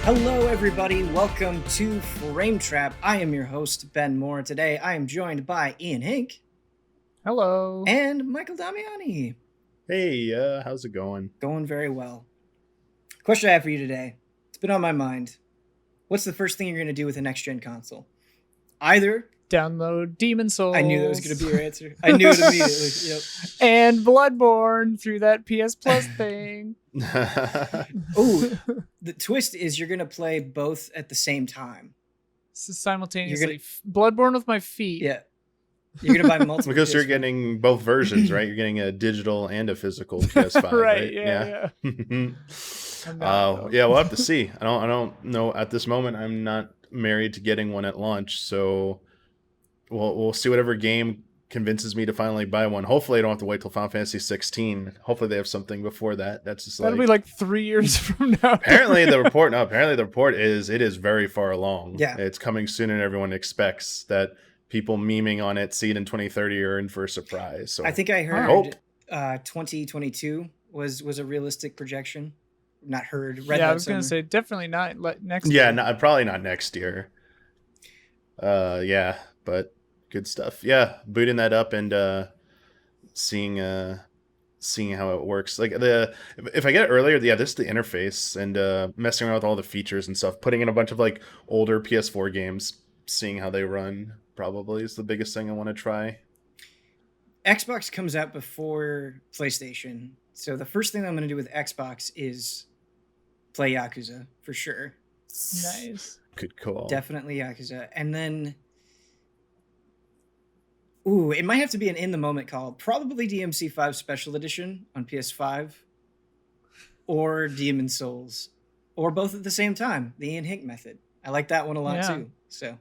Hello, everybody. Welcome to Frame Trap. I am your host, Ben Moore. Today, I am joined by Ian Hink. Hello. And Michael Damiani. Hey, how's it going? Going very well. Question I have for you today. It's been on my mind. What's the first thing you're going to do with a next-gen console? Either download Demon Souls. I knew that was going to be your answer. I knew it immediately. Yep. And Bloodborne through that PS Plus thing. Oh, the twist is you're going to play both at the same time. Simultaneously. Bloodborne with my feet. Yeah. You're going to buy multiple. Because you're getting both versions, right? You're getting a digital and a physical PS5, right? Yeah. Yeah, we'll have to see. I don't know at this moment. I'm not married to getting one at launch, so we'll see whatever game convinces me to finally buy one. Hopefully I don't have to wait till Final Fantasy 16. Hopefully they have something before that. That's just that'll be like 3 years from now. Apparently the report is it is very far along. Yeah. It's coming sooner than everyone expects. That people memeing on it, see it in 2030 are in for a surprise. So I think I heard 2022 was a realistic projection. Not heard. Read yeah, that I was going to say definitely not next year. Yeah, probably not next year. Yeah, but good stuff. Yeah, booting that up and seeing how it works. Like if I get it earlier, yeah, this is the interface and messing around with all the features and stuff. Putting in a bunch of like older PS4 games, seeing how they run probably is the biggest thing I want to try. Xbox comes out before PlayStation, so the first thing I'm going to do with Xbox is play Yakuza for sure. Nice. Good call. Definitely Yakuza. And then it might have to be an in the moment call. Probably DMC5 Special Edition on PS5 or Demon Souls or both at the same time. The Ian Hink method. I like that one a lot too. So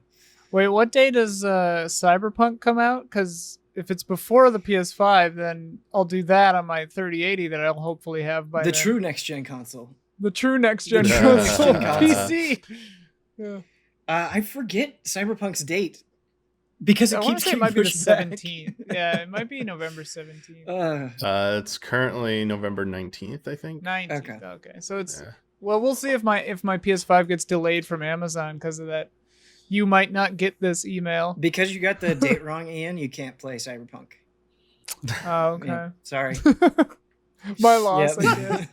wait, what day does Cyberpunk come out? Because if it's before the PS5, then I'll do that on my 3080 that I'll hopefully have by the then. true next gen console. The true next gen console PC. Yeah. I forget Cyberpunk's date because it keeps getting might be the pushed back. 17th. Yeah, it might be November 17th. It's currently November 19th, I think. 19th. Okay. So it's well, we'll see if my PS5 gets delayed from Amazon because of that. You might not get this email because you got the date wrong, Ian. You can't play Cyberpunk. Oh, okay. Yeah, sorry. My loss. I guess.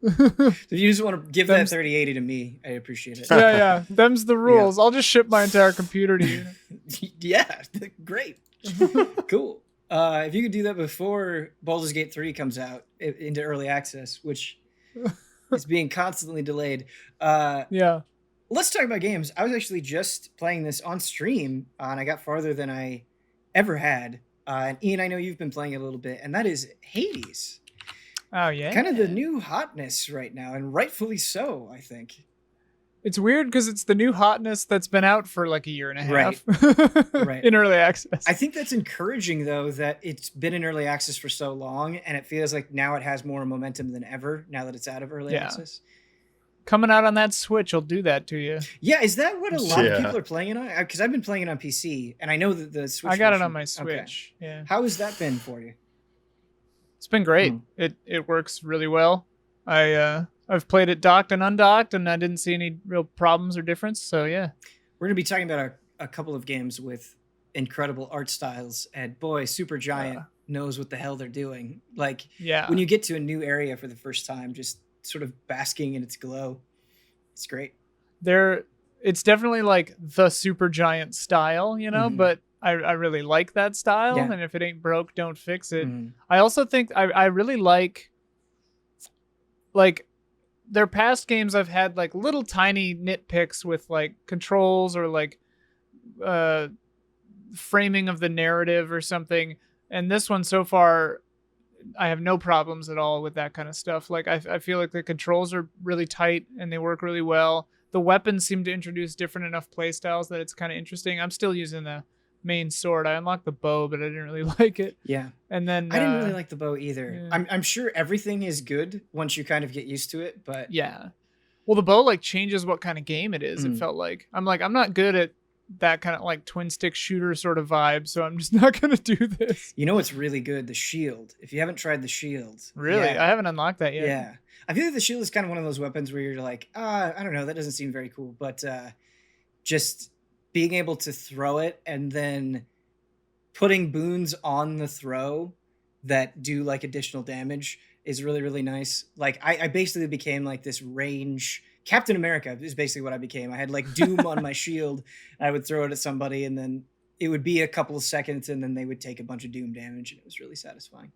If you just want to give that 3080 to me, I appreciate it. Yeah. Them's the rules. Yeah. I'll just ship my entire computer to you. Yeah, great. Cool. If you could do that before Baldur's Gate 3 comes out into early access, which is being constantly delayed. Yeah. Let's talk about games. I was actually just playing this on stream, and I got farther than I ever had. And Ian, I know you've been playing it a little bit, and that is Hades. Oh, yeah. Kind of the new hotness right now, and rightfully so, I think. It's weird because it's the new hotness that's been out for like a year and a half. Right. In early access. I think that's encouraging, though, that it's been in early access for so long, and it feels like now it has more momentum than ever, now that it's out of early access. Coming out on that Switch will do that to you. Yeah, is that what a lot of people are playing it on? Because I've been playing it on PC, and I know that the Switch I got it on my Switch, Yeah. How has that been for you? It's been great. It works really well. I've played it docked and undocked, and I didn't see any real problems or difference. So yeah, we're gonna be talking about a couple of games with incredible art styles, and boy, Supergiant knows what the hell they're doing. Like, when you get to a new area for the first time, just sort of basking in its glow, it's great. It's definitely like the Supergiant style, you know, but I really like that style, and if it ain't broke, don't fix it. I also think I really like their past games. I've had like little tiny nitpicks with like controls or like framing of the narrative or something, and this one so far I have no problems at all with that kind of stuff. Like I feel like the controls are really tight and they work really well. The weapons seem to introduce different enough playstyles that it's kind of interesting. I'm still using the main sword. I unlocked the bow, but I didn't really like it. Yeah. And then I didn't really like the bow either. Yeah. I'm sure everything is good once you kind of get used to it, but yeah. Well, the bow like changes what kind of game it is. It felt like I'm not good at that kind of like twin stick shooter sort of vibe, so I'm just not gonna do this. You know what's really good? The shield. If you haven't tried the shield. Really? I haven't unlocked that yet. Yeah. I feel like the shield is kind of one of those weapons where you're like, I don't know, that doesn't seem very cool. But just being able to throw it and then putting boons on the throw that do like additional damage is really, really nice. Like I basically became like this range Captain America is basically what I became. I had like Doom on my shield. I would throw it at somebody and then it would be a couple of seconds and then they would take a bunch of Doom damage and it was really satisfying.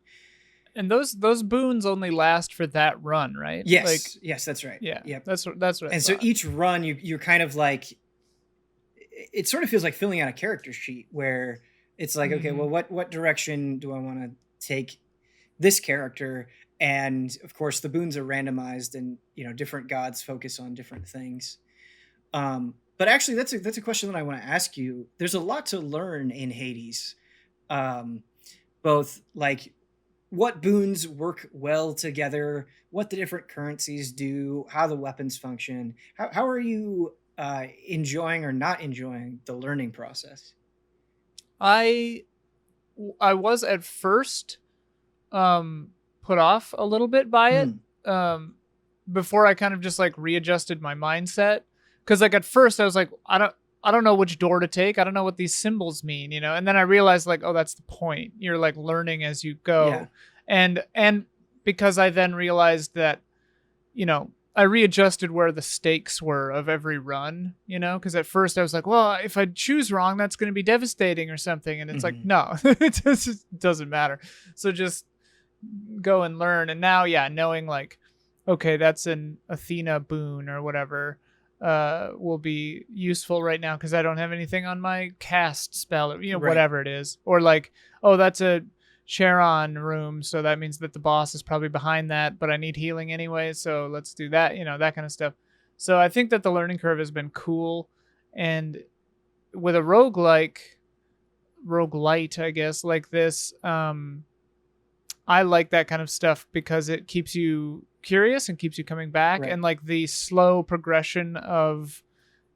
And those boons only last for that run, right? Yes. Like, yes, that's right. Yeah. Yep. That's what And so each run you're kind of like, it sort of feels like filling out a character sheet where it's like, okay, well, what direction do I want to take this character? And of course the boons are randomized and, different gods focus on different things. But actually that's a question that I want to ask you. There's a lot to learn in Hades. Both like what boons work well together, what the different currencies do, how the weapons function. How are you enjoying or not enjoying the learning process? I was at first put off a little bit by it before I kind of just like readjusted my mindset, because like at first I was like, I don't know which door to take, I don't know what these symbols mean, and then I realized like, oh, that's the point, you're like learning as you go. And because I then realized that I readjusted where the stakes were of every run, because at first I was like, well, if I choose wrong, that's going to be devastating or something. And it's like, no, it just doesn't matter. So just go and learn. And now, knowing like, okay, that's an Athena boon or whatever will be useful right now because I don't have anything on my cast spell, or, whatever it is. Or like, oh, that's a Charon room, so that means that the boss is probably behind that, but I need healing anyway, so let's do that, that kind of stuff. So I think that the learning curve has been cool, and with a roguelite, I guess, like this, I like that kind of stuff because it keeps you curious and keeps you coming back, and like the slow progression of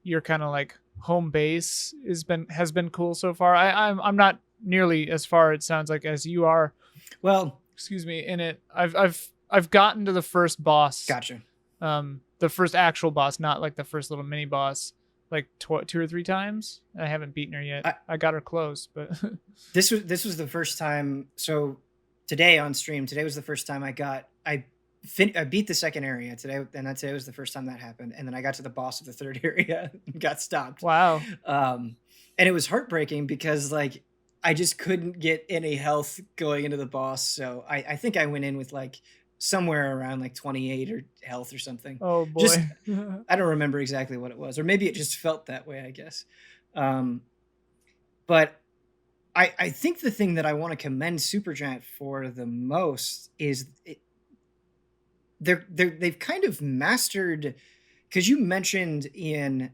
your kind of like home base has been cool so far. I'm not nearly as far, it sounds like, as you are. Well, excuse me, in it. I've gotten to the first boss. Gotcha. The first actual boss, not like the first little mini boss, like 2 or 3 times. I haven't beaten her yet. I got her close, but this was the first time. So today on stream, today was the first time I beat the second area today, and today was the first time that happened. And then I got to the boss of the third area and got stopped. Wow. And it was heartbreaking because like I just couldn't get any health going into the boss. So I think I went in with like somewhere around like 28 or health or something. Oh boy. I don't remember exactly what it was, or maybe it just felt that way, I guess. But I think the thing that I want to commend Supergiant for the most is they've kind of mastered, because you mentioned, Ian,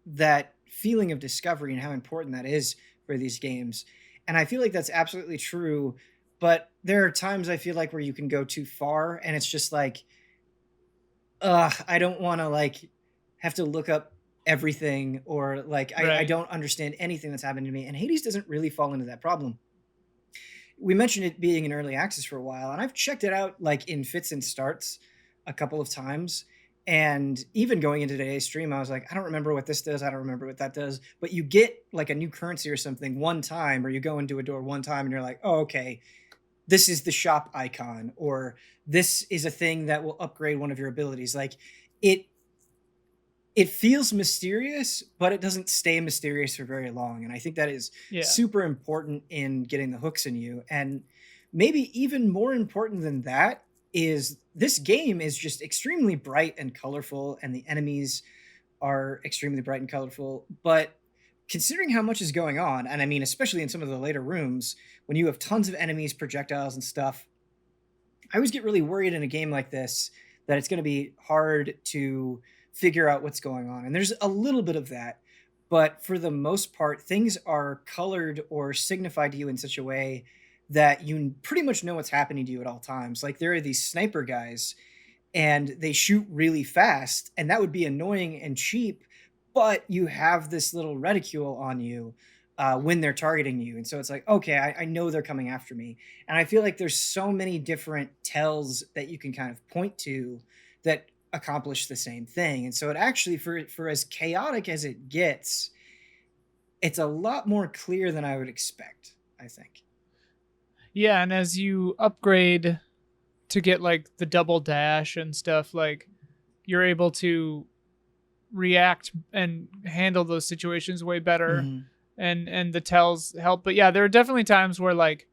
that feeling of discovery and how important that is for these games. And I feel like that's absolutely true, but there are times I feel like where you can go too far and it's just like, I don't want to like have to look up everything, or like, I don't understand anything that's happening to me. And Hades doesn't really fall into that problem. We mentioned it being in early access for a while, and I've checked it out like in fits and starts a couple of times. And even going into today's stream, I was like, I don't remember what this does. I don't remember what that does. But you get like a new currency or something one time, or you go into a door one time and you're like, oh, okay, this is the shop icon, or this is a thing that will upgrade one of your abilities. Like it feels mysterious, but it doesn't stay mysterious for very long. And I think that is super important in getting the hooks in you. And maybe even more important than that is this game is just extremely bright and colorful, and the enemies are extremely bright and colorful. But considering how much is going on, and I mean, especially in some of the later rooms, when you have tons of enemies, projectiles and stuff, I always get really worried in a game like this that it's going to be hard to figure out what's going on. And there's a little bit of that, but for the most part, things are colored or signified to you in such a way that you pretty much know what's happening to you at all times. Like there are these sniper guys and they shoot really fast, and that would be annoying and cheap, but you have this little reticule on you when they're targeting you. And so it's like, okay, I know they're coming after me. And I feel like there's so many different tells that you can kind of point to that accomplish the same thing. And so it actually, for as chaotic as it gets, it's a lot more clear than I would expect, I think. Yeah, and as you upgrade to get like the double dash and stuff, like you're able to react and handle those situations way better. And the tells help. But yeah, there are definitely times where like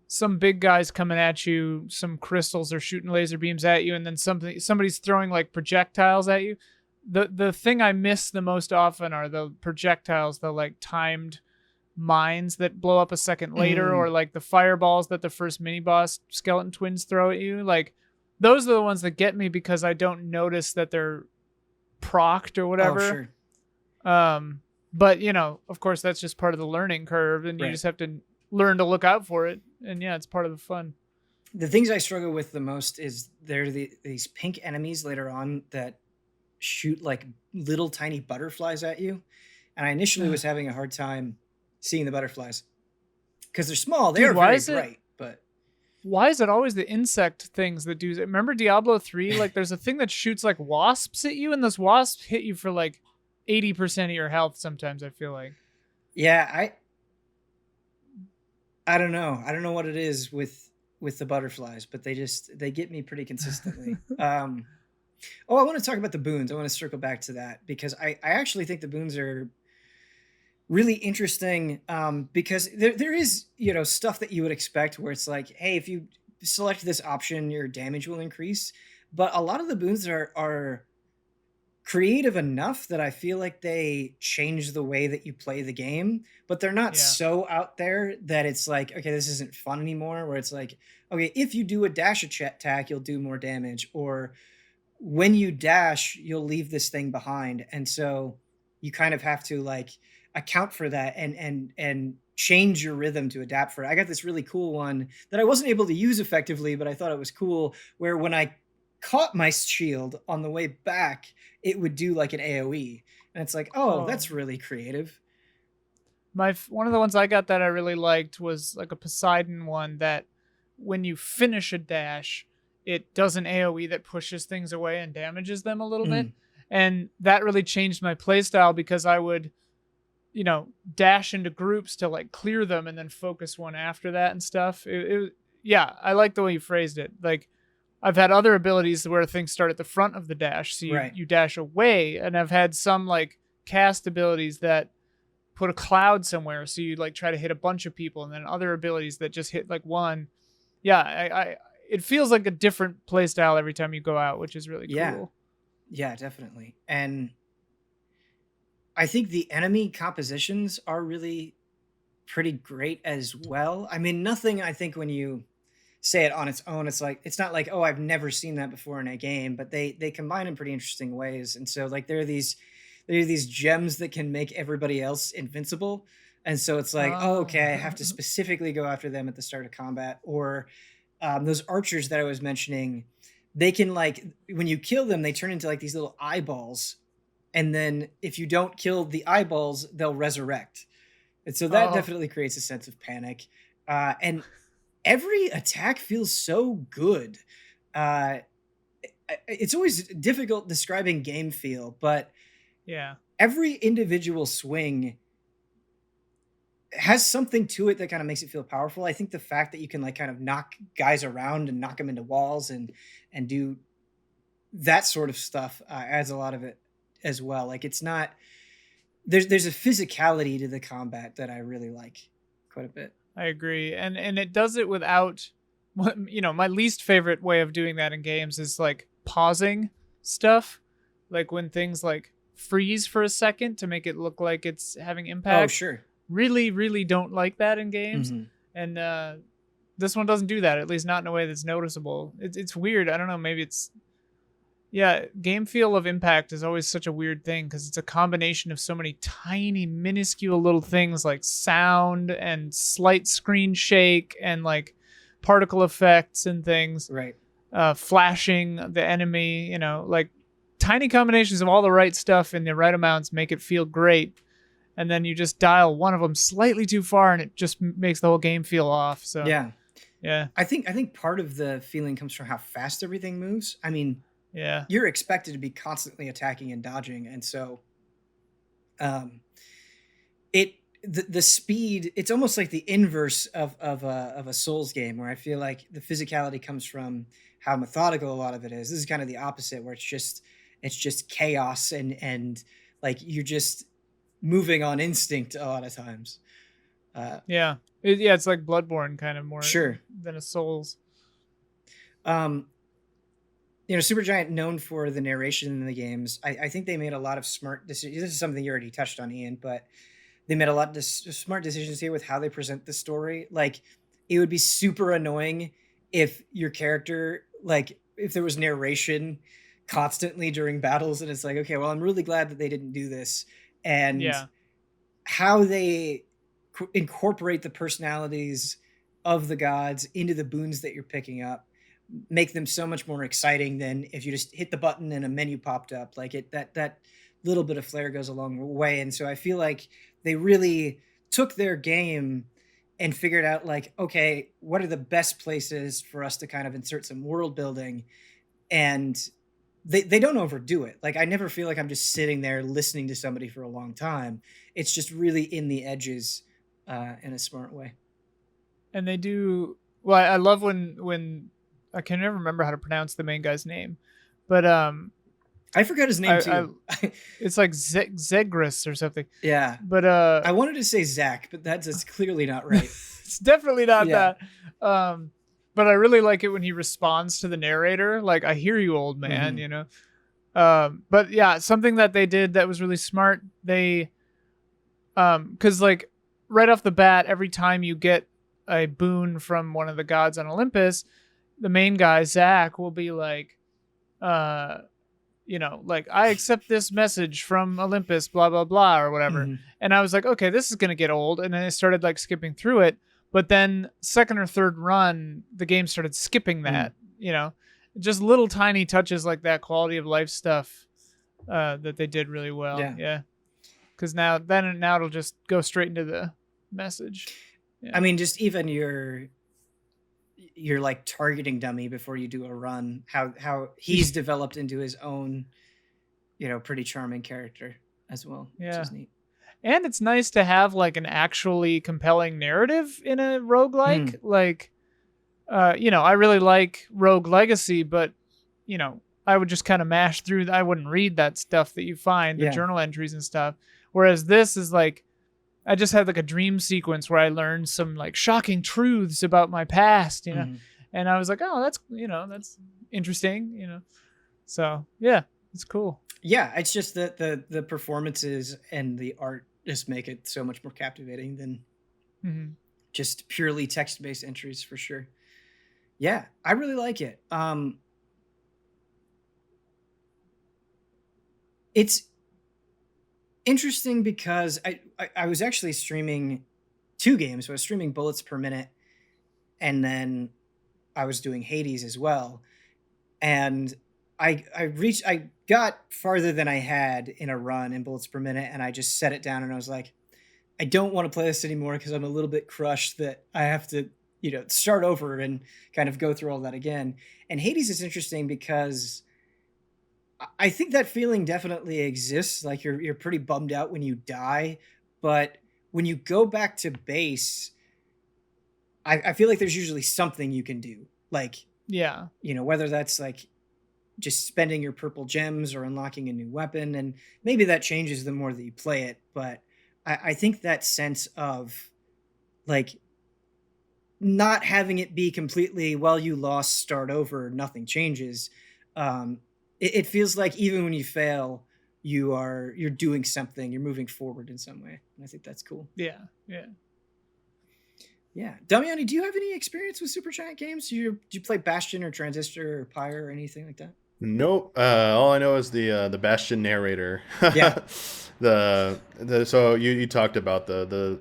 some big guys coming at you, some crystals are shooting laser beams at you, and then somebody's throwing like projectiles at you. The thing I miss the most often are the projectiles, the like timed mines that blow up a second later, or like the fireballs that the first mini boss skeleton twins throw at you. Like those are the ones that get me because I don't notice that they're procced or whatever. Oh, sure. But you know, of course, that's just part of the learning curve, and you just have to learn to look out for it. And yeah, it's part of the fun. The things I struggle with the most is there are these pink enemies later on that shoot like little tiny butterflies at you, and I initially was having a hard time seeing the butterflies because they're small. They are very bright, but why is it always the insect things that do? Remember Diablo 3? Like, there's a thing that shoots like wasps at you, and those wasps hit you for like 80% of your health sometimes, I feel like. Yeah, I don't know. I don't know what it is with the butterflies, but they get me pretty consistently. I want to talk about the boons. I want to circle back to that because I actually think the boons are really interesting because there is, you know, stuff that you would expect where it's like, hey, if you select this option, your damage will increase. But a lot of the boons are creative enough that I feel like they change the way that you play the game, but they're not so out there that it's like, okay, this isn't fun anymore, where it's like, okay, if you do a dash attack, you'll do more damage, or when you dash, you'll leave this thing behind. And so you kind of have to like account for that and change your rhythm to adapt for it. I got this really cool one that I wasn't able to use effectively, but I thought it was cool, where when I caught my shield on the way back, it would do like an AoE. And it's like, oh, that's really creative. One of the ones I got that I really liked was like a Poseidon one that when you finish a dash, it does an AoE that pushes things away and damages them a little bit. And that really changed my playstyle because I would, you know, dash into groups to like clear them and then focus one after that and stuff. Yeah, I like the way you phrased it. Like, I've had other abilities where things start at the front of the dash, so you dash away, and I've had some like cast abilities that put a cloud somewhere, so you like try to hit a bunch of people, and then other abilities that just hit like one. Yeah, it feels like a different play style every time you go out, which is really cool. Yeah, definitely. And I think the enemy compositions are really pretty great as well. I mean, nothing, I think when you say it on its own, it's like, it's not like, oh, I've never seen that before in a game, but they combine in pretty interesting ways. And so like there are these gems that can make everybody else invincible. And so it's like, oh, okay, I have to specifically go after them at the start of combat. Or those archers that I was mentioning, they can like, when you kill them, they turn into like these little eyeballs. And then if you don't kill the eyeballs, they'll resurrect. And so that definitely creates a sense of panic. And every attack feels so good. It's always difficult describing game feel, but yeah, every individual swing has something to it that kind of makes it feel powerful. I think the fact that you can like kind of knock guys around and knock them into walls and do that sort of stuff adds a lot of it as well. Like it's not, there's a physicality to the combat that I really like quite a bit. I agree. And it does it without, you know, my least favorite way of doing that in games is like pausing stuff. Like when things like freeze for a second to make it look like it's having impact. Oh, sure. Really, really don't like that in games. And this one doesn't do that, at least not in a way that's noticeable. It's weird. I don't know. Maybe it's, yeah, game feel of impact is always such a weird thing because it's a combination of so many tiny, minuscule little things like sound and slight screen shake and like particle effects and things. Right. Flashing the enemy, you know, like tiny combinations of all the right stuff in the right amounts make it feel great. And then you just dial one of them slightly too far and it just makes the whole game feel off. So yeah. I think part of the feeling comes from how fast everything moves. I mean, you're expected to be constantly attacking and dodging, and so the speed, it's almost like the inverse of a Souls game, where I feel like the physicality comes from how methodical a lot of it is. This is kind of the opposite, where it's just chaos and like you're just moving on instinct a lot of times. It's like Bloodborne kind of more than a Souls. Supergiant, known for the narration in the games, I think they made a lot of smart decisions. This is something you already touched on, Ian, but they made a lot of smart decisions here with how they present the story. Like, it would be super annoying if your character, like, if there was narration constantly during battles, and it's like, okay, well, I'm really glad that they didn't do this. And how they incorporate the personalities of the gods into the boons that you're picking up make them so much more exciting than if you just hit the button and a menu popped up. Like, that little bit of flair goes a long way. And so I feel like they really took their game and figured out, like, okay, what are the best places for us to kind of insert some world building? And they don't overdo it. Like, I never feel like I'm just sitting there listening to somebody for a long time. It's just really in the edges in a smart way. And they do well. I love when I can never remember how to pronounce the main guy's name, but I forgot his name too. It's like Zegris or something. Yeah, but I wanted to say Zach, but that's clearly not right. It's definitely not that. But I really like it when he responds to the narrator, like, "I hear you, old man," you know. But yeah, something that they did that was really smart. They, because like right off the bat, every time you get a boon from one of the gods on Olympus, the main guy Zach will be like, like, I accept this message from Olympus, blah blah blah, or whatever. And I was like, okay, this is gonna get old, and then I started like skipping through it. But then second or third run, the game started skipping that, just little tiny touches like that quality of life stuff that they did really well. Yeah. Because now it'll just go straight into the message. Yeah. I mean, just even your like targeting dummy before you do a run, how he's developed into his own, pretty charming character as well. Yeah. Which is neat. And it's nice to have like an actually compelling narrative in a roguelike. Like, I really like Rogue Legacy, but, I would just kind of mash through. I wouldn't read that stuff that you find, the journal entries and stuff. Whereas this is like, I just had like a dream sequence where I learned some like shocking truths about my past, and I was like, oh, that's interesting, So yeah, it's cool. Yeah, it's just that the performances and the art just make it so much more captivating than just purely text-based entries, for sure. Yeah, I really like it. It's interesting because I was actually streaming 2 games. So I was streaming Bullets Per Minute, and then I was doing Hades as well. And I got farther than I had in a run in Bullets Per Minute, and I just set it down and I was like, I don't want to play this anymore because I'm a little bit crushed that I have to, start over and kind of go through all that again. And Hades is interesting because I think that feeling definitely exists. Like, you're pretty bummed out when you die, but when you go back to base, I feel like there's usually something you can do. Like, whether that's like just spending your purple gems or unlocking a new weapon, and maybe that changes the more that you play it. But I think that sense of like not having it be completely, well, you lost, start over, nothing changes. It feels like even when you fail, you're doing something, you're moving forward in some way. And I think that's cool. Yeah. Damiani, do you have any experience with Supergiant games? Do you play Bastion or Transistor or Pyre or anything like that? Nope. All I know is the Bastion narrator. Yeah. So you talked about the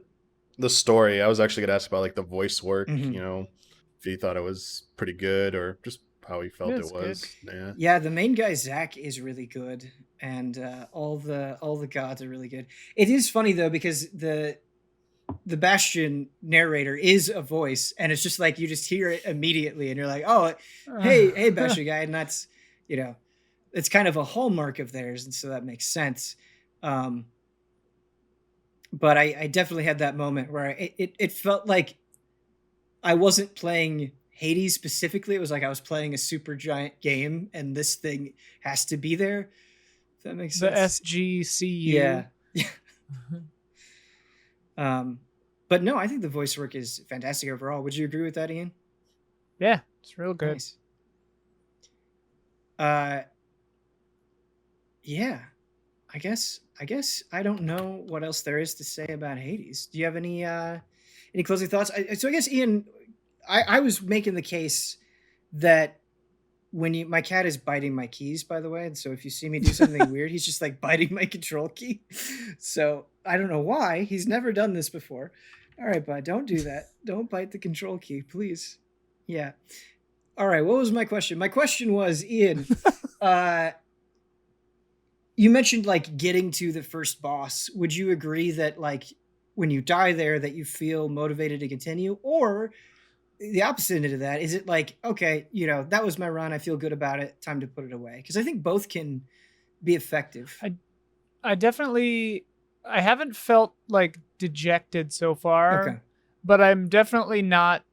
story. I was actually gonna ask about like the voice work. If you thought it was pretty good or just how he felt it was. Good. Yeah, the main guy Zach is really good, and all the gods are really good. It is funny though because the Bastion narrator is a voice, and it's just like you just hear it immediately, and you're like, oh, hey Bastion guy, and that's it's kind of a hallmark of theirs, and so that makes sense. But I definitely had that moment where it felt like I wasn't playing Hades specifically. It was like I was playing a super giant game, and this thing has to be there. If that makes sense. The SGCU. Yeah. But no, I think the voice work is fantastic overall. Would you agree with that, Ian? Yeah, it's real good. Nice. Yeah. I guess I don't know what else there is to say about Hades. Do you have any closing thoughts? So I guess, Ian, I was making the case that when my cat is biting my keys, by the way, and so if you see me do something weird, he's just like biting my control key. So I don't know why. He's never done this before. All right, bud, don't do that. Don't bite the control key, please. Yeah. All right, what was my question? My question was, Ian, you mentioned like getting to the first boss. Would you agree that like when you die there that you feel motivated to continue, or the opposite of that? Is it like, okay, that was my run, I feel good about it, time to put it away? Because I think both can be effective. I haven't felt like dejected so far. Okay. But I'm definitely not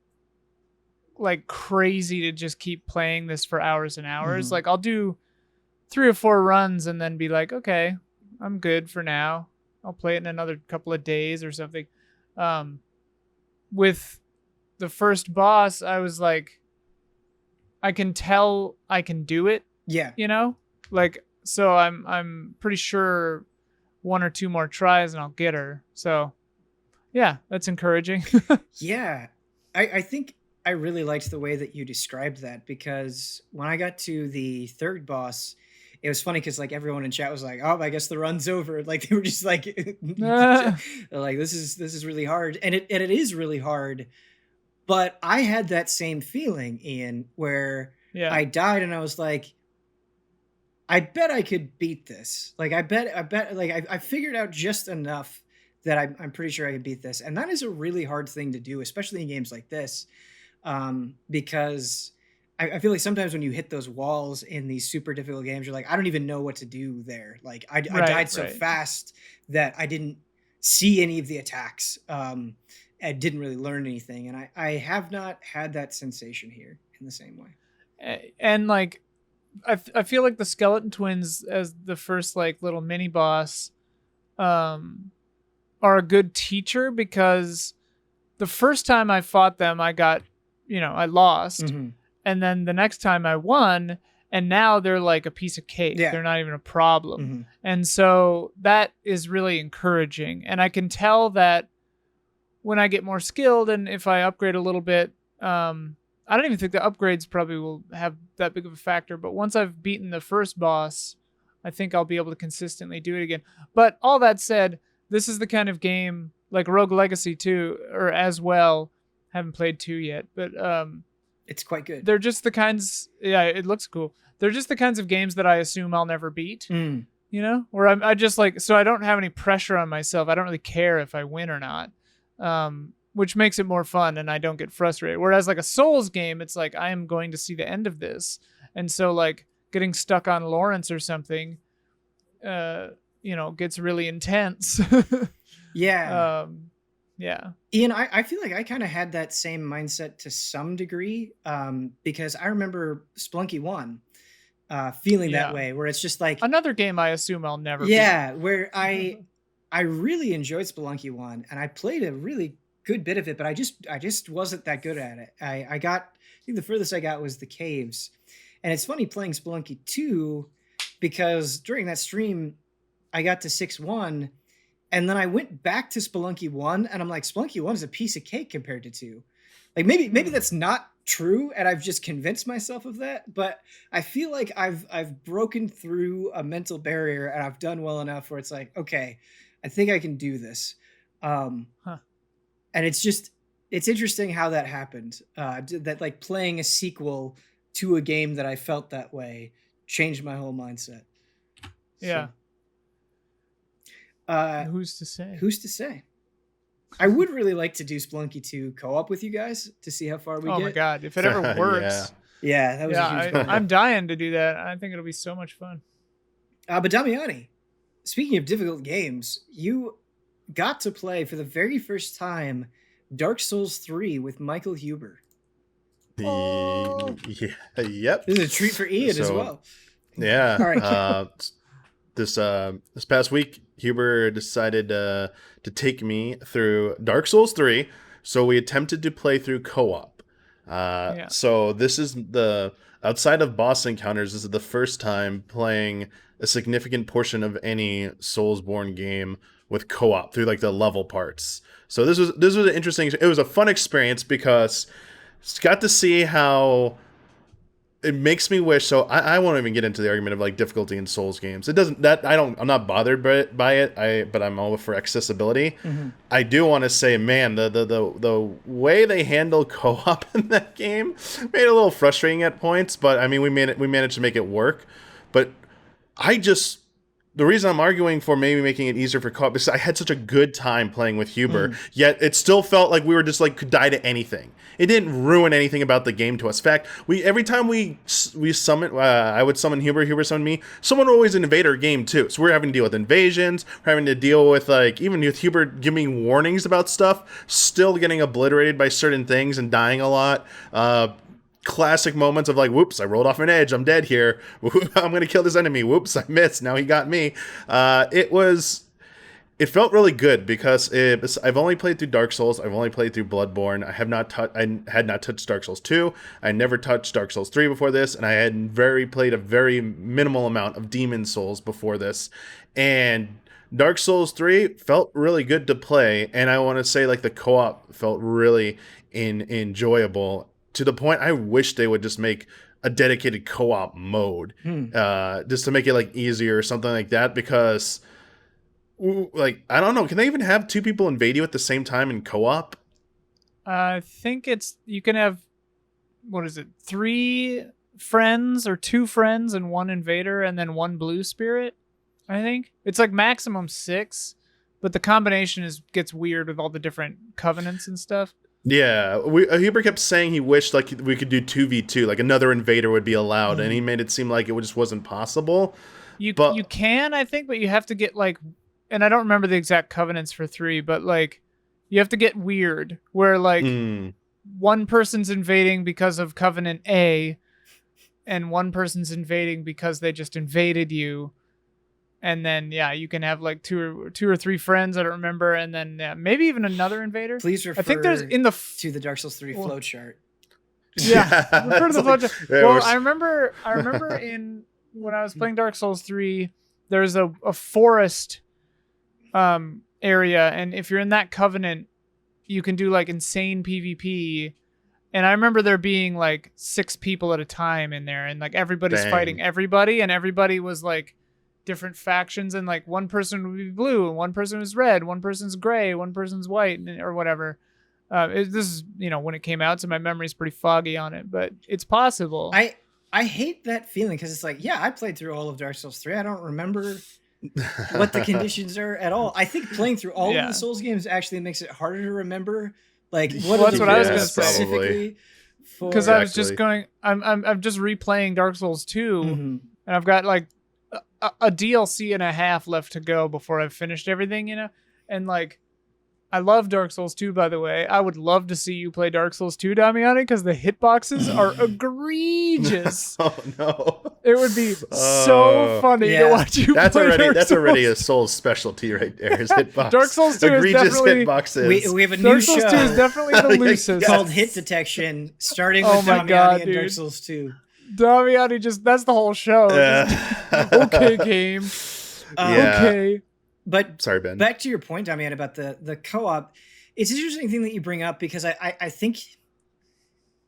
like crazy to just keep playing this for hours and hours. Mm-hmm. Like I'll do 3 or 4 runs and then be like, okay, I'm good for now. I'll play it in another couple of days or something. With the first boss, I was like, I can tell I can do it. Yeah. Like, so I'm pretty sure 1 or 2 more tries and I'll get her. So yeah, that's encouraging. Yeah. I think I really liked the way that you described that, because when I got to the third boss, it was funny because like everyone in chat was like, oh, I guess the run's over. Like they were just like, like this is really hard. And it is really hard. But I had that same feeling, Ian, where I died and I was like, I bet I could beat this. Like I bet like I figured out just enough that I'm pretty sure I could beat this. And that is a really hard thing to do, especially in games like this. Because I feel like sometimes when you hit those walls in these super difficult games, you're like, I don't even know what to do there. Like I died so fast that I didn't see any of the attacks. I didn't really learn anything. And I have not had that sensation here in the same way. And like, I feel like the Skeleton Twins as the first like little mini boss, are a good teacher, because the first time I fought them, I got, I lost. Mm-hmm. And then the next time I won, and now they're like a piece of cake. Yeah. They're not even a problem. Mm-hmm. And so that is really encouraging. And I can tell that when I get more skilled and if I upgrade a little bit, I don't even think the upgrades probably will have that big of a factor. But once I've beaten the first boss, I think I'll be able to consistently do it again. But all that said, this is the kind of game like Rogue Legacy 2, or as well. Haven't played 2 yet, but it's quite good. They're just the kinds. Yeah, it looks cool. They're just the kinds of games that I assume I'll never beat. Where I just like, so I don't have any pressure on myself. I don't really care if I win or not, which makes it more fun, and I don't get frustrated. Whereas like a Souls game, it's like I am going to see the end of this, and so like getting stuck on Lawrence or something, gets really intense. Yeah. Yeah. Ian, I feel like I kind of had that same mindset to some degree, because I remember Spelunky 1 feeling that way, where it's just like another game I assume I'll never beat. Where I really enjoyed Spelunky 1, and I played a really good bit of it, but I just wasn't that good at it. I think the furthest I got was the caves. And it's funny playing Spelunky 2, because during that stream I got to 6-1, and then I went back to Spelunky 1, and I'm like, Spelunky 1 is a piece of cake compared to 2. Like maybe that's not true, and I've just convinced myself of that, but I feel like I've broken through a mental barrier, and I've done well enough where it's like, okay, I think I can do this. And it's interesting how that happened. That like playing a sequel to a game that I felt that way changed my whole mindset. Yeah. So, who's to say? Who's to say? I would really like to do Spelunky 2 co-op with you guys to see how far we get. Oh my god, if it ever works. Yeah, that was a huge I'm dying to do that. I think it'll be so much fun. But Damiani, speaking of difficult games, you got to play for the very first time Dark Souls 3 with Michael Huber. Oh. Yep. This is a treat for Ian as well. Yeah. All right. This past week, Huber decided to take me through Dark Souls 3. So we attempted to play through co-op. So this is outside of boss encounters, this is the first time playing a significant portion of any Soulsborne game with co-op through like the level parts. So this was an interesting. It was a fun experience because it's got to see how it makes me wish. So I won't even get into the argument of like difficulty in Souls games. It doesn't I'm not bothered by it. But I'm all for accessibility. Mm-hmm. I do want to say, man, the way they handle co-op in that game made it a little frustrating at points. But I mean, we managed to make it work. But the reason I'm arguing for maybe making it easier for co-op is I had such a good time playing with Huber, yet it still felt like we were just like could die to anything. It didn't ruin anything about the game to us. In fact, every time we summon, I would summon Huber summoned me, someone would always invade our game too. So we're having to deal with invasions, we're having to deal with like, even with Huber giving me warnings about stuff, still getting obliterated by certain things and dying a lot. Classic moments of like, whoops, I rolled off an edge, I'm dead here. I'm going to kill this enemy. Whoops, I missed. Now he got me. It felt really good because I've only played through Dark Souls. I've only played through Bloodborne. I had not touched Dark Souls 2. I never touched Dark Souls 3 before this, and I had played a very minimal amount of Demon Souls before this. And Dark Souls 3 felt really good to play, and I want to say like the co-op felt really enjoyable. To the point, I wish they would just make a dedicated co-op mode, just to make it like easier or something like that. Because, like, I don't know, can they even have two people invade you at the same time in co-op? I think you can have, 3 friends or 2 friends and 1 invader and then 1 blue spirit. I think it's like maximum 6, but the combination gets weird with all the different covenants and stuff. Yeah, Huber kept saying he wished like we could do 2v2, like another invader would be allowed, and he made it seem like it just wasn't possible. You can, I think, but you have to get like, and I don't remember the exact covenants for 3, but like you have to get weird where like one person's invading because of covenant A, and one person's invading because they just invaded you. And then, you can have like two or 3 friends, I don't remember, and then maybe even another invader. Please refer I think there's to the Dark Souls 3 flowchart. Yeah, refer to the flowchart. Well, I remember when I was playing Dark Souls 3, there's a forest area, and if you're in that covenant, you can do like insane PvP. And I remember there being like 6 people at a time in there, and like everybody's fighting everybody, and everybody was like different factions, and like one person would be blue and one person was red, one person's gray, one person's white, or whatever. This is, when it came out, so my memory's pretty foggy on it, but it's possible. I hate that feeling because it's like, I played through all of Dark Souls 3. I don't remember what the conditions are at all. I think playing through all of the Souls games actually makes it harder to remember. Like, that's what I was going to say. Specifically, because I was just going, I'm just replaying Dark Souls 2, and I've got like a DLC and a half left to go before I've finished everything, and like, I love Dark Souls 2, by the way. I would love to see you play Dark Souls 2, Damiani, because the hitboxes are egregious. Oh no! It would be so funny to watch you play That's already a Souls specialty right there. Is hitbox. Dark Souls 2 egregious is definitely hitboxes. We have a Dark new Souls show 2 is definitely the loosest. called Hit Detection, starting with Damiani and Dark Souls 2. Damiani that's the whole show. Okay, game. Okay. But sorry, Ben. Back to your point, Damian, about the co-op. It's an interesting thing that you bring up because I think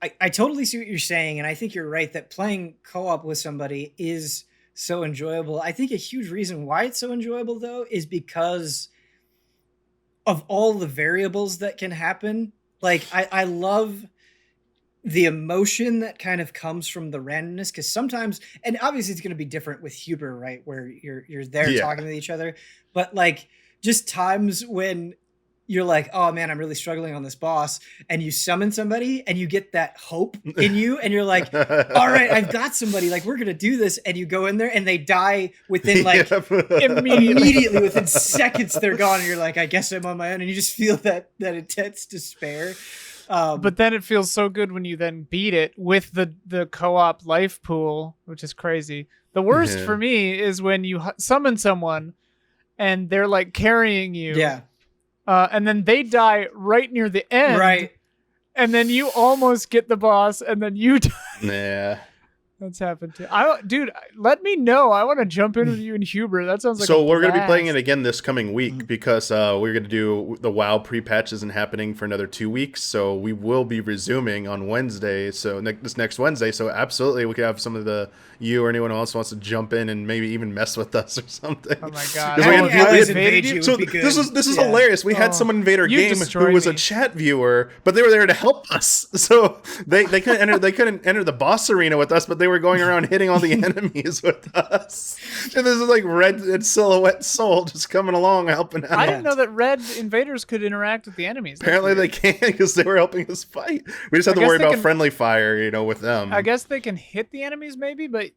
I totally see what you're saying, and I think you're right that playing co-op with somebody is so enjoyable. I think a huge reason why it's so enjoyable, though, is because of all the variables that can happen. Like, I love the emotion that kind of comes from the randomness, because sometimes, and obviously it's going to be different with Huber, right, where you're there talking with each other, but like just times when you're like, oh man, I'm really struggling on this boss, and you summon somebody and you get that hope in you, and you're like, all right, I've got somebody, like we're gonna do this, and you go in there and they die within like immediately within seconds they're gone, and you're like, I guess I'm on my own, and you just feel that intense despair. But then it feels so good when you then beat it with the co-op life pool, which is crazy. The worst for me is when you summon someone and they're like carrying you. Yeah. And then they die right near the end. Right. And then you almost get the boss and then you die. Yeah. That's happened too. Dude, let me know. I want to jump in with you and Huber. That sounds like so. We're going to be playing it again this coming week because we're going to do the WoW pre-patch isn't happening for another 2 weeks, so we will be resuming on Wednesday. So this next Wednesday. So absolutely, we could have some of you or anyone else wants to jump in and maybe even mess with us or something. Oh my god! So this is hilarious. We had someone invade our game who was a chat viewer, but they were there to help us. So they couldn't enter the boss arena with us, but they were going around hitting all the enemies with us. And this is like red and silhouette soul just coming along helping out. I didn't know that red invaders could interact with the enemies. Apparently they can because they were helping us fight. We just have to worry about friendly fire, with them. I guess they can hit the enemies maybe, but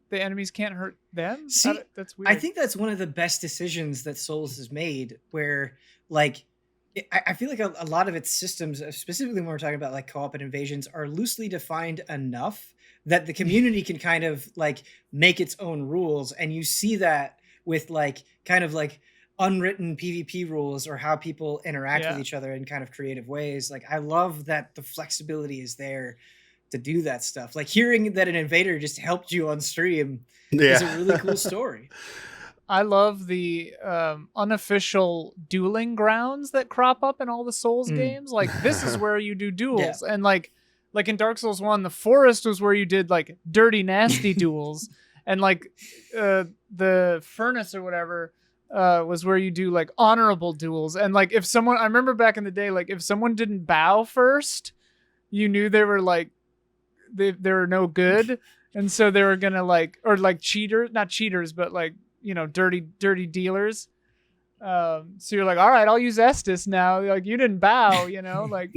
the enemies can't hurt them? See, that's weird. I think that's one of the best decisions that Souls has made, where like I feel like a lot of its systems, specifically when we're talking about like co-op and invasions, are loosely defined enough that the community can kind of like make its own rules. And you see that with like kind of like unwritten PvP rules or how people interact with each other in kind of creative ways. Like I love that the flexibility is there to do that stuff. Like hearing that an invader just helped you on stream is a really cool story. I love the unofficial dueling grounds that crop up in all the Souls games. Like this is where you do duels. And like in Dark Souls 1, the forest was where you did like dirty, nasty duels. And like the furnace or whatever was where you do like honorable duels. And like I remember back in the day, like if someone didn't bow first, you knew they were like, they were no good. And so they were gonna like, or like not cheaters, but like, dirty dealers. So you're like, all right, I'll use Estus now. Like you didn't bow, like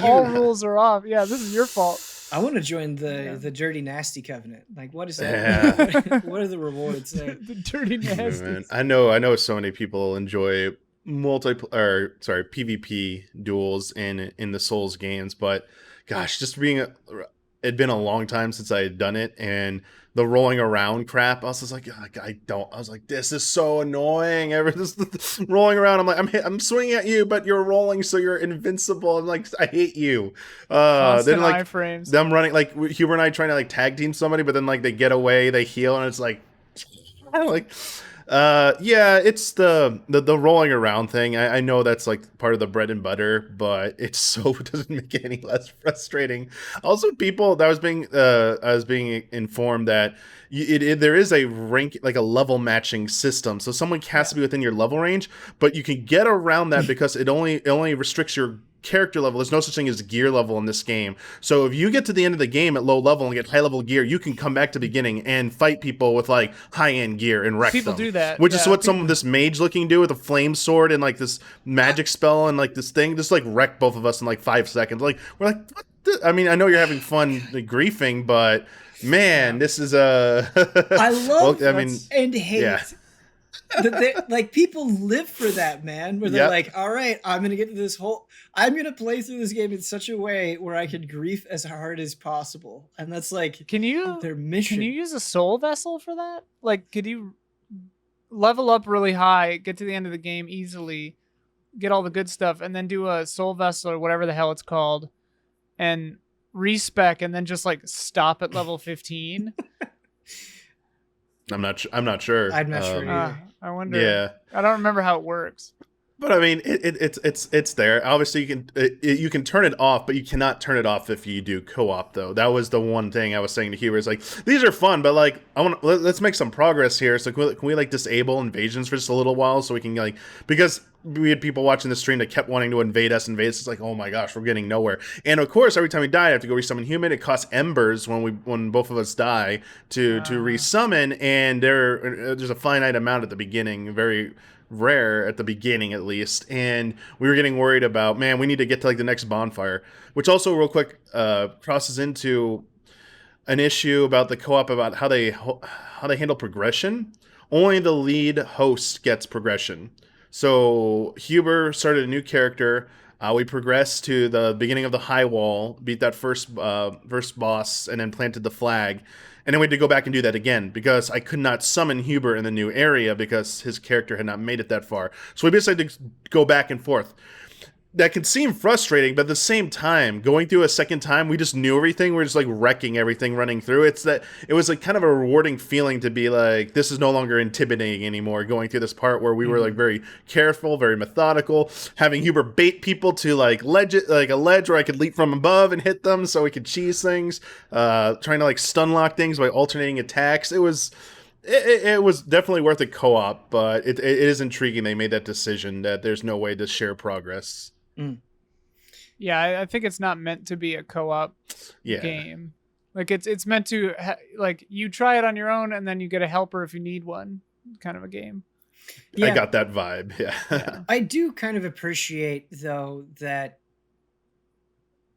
all rules are off. Yeah, this is your fault. I want to join the Dirty Nasty Covenant. Like, what is that? Yeah. What are the rewards there? The Dirty Nasty. Yeah, I know so many people enjoy PvP duels in the Souls games, but gosh, it'd been a long time since I had done it, and the rolling around crap, I was just like, I was like, this is so annoying. This rolling around, I'm like, I'm swinging at you, but you're rolling, so you're invincible. I'm like, I hate you. Then like iframes. Them running, like Huber and I trying to like tag team somebody, but then like they get away, they heal, and it's like, it's the rolling around thing. I know that's like part of the bread and butter, but it doesn't make it any less frustrating. Also, people that I was being informed that there is a rank, like a level matching system. So someone has to be within your level range, but you can get around that because it only restricts your character level. There's no such thing as gear level in this game. So if you get to the end of the game at low level and get high level gear, you can come back to the beginning and fight people with like high end gear and wreck people them. Do that, which is what this mage looking do with a flame sword and like this magic spell and like this thing just like wreck both of us in like 5 seconds. Like we're like, what I mean, I know you're having fun like, griefing, but man, this is I love and hate. Yeah. Like people live for that, man, where they're like, all right, I'm gonna play through this game in such a way where I can grief as hard as possible, and that's like their mission. Can you use a soul vessel for that? Like, could you level up really high, get to the end of the game easily, get all the good stuff, and then do a soul vessel or whatever the hell it's called, and respec, and then just like stop at level 15? I'm not sure. I'm not sure either. I wonder. Yeah. I don't remember how it works. But I mean, it's there. Obviously, you can turn it off, but you cannot turn it off if you do co-op. Though that was the one thing I was saying to Huber. Is like, these are fun, but like let's make some progress here. So can we like disable invasions for just a little while so we can like, because we had people watching the stream that kept wanting to invade us. It's like, oh my gosh, we're getting nowhere. And of course, every time we die, I have to go resummon human. It costs embers when both of us die to resummon, and there's a finite amount at the beginning, very rare at the beginning at least, and we were getting worried about, man, we need to get to like the next bonfire, which also real quick crosses into an issue about the co-op, about how they handle progression. Only the lead host gets progression. So Huber started a new character. We progressed to the beginning of the high wall, beat that first boss, and then planted the flag. And then we had to go back and do that again because I could not summon Huber in the new area because his character had not made it that far. So we basically had to go back and forth. That can seem frustrating, but at the same time, going through a second time, we just knew everything. We're just like wrecking everything running through. It was like kind of a rewarding feeling to be like, this is no longer intimidating anymore. Going through this part where we were like very careful, very methodical, having Huber bait people to like a ledge where I could leap from above and hit them so we could cheese things, trying to like stun lock things by alternating attacks. It was definitely worth a co-op, but it is intriguing they made that decision that there's no way to share progress. Yeah, I think it's not meant to be a co-op game. Like it's meant to like you try it on your own and then you get a helper if you need one, kind of a game. Yeah. I got that vibe. Yeah. I do kind of appreciate though that,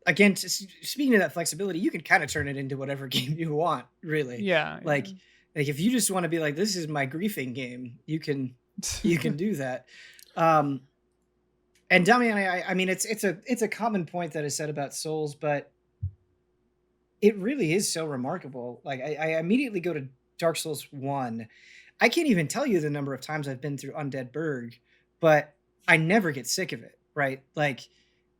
again, speaking of that flexibility, you can kind of turn it into whatever game you want, really. Yeah. Like if you just want to be like, this is my griefing game, you can do that. And Damiani, I mean, it's a common point that is said about Souls, but it really is so remarkable. Like I immediately go to Dark Souls 1. I can't even tell you the number of times I've been through Undead Burg, but I never get sick of it, right? Like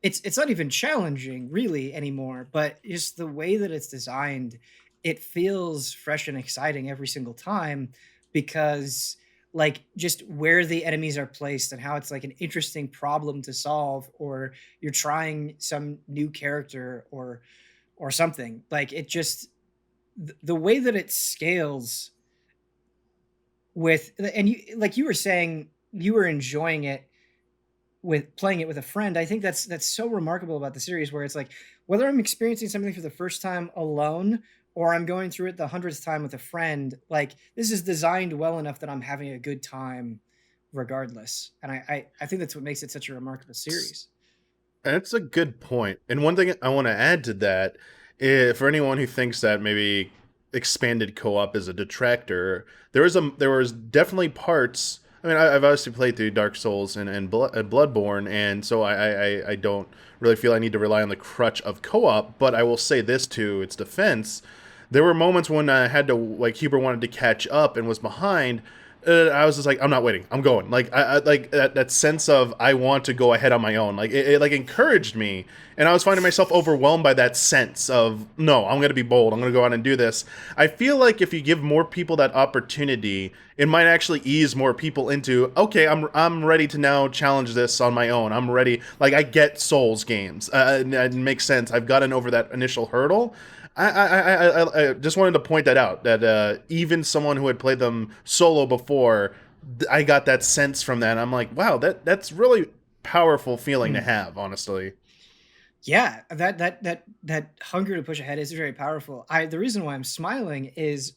it's not even challenging really anymore, but just the way that it's designed, it feels fresh and exciting every single time because like just where the enemies are placed and how it's like an interesting problem to solve, or you're trying some new character or something. Like it just, the way that it scales with, and you were saying you were enjoying it with playing it with a friend. I think that's so remarkable about the series, where it's like, whether I'm experiencing something for the first time alone or I'm going through it the 100th time with a friend, like this is designed well enough that I'm having a good time regardless. And I think that's what makes it such a remarkable series. That's a good point. And one thing I want to add to that, for anyone who thinks that maybe expanded co-op is a detractor, there was definitely parts. I mean, I've obviously played through Dark Souls and Bloodborne, and so I don't really feel I need to rely on the crutch of co-op, but I will say this to its defense. There were moments when I had to, like, Huber wanted to catch up and was behind. I was just like, I'm not waiting. I'm going. Like, I like that sense of I want to go ahead on my own. Like, it like encouraged me, and I was finding myself overwhelmed by that sense of, no, I'm going to be bold. I'm going to go out and do this. I feel like if you give more people that opportunity, it might actually ease more people into, okay, I'm ready to now challenge this on my own. I'm ready. Like, I get Souls games. It makes sense. I've gotten over that initial hurdle. I just wanted to point that out, that even someone who had played them solo before, I got that sense from that. I'm like, wow, that's really powerful feeling to have, honestly. Yeah, that hunger to push ahead is very powerful. The reason why I'm smiling is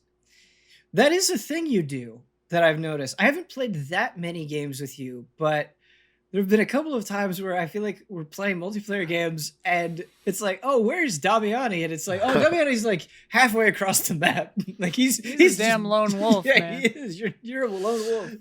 that is a thing you do that I've noticed. I haven't played that many games with you, but there have been a couple of times where I feel like we're playing multiplayer games and it's like, oh, where's Damiani? And it's like, oh, Damiani's like halfway across the map. Like he's a damn lone wolf, yeah, man. He is. You're a lone wolf.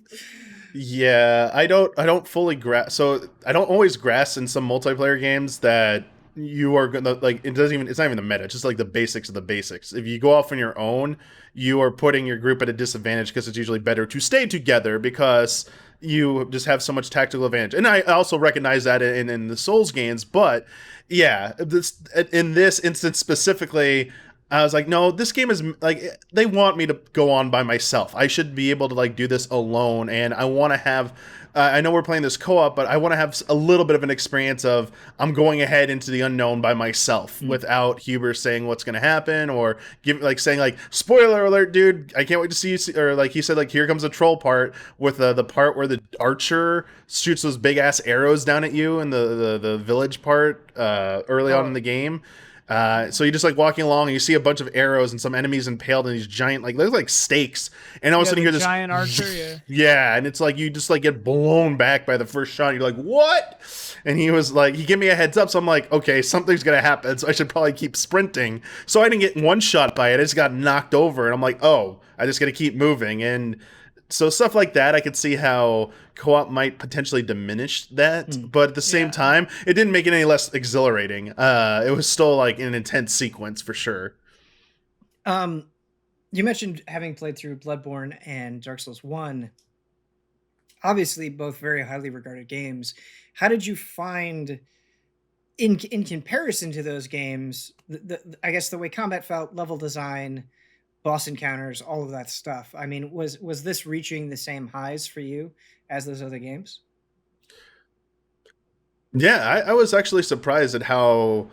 Yeah, I don't fully grasp. So I don't always grasp in some multiplayer games that you are gonna, like, it's not even the meta, it's just like the basics of the basics. If you go off on your own, you are putting your group at a disadvantage because it's usually better to stay together because you just have so much tactical advantage. And I also recognize that in the Souls games, but yeah, in this instance specifically, I was like, no, this game is like, they want me to go on by myself. I should be able to like do this alone, and I want to have. I know we're playing this co-op, but I want to have a little bit of an experience of I'm going ahead into the unknown by myself without Huber saying what's going to happen or saying like spoiler alert, dude. I can't wait to see you. Or like he said, like here comes the troll part with the part where the archer shoots those big ass arrows down at you in the village part early on in the game. So you're just like walking along and you see a bunch of arrows and some enemies impaled in these giant, like, they look like stakes. And all of a sudden you hear this giant archer, yeah. Yeah, and it's like you just like get blown back by the first shot. You're like, what? And he was like, he gave me a heads up. So I'm like, okay, something's going to happen. So I should probably keep sprinting. So I didn't get one shot by it. I just got knocked over. And I'm like, oh, I just got to keep moving. And so stuff like that, I could see how co-op might potentially diminish that, but at the same time, it didn't make it any less exhilarating. It was still like an intense sequence for sure. You mentioned having played through Bloodborne and Dark Souls 1. Obviously, both very highly regarded games. How did you find, in comparison to those games, I guess the way combat felt, level design, boss encounters, all of that stuff? I mean, was this reaching the same highs for you as those other games? Yeah, I was actually surprised at how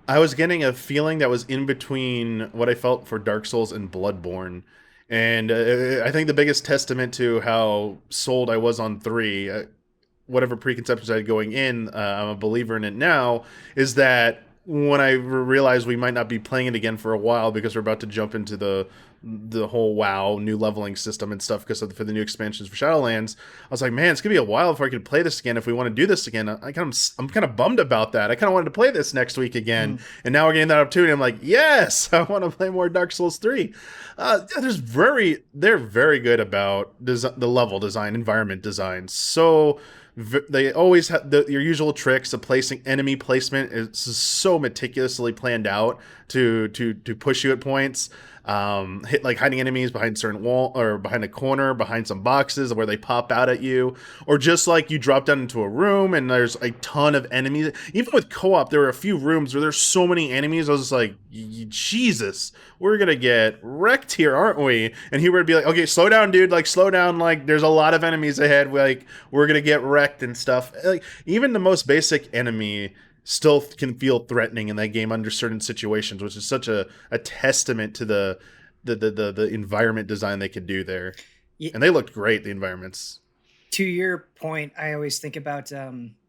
I was getting a feeling that was in between what I felt for Dark Souls and Bloodborne. And I think the biggest testament to how sold I was on 3, whatever preconceptions I had going in, I'm a believer in it now, is that when I realized we might not be playing it again for a while because we're about to jump into the whole WoW new leveling system and stuff because for the new expansions for Shadowlands, I was like, man, it's gonna be a while before I can play this again. If we want to do this again, I'm kind of bummed about that. I kind of wanted to play this next week again, and now we're getting that opportunity. I'm like, yes, I want to play more Dark Souls 3. They're very good about the level design, environment design. So they always have your usual tricks of placing enemy placement is so meticulously planned out to push you at points. Like hiding enemies behind certain wall or behind a corner, behind some boxes where they pop out at you, or just like you drop down into a room and there's a ton of enemies. Even with co-op, there were a few rooms where there's so many enemies. I was just like, Jesus, we're gonna get wrecked here, aren't we? And he would be like, okay, slow down, dude. Like, slow down. Like, there's a lot of enemies ahead. Like, we're gonna get wrecked and stuff. Like, even the most basic enemy still can feel threatening in that game under certain situations, which is such a testament to the environment design they could do there. Yeah. And they looked great, the environments. To your point, I always think about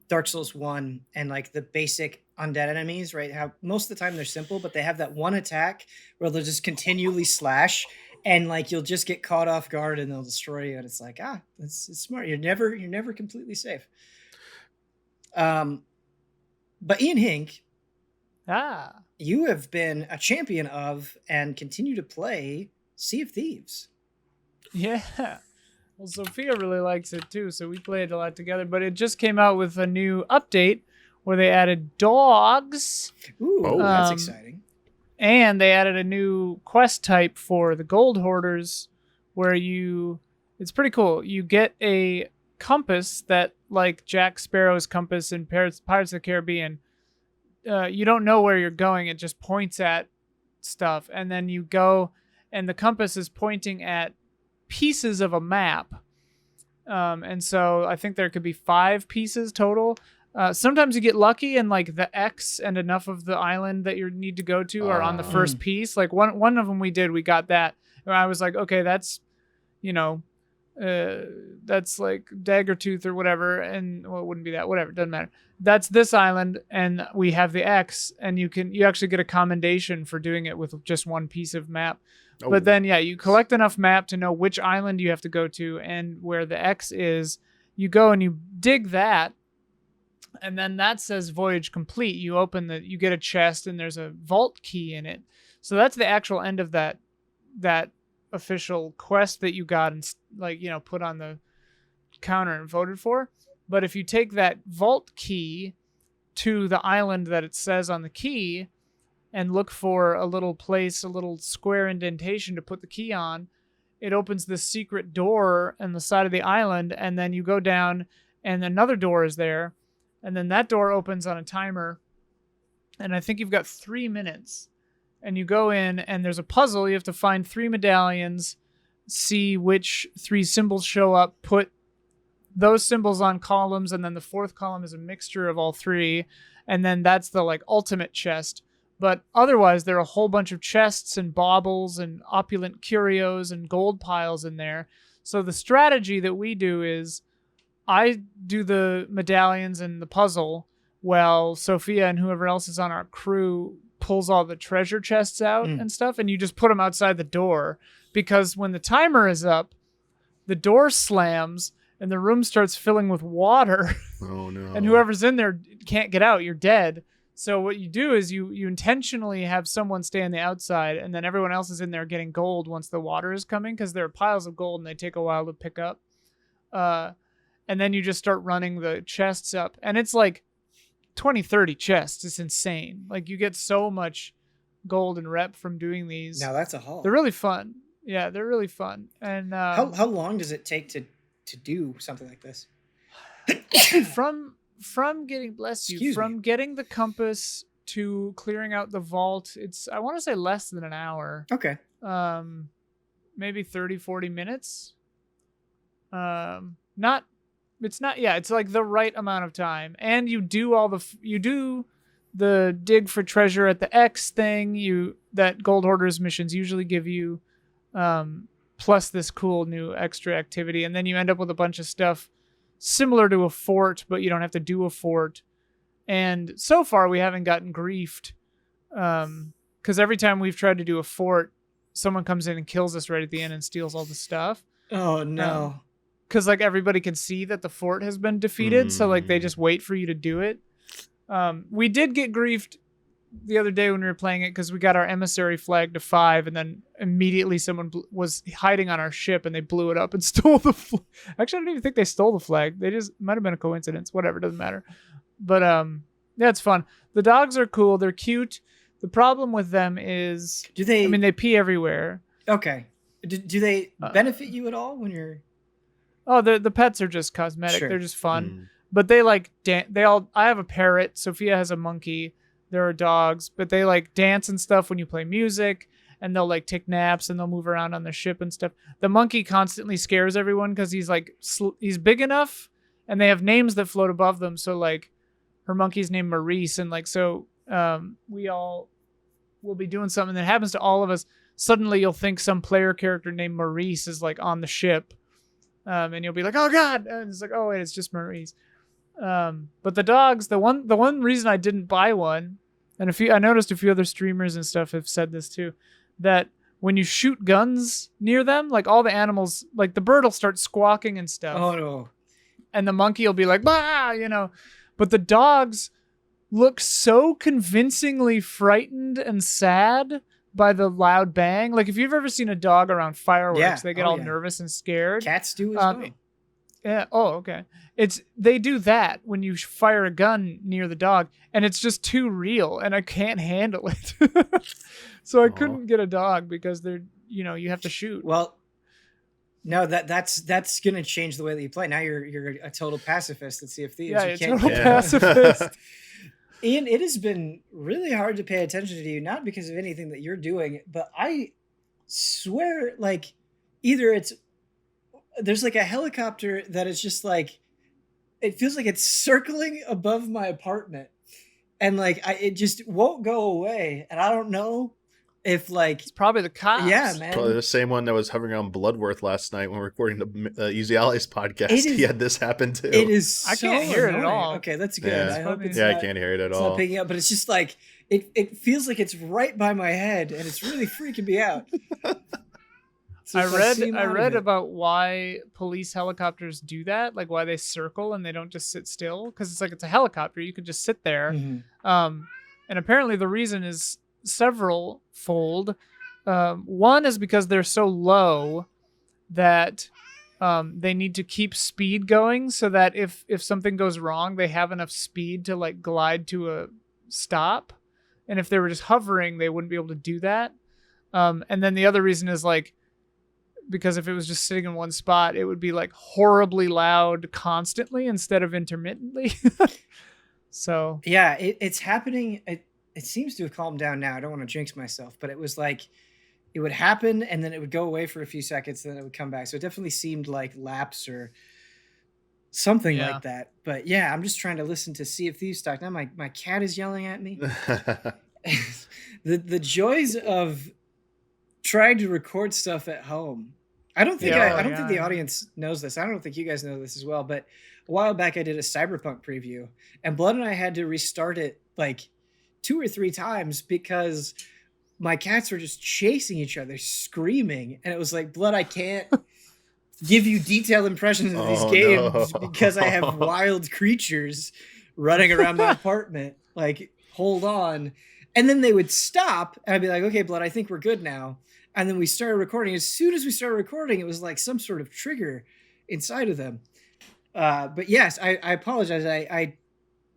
Dark Souls 1 and like the basic undead enemies, right? How most of the time they're simple, but they have that one attack where they'll just continually slash and like you'll just get caught off guard and they'll destroy you. And it's like, it's smart. You're never completely safe. But Ian Hink, you have been a champion of and continue to play Sea of Thieves. Yeah. Well, Sophia really likes it too, so we played a lot together. But it just came out with a new update where they added dogs. Ooh, that's exciting. And they added a new quest type for the gold hoarders where it's pretty cool. You get a compass that, like Jack Sparrow's compass in Pirates of the Caribbean, you don't know where you're going. It just points at stuff. And then you go and the compass is pointing at pieces of a map. And so I think there could be 5 pieces total. Sometimes you get lucky and like the X and enough of the island that you need to go to are on the first piece. Like one of them we got that. And I was like, okay, that's, that's like Daggertooth or whatever. And well, it wouldn't be that, whatever. Doesn't matter. That's this island. And we have the X and you actually get a commendation for doing it with just one piece of map. Oh. But then, you collect enough map to know which island you have to go to and where the X is. You go and you dig that. And then that says voyage complete. You you get a chest and there's a vault key in it. So that's the actual end of that official quest that you got and put on the counter and voted for. But if you take that vault key to the island that it says on the key and look for a little place, a little square indentation to put the key on, it opens this secret door on the side of the island. And then you go down and another door is there. And then that door opens on a timer. And I think you've got 3 minutes. and you go in, and there's a puzzle. You have to find 3 medallions, see which 3 symbols show up, put those symbols on columns, and then the 4th column is a mixture of all 3, and then that's the like ultimate chest. But otherwise, there are a whole bunch of chests and baubles and opulent curios and gold piles in there. So the strategy that we do is I do the medallions and the puzzle, while Sophia and whoever else is on our crew pulls all the treasure chests out and stuff, and you just put them outside the door, because when the timer is up, the door slams and the room starts filling with water. Oh no. And whoever's in there can't get out. You're dead. So what you do is you intentionally have someone stay on the outside, and then everyone else is in there getting gold once the water is coming, because there are piles of gold and they take a while to pick up. And then you just start running the chests up, and it's like 20, 30 chests. It's insane. Like, you get so much gold and rep from doing these. Now that's a haul. They're really fun. Yeah, they're really fun. And how long does it take to do something like this? From getting getting the compass to clearing out the vault, it's, I want to say, less than an hour. Okay. Maybe 30, 40 minutes. It's like the right amount of time. And you do the dig for treasure at the X thing that Gold Hoarders missions usually give you, plus this cool new extra activity. And then you end up with a bunch of stuff similar to a fort, but you don't have to do a fort. And so far we haven't gotten griefed, because every time we've tried to do a fort, someone comes in and kills us right at the end and steals all the stuff. Oh no. Because like everybody can see that the fort has been defeated, so like they just wait for you to do it. We did get griefed the other day when we were playing it, because we got our emissary flag to 5, and then immediately someone was hiding on our ship and they blew it up and stole the flag. Actually, I don't even think they stole the flag. They just might have been a coincidence. Whatever, doesn't matter. But yeah, it's fun. The dogs are cool. They're cute. The problem with them is, they pee everywhere. Okay. Do they benefit you at all when you're? Oh, the pets are just cosmetic. Sure. They're just fun. But they like I have a parrot. Sophia has a monkey. There are dogs, but they like dance and stuff when you play music, and they'll like take naps and they'll move around on the ship and stuff. The monkey constantly scares everyone because he's like he's big enough, and they have names that float above them. So like her monkey's named Maurice, and like so we all will be doing something that happens to all of us. Suddenly you'll think some player character named Maurice is like on the ship, and you'll be like, oh god, and it's like, oh wait, it's just Maurice. But the dogs, the one reason I didn't buy one, and I noticed a few other streamers and stuff have said this too, that when you shoot guns near them, like all the animals, like the bird will start squawking and stuff. Oh no. And the monkey will be like, bah, but the dogs look so convincingly frightened and sad by the loud bang. Like if you've ever seen a dog around fireworks, they get nervous and scared. Cats do as well. Yeah. Oh, okay. They do that when you fire a gun near the dog, and it's just too real, and I can't handle it. So I couldn't get a dog because they're, you have to shoot. Well, no, that's gonna change the way that you play. Now you're a total pacifist at Sea of Thieves. Yeah, you're a total pacifist. Ian, it has been really hard to pay attention to you, not because of anything that you're doing, but I swear, like, either there's like a helicopter that is just like, it feels like it's circling above my apartment, and like it just won't go away, and I don't know if like it's probably the cops. Yeah, man. Probably the same one that was hovering on Bloodworth last night when we were recording the Easy Allies podcast. He had this happen too. It is. I can't hear it at all. Okay, that's good. Yeah. I hope it's I can't hear it at all. Not picking up, but it's just like it feels like it's right by my head, and it's really freaking me out. So I read about why police helicopters do that, like why they circle and they don't just sit still, because it's a helicopter. You could just sit there. And apparently the reason is several fold. One is because they're so low that they need to keep speed going, so that if something goes wrong, they have enough speed to like glide to a stop. And if they were just hovering, they wouldn't be able to do that. And then the other reason is like, because if it was just sitting in one spot, it would be like horribly loud constantly instead of intermittently. So yeah, it's happening. it seems to have calmed down now. I don't want to jinx myself, but it was like it would happen and then it would go away for a few seconds, and then it would come back. So it definitely seemed like lapse or something like that. But yeah, I'm just trying to listen to Sea of Thieves talk. Now my cat is yelling at me. the joys of trying to record stuff at home. I don't think think the audience knows this. I don't think you guys know this as well, but a while back I did a Cyberpunk preview, and Blood and I had to restart it like 2 or 3 times because my cats were just chasing each other, screaming. And it was like, Blood, I can't give you detailed impressions of these games because I have wild creatures running around my apartment. Like, hold on. And then they would stop, and I'd be like, okay, Blood, I think we're good now. And then we started recording. As soon as we started recording, it was like some sort of trigger inside of them. But yes, I apologize. I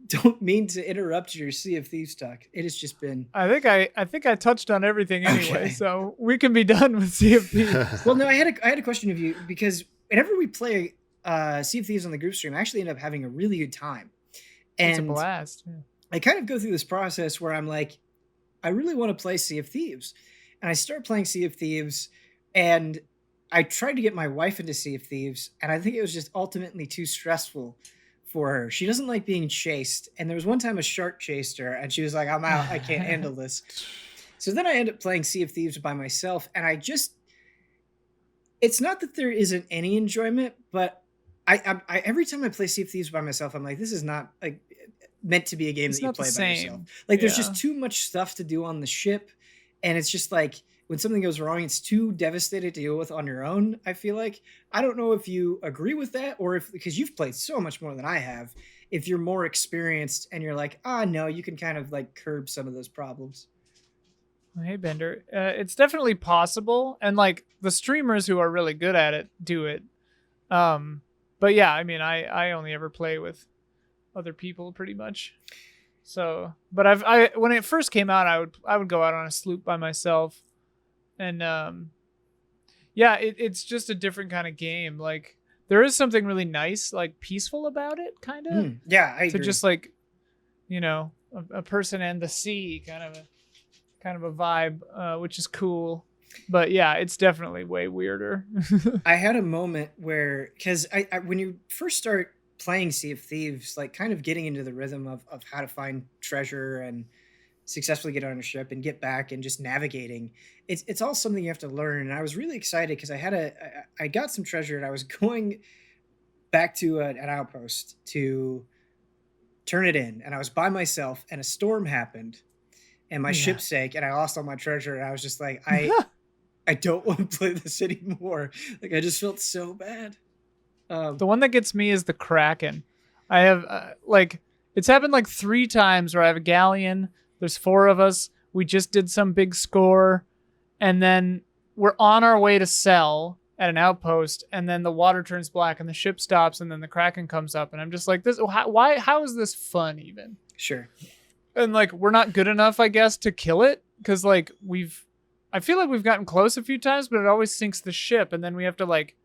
don't mean to interrupt your Sea of Thieves talk. It has just been. I think I touched on everything anyway, so we can be done with Sea of Thieves. Well, no, I had a question of you, because whenever we play Sea of Thieves on the group stream, I actually end up having a really good time. And it's a blast. Yeah. I kind of go through this process where I'm like, I really want to play Sea of Thieves, and I start playing Sea of Thieves, and I tried to get my wife into Sea of Thieves, and I think it was just ultimately too stressful for her. She doesn't like being chased. And there was one time a shark chased her, and she was like, I'm out. I can't handle this. So then I ended up playing Sea of Thieves by myself. And it's not that there isn't any enjoyment, but I every time I play Sea of Thieves by myself, I'm like, this is not like meant to be a game that you play by yourself. Like there's just too much stuff to do on the ship. And it's just like, when something goes wrong, it's too devastating to deal with on your own, I feel like. I don't know if you agree with that, or if, because you've played so much more than I have, if you're more experienced and you're like, no, you can kind of like curb some of those problems. Hey, Bender. It's definitely possible. And like the streamers who are really good at it do it. But yeah, I mean, I only ever play with other people pretty much. So, but when it first came out, I would go out on a sloop by myself. And yeah, it's just a different kind of game. Like there is something really nice, like peaceful about it, kind of. Yeah, I agree. To just like, a person and the sea, kind of a vibe, which is cool. But yeah, it's definitely way weirder. I had a moment where, because I when you first start playing Sea of Thieves, like kind of getting into the rhythm of how to find treasure and successfully get on a ship and get back and just navigating, it's all something you have to learn. And I was really excited because I got some treasure, and I was going back to an outpost to turn it in, and I was by myself, and a storm happened and my ship sank, and I lost all my treasure, and I was just like, I don't want to play this anymore. Like I just felt so bad. The one that gets me is the Kraken. I have it's happened like 3 times where I have a galleon. There's 4 of us. We just did some big score, and then we're on our way to sell at an outpost, and then the water turns black and the ship stops, and then the Kraken comes up, and I'm just like, how is this fun even? Sure. And like, we're not good enough, I guess, to kill it, because like I feel like we've gotten close a few times, but it always sinks the ship, and then we have to like,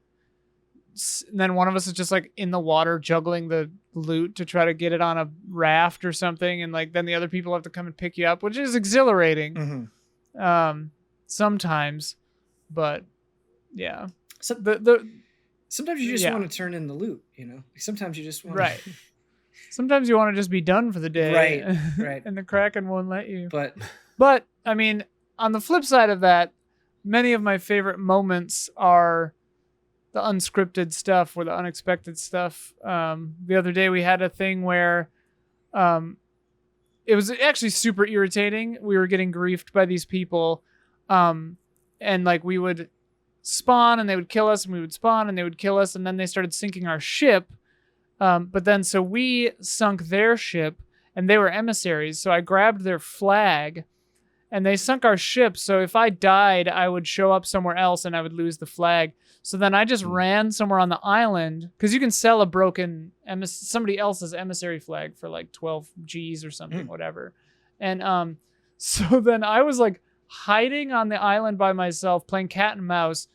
and then one of us is just like in the water juggling the loot to try to get it on a raft or something, and like then the other people have to come and pick you up, which is exhilarating. Sometimes, but yeah. So sometimes you just want to turn in the loot, sometimes you just want right. Sometimes you want to just be done for the day, right. And the Kraken won't let you. But I mean, on the flip side of that, many of my favorite moments are the unscripted stuff or the unexpected stuff. The other day we had a thing where it was actually super irritating. We were getting griefed by these people, and like we would spawn and they would kill us, and we would spawn and they would kill us, and then they started sinking our ship. But then so we sunk their ship, and they were emissaries, so I grabbed their flag, and they sunk our ship. So if I died, I would show up somewhere else and I would lose the flag. So then I just ran somewhere on the island, because you can sell a broken somebody else's emissary flag for like 12 G's or something, whatever. And so then I was like hiding on the island by myself playing cat and mouse,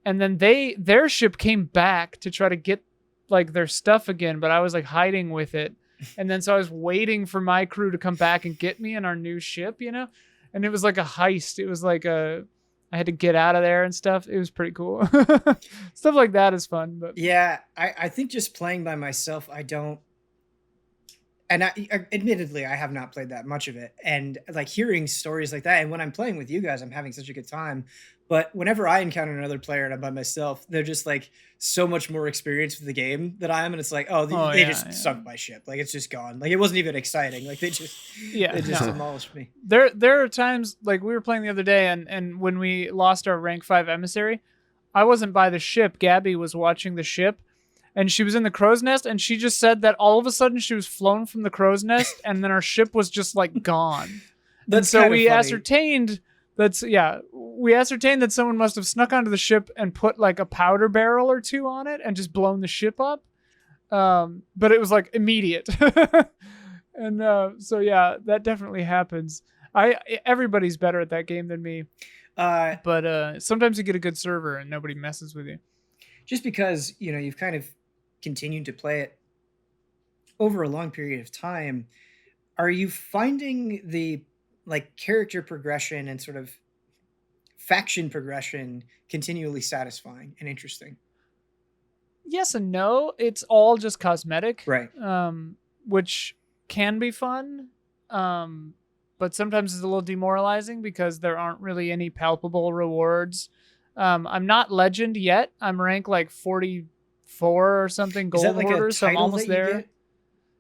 and then their ship came back to try to get like their stuff again, but I was like hiding with it. And then so I was waiting for my crew to come back and get me in our new ship, you know? And it was like a heist. It was like I had to get out of there and stuff. It was pretty cool. Stuff like that is fun. But yeah, I think just playing by myself, I don't. And admittedly, I have not played that much of it. And like hearing stories like that, and when I'm playing with you guys, I'm having such a good time. But whenever I encounter another player and I'm by myself, they're just like so much more experienced with the game than I am. And it's like, they just sunk my ship. Like it's just gone. Like it wasn't even exciting. Like they just demolished me. There are times like we were playing the other day and when we lost our rank 5 emissary, I wasn't by the ship. Gabby was watching the ship. And she was in the crow's nest, and she just said that all of a sudden she was flown from the crow's nest, and then our ship was just like gone. And so we ascertained that someone must have snuck onto the ship and put like a powder barrel or two on it and just blown the ship up. But it was like immediate. And so yeah, that definitely happens. Everybody's better at that game than me. But sometimes you get a good server and nobody messes with you. Just because, you've kind of continued to play it over a long period of time, are you finding the like character progression and sort of faction progression continually satisfying and interesting? Yes and no. It's all just cosmetic, right? Which can be fun, but sometimes it's a little demoralizing because there aren't really any palpable rewards. I'm not legend yet. I'm rank like 44 or something gold hoarder, so I'm almost there.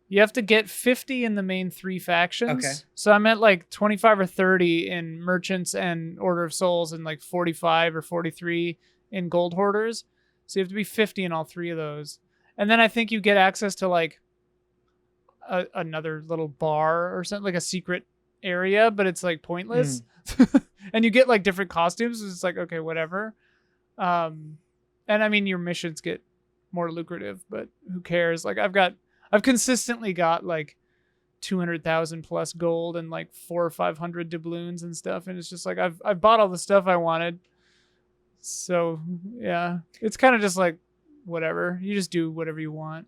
You have to get 50 in the main 3 factions. Okay. So I'm at like 25 or 30 in merchants and Order of Souls and like 45 or 43 in gold hoarders. So you have to be 50 in all 3 of those. And then I think you get access to like another little bar or something, like a secret area, but it's like pointless. And you get like different costumes. It's like, okay, whatever. And I mean, your missions get more lucrative, but who cares? Like I've consistently got like 200,000 plus gold and like 400 or 500 doubloons and stuff. And it's just like, I've bought all the stuff I wanted. So yeah, it's kind of just like, whatever. You just do whatever you want.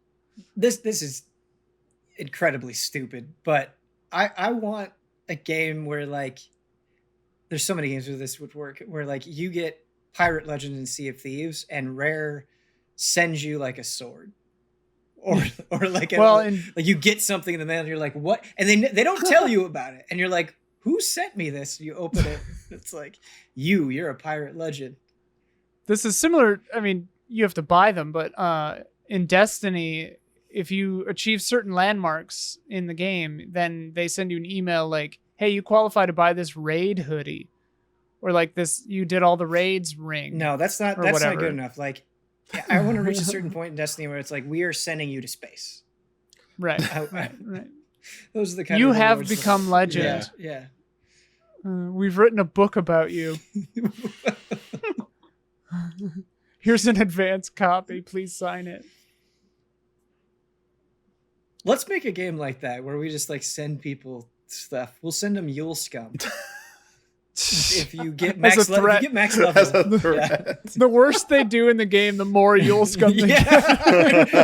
This is incredibly stupid, but I want a game where like, there's so many games where this would work, where like you get Pirate Legend and Sea of Thieves, and Rare sends you like a sword, or like like you get something in the mail, and you're like, what? And they don't tell you about it, and you're like, who sent me this? You open it, it's like you're a Pirate Legend. This is similar. I mean, you have to buy them, but in Destiny, if you achieve certain landmarks in the game, then they send you an email like, hey, you qualify to buy this raid hoodie, or like this, you did all the raids ring. No, that's not good enough. Like, I want to reach a certain point in Destiny where it's like, we are sending you to space. Right. Right. Those are the kind you of have become legend. Yeah. We've written a book about you. Here's an advanced copy. Please sign it. Let's make a game like that where we just like send people stuff. We'll send them Yule Scum. If you get max level. The worse they do in the game, the more Yule Scum they get.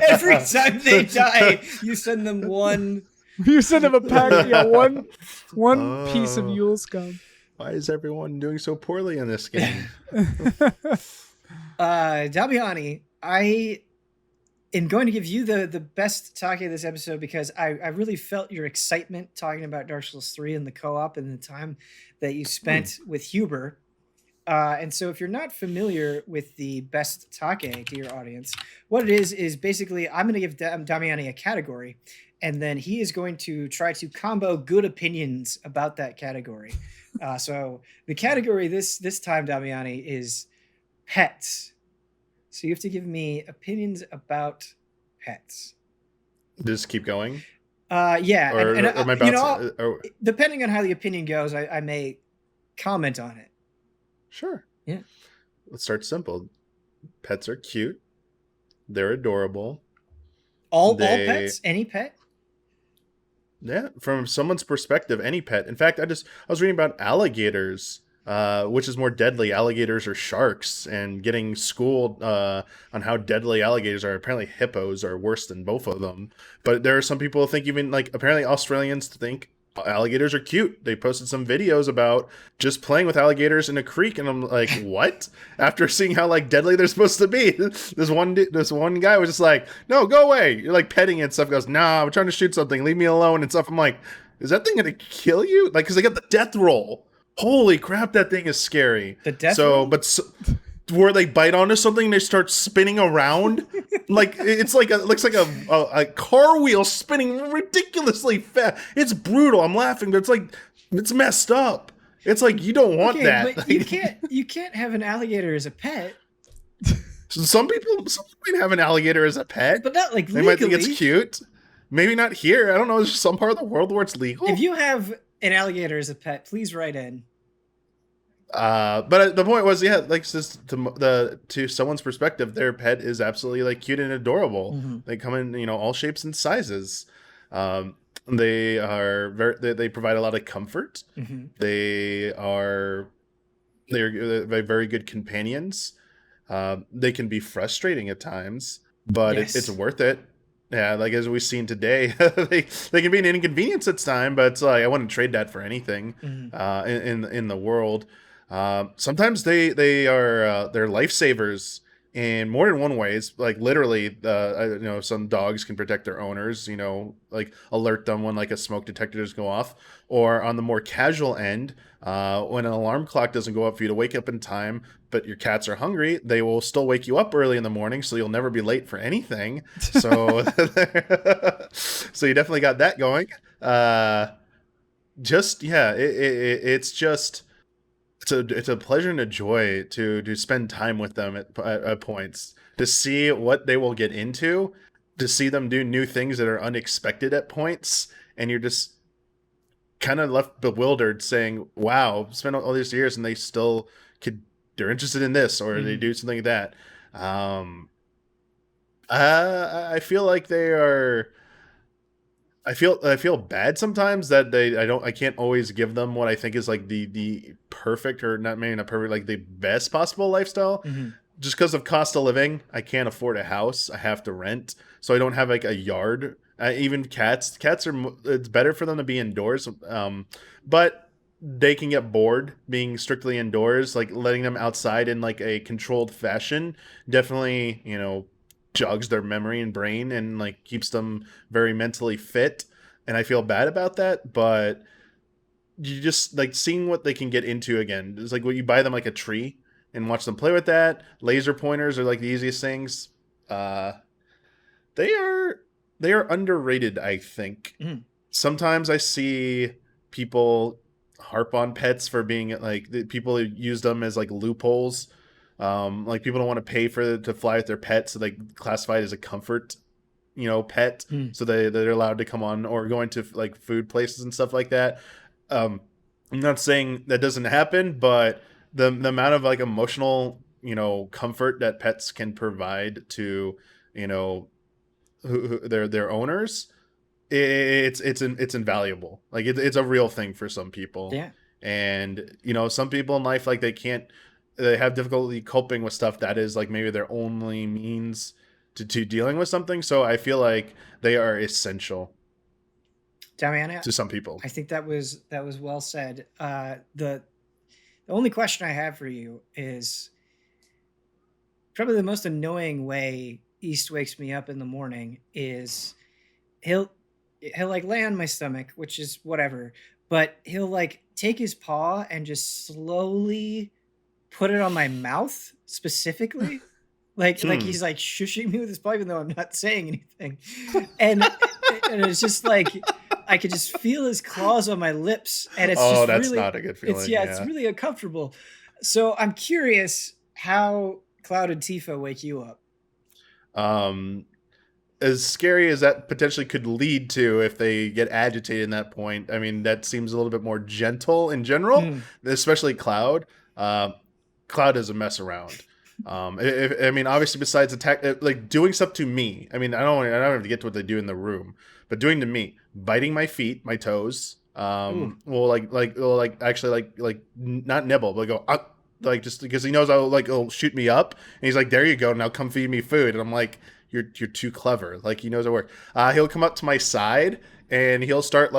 Every time they die, you send them one. You send them a pack, one piece of Yule Scum. Why is everyone doing so poorly in this game? Damiani, I am going to give you the best take of this episode because I really felt your excitement talking about Dark Souls 3 and the co-op and the time that you spent with Huber. And so if you're not familiar with the best take to your audience, what it is basically I'm going to give Damiani a category, and then he is going to try to combo good opinions about that category. So the category this time, Damiani, is pets. So you have to give me opinions about pets. Just keep going? Yeah. Or am I about depending on how the opinion goes, I may comment on it. Sure. Yeah. Let's start simple. Pets are cute. They're adorable. All pets? Any pet? Yeah. From someone's perspective, any pet. In fact, I was reading about alligators which is more deadly, alligators or sharks, and getting schooled on how deadly alligators are. Apparently hippos are worse than both of them. But there are some people who think, even like apparently Australians think alligators are cute. They posted some videos about just playing with alligators in a creek, and I'm like, what? After seeing how like deadly they're supposed to be, this one guy was just like, no, go away. You're like petting it and stuff. Goes, nah, I'm trying to shoot something. Leave me alone and stuff. I'm like, is that thing gonna kill you? Like, because they got the death roll. Holy crap, that thing is scary. The death roll? Where they bite onto something, they start spinning around. Like it's like it looks like a car wheel spinning ridiculously fast. It's brutal. I'm laughing, but it's messed up. It's like, you don't want that. But like, you can't have an alligator as a pet. Some people might have an alligator as a pet, but not like legally. They might think it's cute. Maybe not here. I don't know. There's some part of the world where it's legal. If you have an alligator as a pet, please write in. But the point was, yeah, like just to someone's perspective, their pet is absolutely like cute and adorable. Mm-hmm. They come in, all shapes and sizes. They are they provide a lot of comfort. Mm-hmm. They're very good companions. They can be frustrating at times, but yes. it's worth it. Yeah, like as we've seen today, they can be an inconvenience at time, but it's like I wouldn't trade that for anything. Mm-hmm. In the world. Sometimes they're lifesavers in more than one ways. Like literally, some dogs can protect their owners, like alert them when like a smoke detector does go off. Or on the more casual end, when an alarm clock doesn't go up for you to wake up in time, but your cats are hungry, they will still wake you up early in the morning, so you'll never be late for anything. So, so you definitely got that going. It's a pleasure and a joy to spend time with them at points, to see what they will get into, to see them do new things that are unexpected at points, and you're just kind of left bewildered, saying, "Wow, spent all these years and they're interested in this, or they do something like that." I feel like they are. I feel bad sometimes that I can't always give them what I think is like the perfect, or not maybe not perfect, like the best possible lifestyle. Mm-hmm. Just because of cost of living, I can't afford a house. I have to rent, so I don't have like a yard. Even cats are, it's better for them to be indoors, but they can get bored being strictly indoors. Like letting them outside in like a controlled fashion definitely, jogs their memory and brain and like keeps them very mentally fit, and I feel bad about that. But you just like seeing what they can get into again. It's like when you buy them like a tree and watch them play with that. Laser pointers are like the easiest things. They are underrated, I think. Sometimes I see people harp on pets for being like, people use them as like loopholes. Like people don't want to pay to fly with their pet, so they classify it as a comfort, pet. So they're allowed to come on or go into like food places and stuff like that. I'm not saying that doesn't happen, but the amount of like emotional, comfort that pets can provide to, their owners, it's invaluable. Like it's a real thing for some people. Yeah. And some people in life, like they have difficulty coping with stuff that is like maybe their only means to dealing with something. So I feel like they are essential. Damiani, to some people. I think that was well said. The only question I have for you is probably the most annoying way East wakes me up in the morning is he'll like lay on my stomach, which is whatever, but he'll like take his paw and just slowly put it on my mouth specifically. Like he's like shushing me with his paw, even though I'm not saying anything. And it's just like I could just feel his claws on my lips, and it's just that's really, not a good feeling. It's really uncomfortable. So I'm curious how Cloud and Tifa wake you up. As scary as that potentially could lead to if they get agitated in that point, I mean, that seems a little bit more gentle in general, especially Cloud. Cloud is a mess around. I mean, obviously, besides attack, like doing stuff to me. I mean, I don't have to get to what they do in the room, but doing to me, biting my feet, my toes, will actually not nibble, but go like just because he knows he'll shoot me up, and he's like, there you go, now come feed me food, and I'm like, you're too clever, like he knows it works. He'll come up to my side and he'll start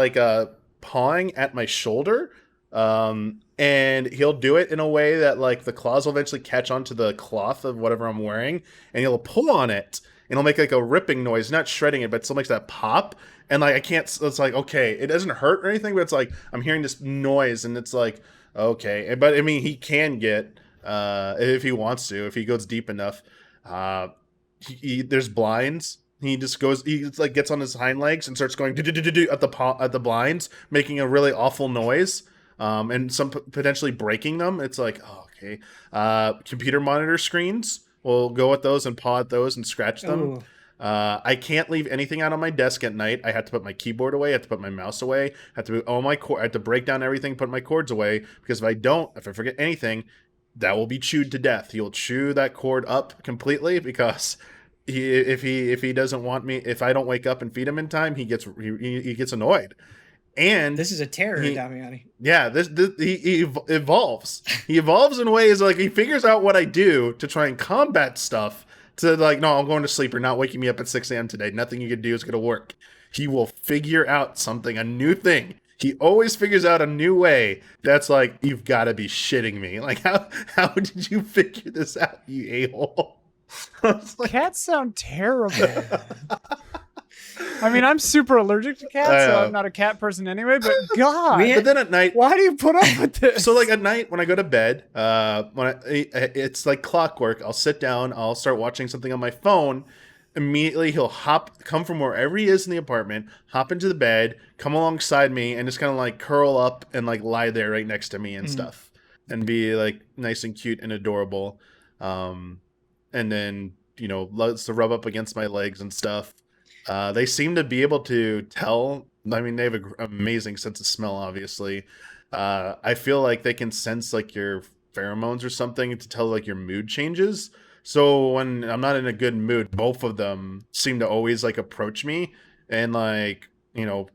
pawing at my shoulder, and he'll do it in a way that like the claws will eventually catch onto the cloth of whatever I'm wearing, and he'll pull on it, and he'll make like a ripping noise, not shredding it, but it still makes that pop. And like I can't, it's like, okay, it doesn't hurt or anything, but it's like I'm hearing this noise, and it's like, okay. But I mean, he can get if he wants to, if he goes deep enough. There's blinds. He just goes, gets on his hind legs and starts going at the blinds, making a really awful noise, and some potentially breaking them. It's like, oh, okay. Computer monitor screens, we'll go at those and paw at those and scratch them. Ooh. I can't leave anything out on my desk at night. I had to put my keyboard away. I had to put my mouse away. I had to move I had to break down everything, put my cords away, because if I forget anything, that will be chewed to death. He'll chew that cord up completely, because if he doesn't want me, if I don't wake up and feed him in time, he gets annoyed. And this is a terror, Damiani. Yeah, he evolves. He evolves in ways like he figures out what I do to try and combat stuff. To like, no, I'm going to sleep. You're not waking me up at 6 a.m. today. Nothing you can do is going to work. He will figure out something, a new thing. He always figures out a new way. That's like, you've got to be shitting me. Like, how did you figure this out, you a-hole? Like, cats sound terrible. I mean, I'm super allergic to cats, so I'm not a cat person anyway, but God. But then at night, why do you put up with this? So like at night when I go to bed, it's like clockwork. I'll sit down, I'll start watching something on my phone. Immediately he'll come from wherever he is in the apartment, hop into the bed, come alongside me, and just kind of like curl up and like lie there right next to me and stuff, and be like nice and cute and adorable. And then, loves to rub up against my legs and stuff. They seem to be able to tell. I mean, they have an amazing sense of smell, obviously. I feel like they can sense like your pheromones or something to tell like your mood changes. So when I'm not in a good mood, both of them seem to always like approach me and like,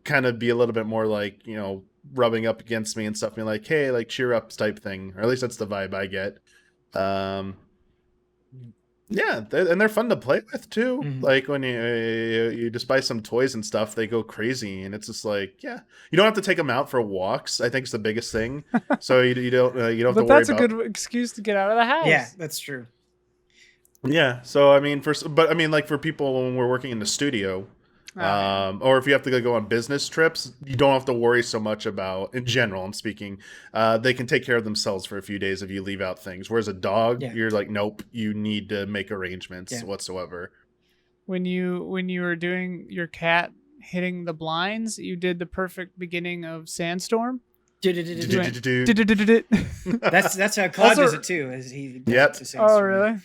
kind of be a little bit more like, rubbing up against me and stuff, being like, hey, like cheer up type thing. Or at least that's the vibe I get. Yeah, they're fun to play with too. Mm-hmm. Like when you just buy some toys and stuff, they go crazy, and it's just like, yeah, you don't have to take them out for walks. I think it's the biggest thing. So you don't have to worry about. But that's a good excuse to get out of the house. Yeah, that's true. Yeah, so I mean, like for people when we're working in the studio, or if you have to go on business trips, you don't have to worry so much about. In general, I'm speaking, they can take care of themselves for a few days if you leave out things. Whereas a dog, you're like, nope, you need to make arrangements whatsoever. When you were doing your cat hitting the blinds, you did the perfect beginning of Sandstorm. That's how Claude does it too. As he yep. Oh really?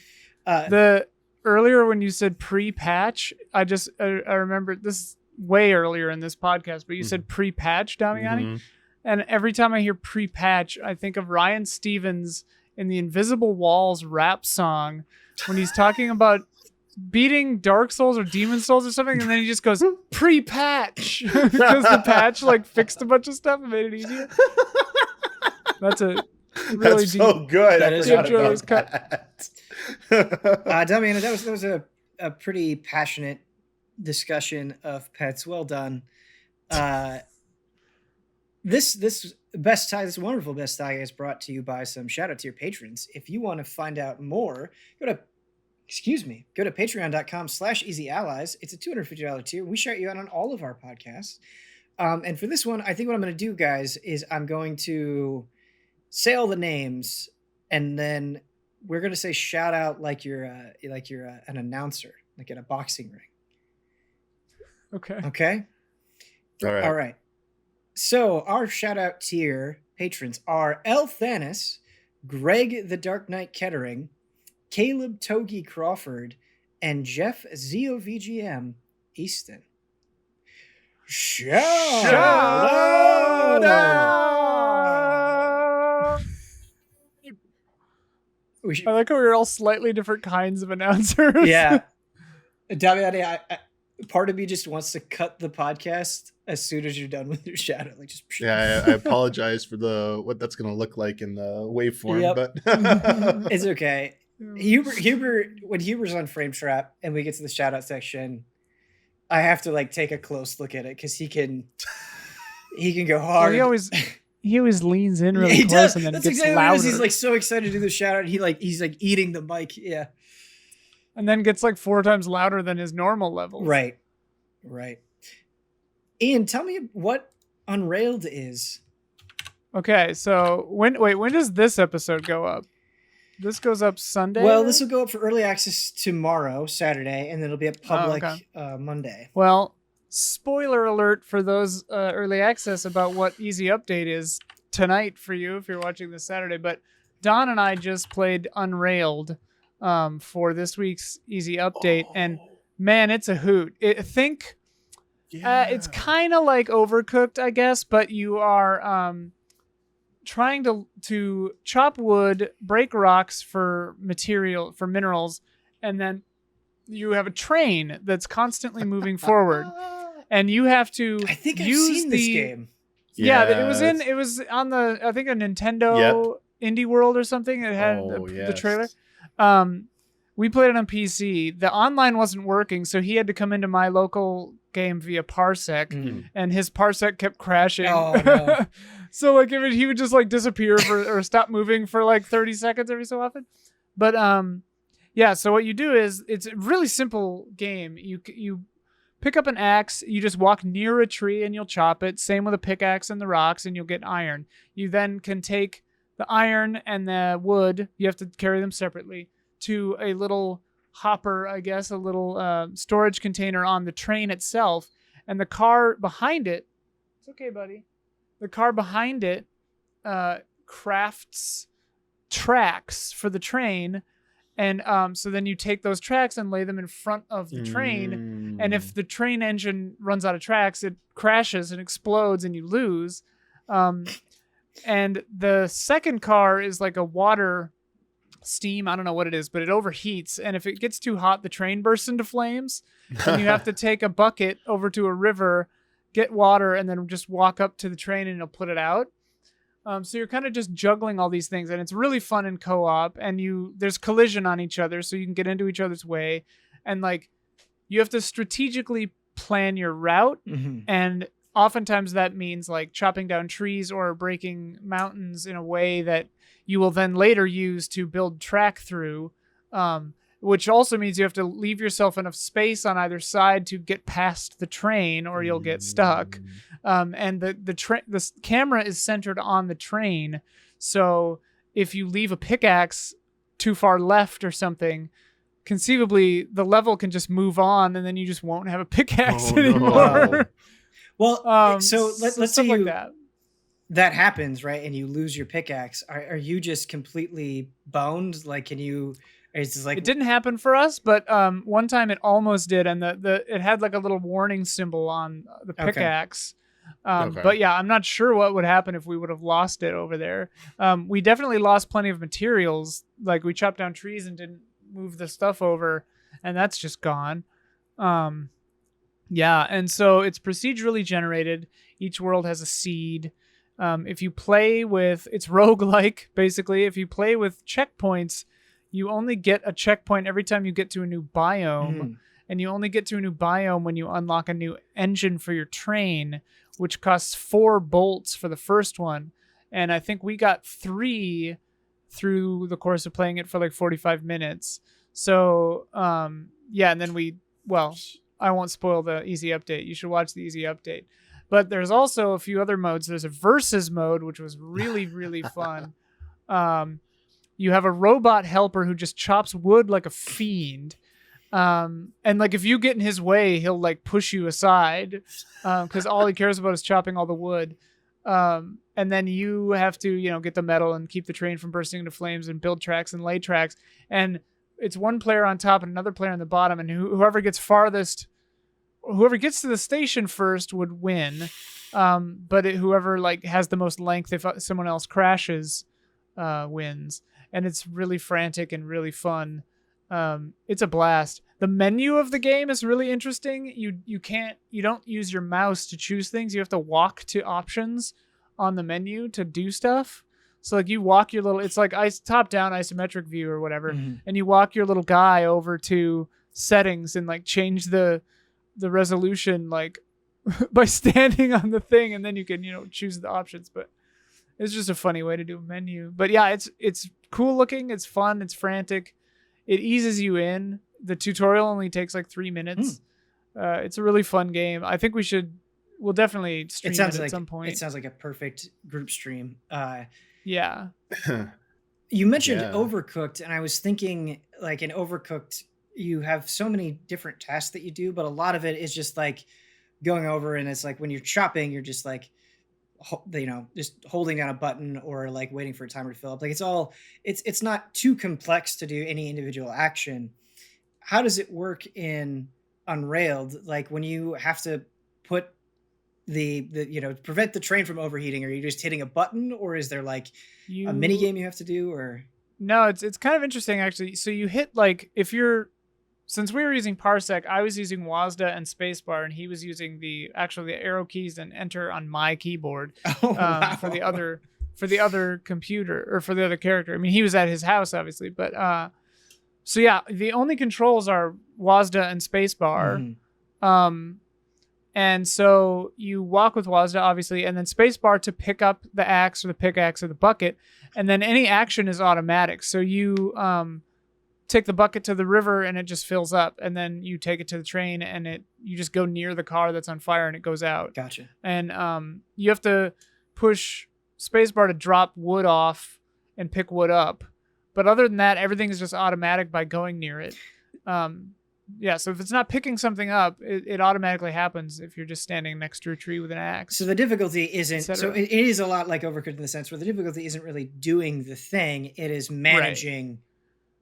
The earlier when you said pre-patch, I remember this way earlier in this podcast, but you said pre-patch, Damiani. Mm-hmm. And every time I hear pre-patch, I think of Ryan Stevens in the Invisible Walls rap song when he's talking about beating Dark Souls or Demon Souls or something, and then he just goes pre-patch because the patch like fixed a bunch of stuff and made it easier. That's a really That's so good. That is cut. Damiani, that was a pretty passionate discussion of pets. Well done. This wonderful BESTAKE is brought to you by some shout out to your patrons. If you want to find out more, go to patreon.com/easyallies. It's a $250 tier. We shout you out on all of our podcasts. And for this one, I think what I'm going to do, guys, is I'm going to say all the names, and then we're going to say shout out like you're an announcer, like at a boxing ring. Okay. All right. So our shout out tier patrons are Elthanas, Greg TheDarkKnight Kettering, Caleb Togi Crawford, and Jeff ZeoVGM Easton. Shout out! I like how we're all slightly different kinds of announcers. Yeah. Damiani, part of me just wants to cut the podcast as soon as you're done with your shadow. Like just yeah, I apologize for what that's gonna look like in the waveform, but it's okay. Huber, when Huber's on Frame Trap and we get to the shout out section, I have to like take a close look at it because he can go hard. Well, he always leans in really close and then That's gets exactly louder. He's like so excited to do the shout out. He's like eating the mic. Yeah. And then gets like 4 times louder than his normal levels. Right. Ian, tell me what Unrailed is. Okay, so when does this episode go up? This goes up Sunday? Well, this will go up for early access tomorrow, Saturday, and then it'll be up public Monday. Well, spoiler alert for those early access about what Easy Update is tonight for you if you're watching this Saturday. But Don and I just played Unrailed for this week's Easy Update, and man, it's a hoot. It's kind of like Overcooked, I guess, but you are trying to chop wood, break rocks for minerals, and then you have a train that's constantly moving forward, and you have to. I think I've seen this game. Yeah, it was on the I think a Nintendo Indie World or something. It had the trailer. We played it on PC. The online wasn't working, so he had to come into my local game via Parsec, and his Parsec kept crashing. Oh, no. So like he would just like disappear or stop moving for like 30 seconds every so often. But so what you do is it's a really simple game. You pick up an axe, you just walk near a tree and you'll chop it. Same with a pickaxe and the rocks, and you'll get iron. You then can take the iron and the wood, you have to carry them separately, to a little hopper, I guess, a little storage container on the train itself. And the car behind it, it's okay, buddy. The car behind it crafts tracks for the train. And so then you take those tracks and lay them in front of the train. And if the train engine runs out of tracks, it crashes and explodes and you lose. And the second car is like a water steam. I don't know what it is, but it overheats. And if it gets too hot, the train bursts into flames. And you have to take a bucket over to a river, get water, and then just walk up to the train and it'll put it out. So you're kind of just juggling all these things, and it's really fun in co-op, and there's collision on each other, so you can get into each other's way. And like, you have to strategically plan your route. And oftentimes that means like chopping down trees or breaking mountains in a way that you will then later use to build track through, which also means you have to leave yourself enough space on either side to get past the train or you'll get stuck. And the camera is centered on the train. So if you leave a pickaxe too far left or something, conceivably the level can just move on and then you just won't have a pickaxe anymore. No. Well, so let's say like that happens, right? And you lose your pickaxe. Are you just completely boned? Like, can you? It's just like it didn't happen for us, but one time it almost did, and it had like a little warning symbol on the pickaxe. But yeah, I'm not sure what would happen if we would have lost it over there. We definitely lost plenty of materials. Like we chopped down trees and didn't move the stuff over, and that's just gone. Yeah, and so it's procedurally generated. Each world has a seed. If you play with, it's roguelike, basically. If you play with checkpoints, you only get a checkpoint every time you get to a new biome. And you only get to a new biome when you unlock a new engine for your train, which costs 4 bolts for the first one. And I think we got 3 through the course of playing it for like 45 minutes. So, yeah, and then I won't spoil the easy update. You should watch the easy update. But there's also a few other modes. There's a versus mode, which was really, really fun. You have a robot helper who just chops wood like a fiend. And like if you get in his way, he'll like push you aside because all he cares about is chopping all the wood. And then you have to, get the metal and keep the train from bursting into flames and build tracks and lay tracks. And it's one player on top and another player on the bottom, and whoever gets to the station first would win. But whoever like has the most length, if someone else crashes, wins. And it's really frantic and really fun. It's a blast. The menu of the game is really interesting. You don't use your mouse to choose things. You have to walk to options on the menu to do stuff. So like you walk your little, it's like top down isometric view or whatever, and you walk your little guy over to settings and like change the resolution like by standing on the thing, and then you can choose the options. But it's just a funny way to do a menu. But yeah, it's cool looking. It's fun. It's frantic. It eases you in. The tutorial only takes like 3 minutes. It's a really fun game. I think we'll definitely stream it at some point. It sounds like a perfect group stream. Yeah. You mentioned Overcooked, and I was thinking like in Overcooked, you have so many different tasks that you do, but a lot of it is just like going over, and it's like when you're chopping, you're just like, just holding down a button or like waiting for a timer to fill up. Like it's not too complex to do any individual action. How does it work in Unrailed? Like when you have to put prevent the train from overheating, are you just hitting a button, or is there like a mini game you have to do? Or no, it's kind of interesting actually. So you hit like, since we were using Parsec, I was using WASDA and spacebar, and he was using the arrow keys and enter on my keyboard for the other computer, or for the other character. I mean, he was at his house obviously, but so yeah, the only controls are WASDA and spacebar. And so you walk with WASDA obviously, and then spacebar to pick up the axe or the pickaxe or the bucket, and then any action is automatic. So you take the bucket to the river and it just fills up, and then you take it to the train and you just go near the car that's on fire and it goes out. Gotcha. And you have to push spacebar to drop wood off and pick wood up. But other than that, everything is just automatic by going near it. So if it's not picking something up, it automatically happens if you're just standing next to a tree with an axe. So the difficulty isn't, so it is a lot like Overcooked in the sense where the difficulty isn't really doing the thing, it is managing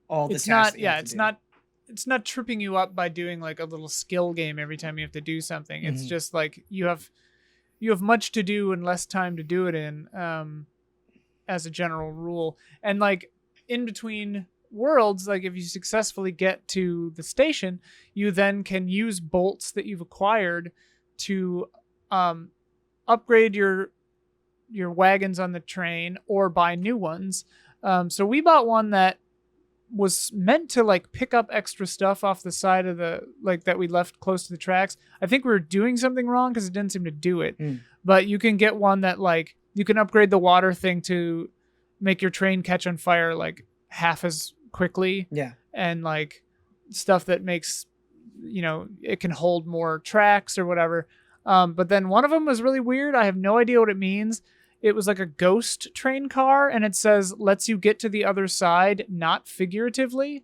all the tasks. It's not tripping you up by doing like a little skill game every time you have to do something. It's just like you have much to do and less time to do it in, as a general rule. And like in between worlds, like if you successfully get to the station, you then can use bolts that you've acquired to upgrade your wagons on the train or buy new ones. So we bought one that was meant to like pick up extra stuff off the side of the, like that we left close to the tracks. I think we were doing something wrong because it didn't seem to do it. But you can get one that like you can upgrade the water thing to make your train catch on fire like half as quickly. Yeah. And like stuff that makes, it can hold more tracks or whatever. But then one of them was really weird. I have no idea what it means. It was like a ghost train car, and it says lets you get to the other side, not figuratively.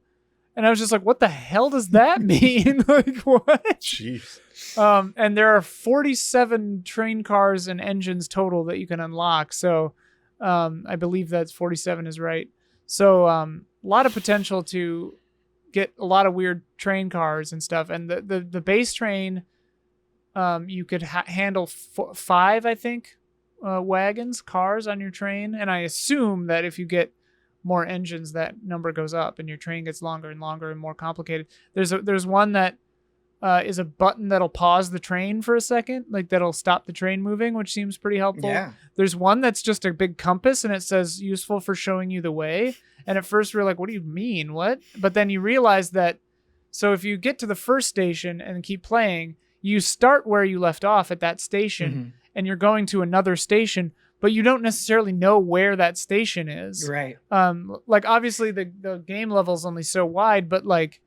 And I was just like, what the hell does that mean? Like, what? Jeez. And there are 47 train cars and engines total that you can unlock. So I believe that's 47 is right. So a lot of potential to get a lot of weird train cars and stuff. And the base train, you could handle 5, I think, cars on your train. And I assume that if you get more engines, that number goes up and your train gets longer and longer and more complicated. There's one that is a button that'll pause the train for a second, like that'll stop the train moving, which seems pretty helpful. Yeah. There's one that's just a big compass and it says useful for showing you the way. And at first we're like, what do you mean? What? But then you realize that, so if you get to the first station and keep playing, you start where you left off at that station and you're going to another station, but you don't necessarily know where that station is. Right. Like obviously the game level is only so wide, but like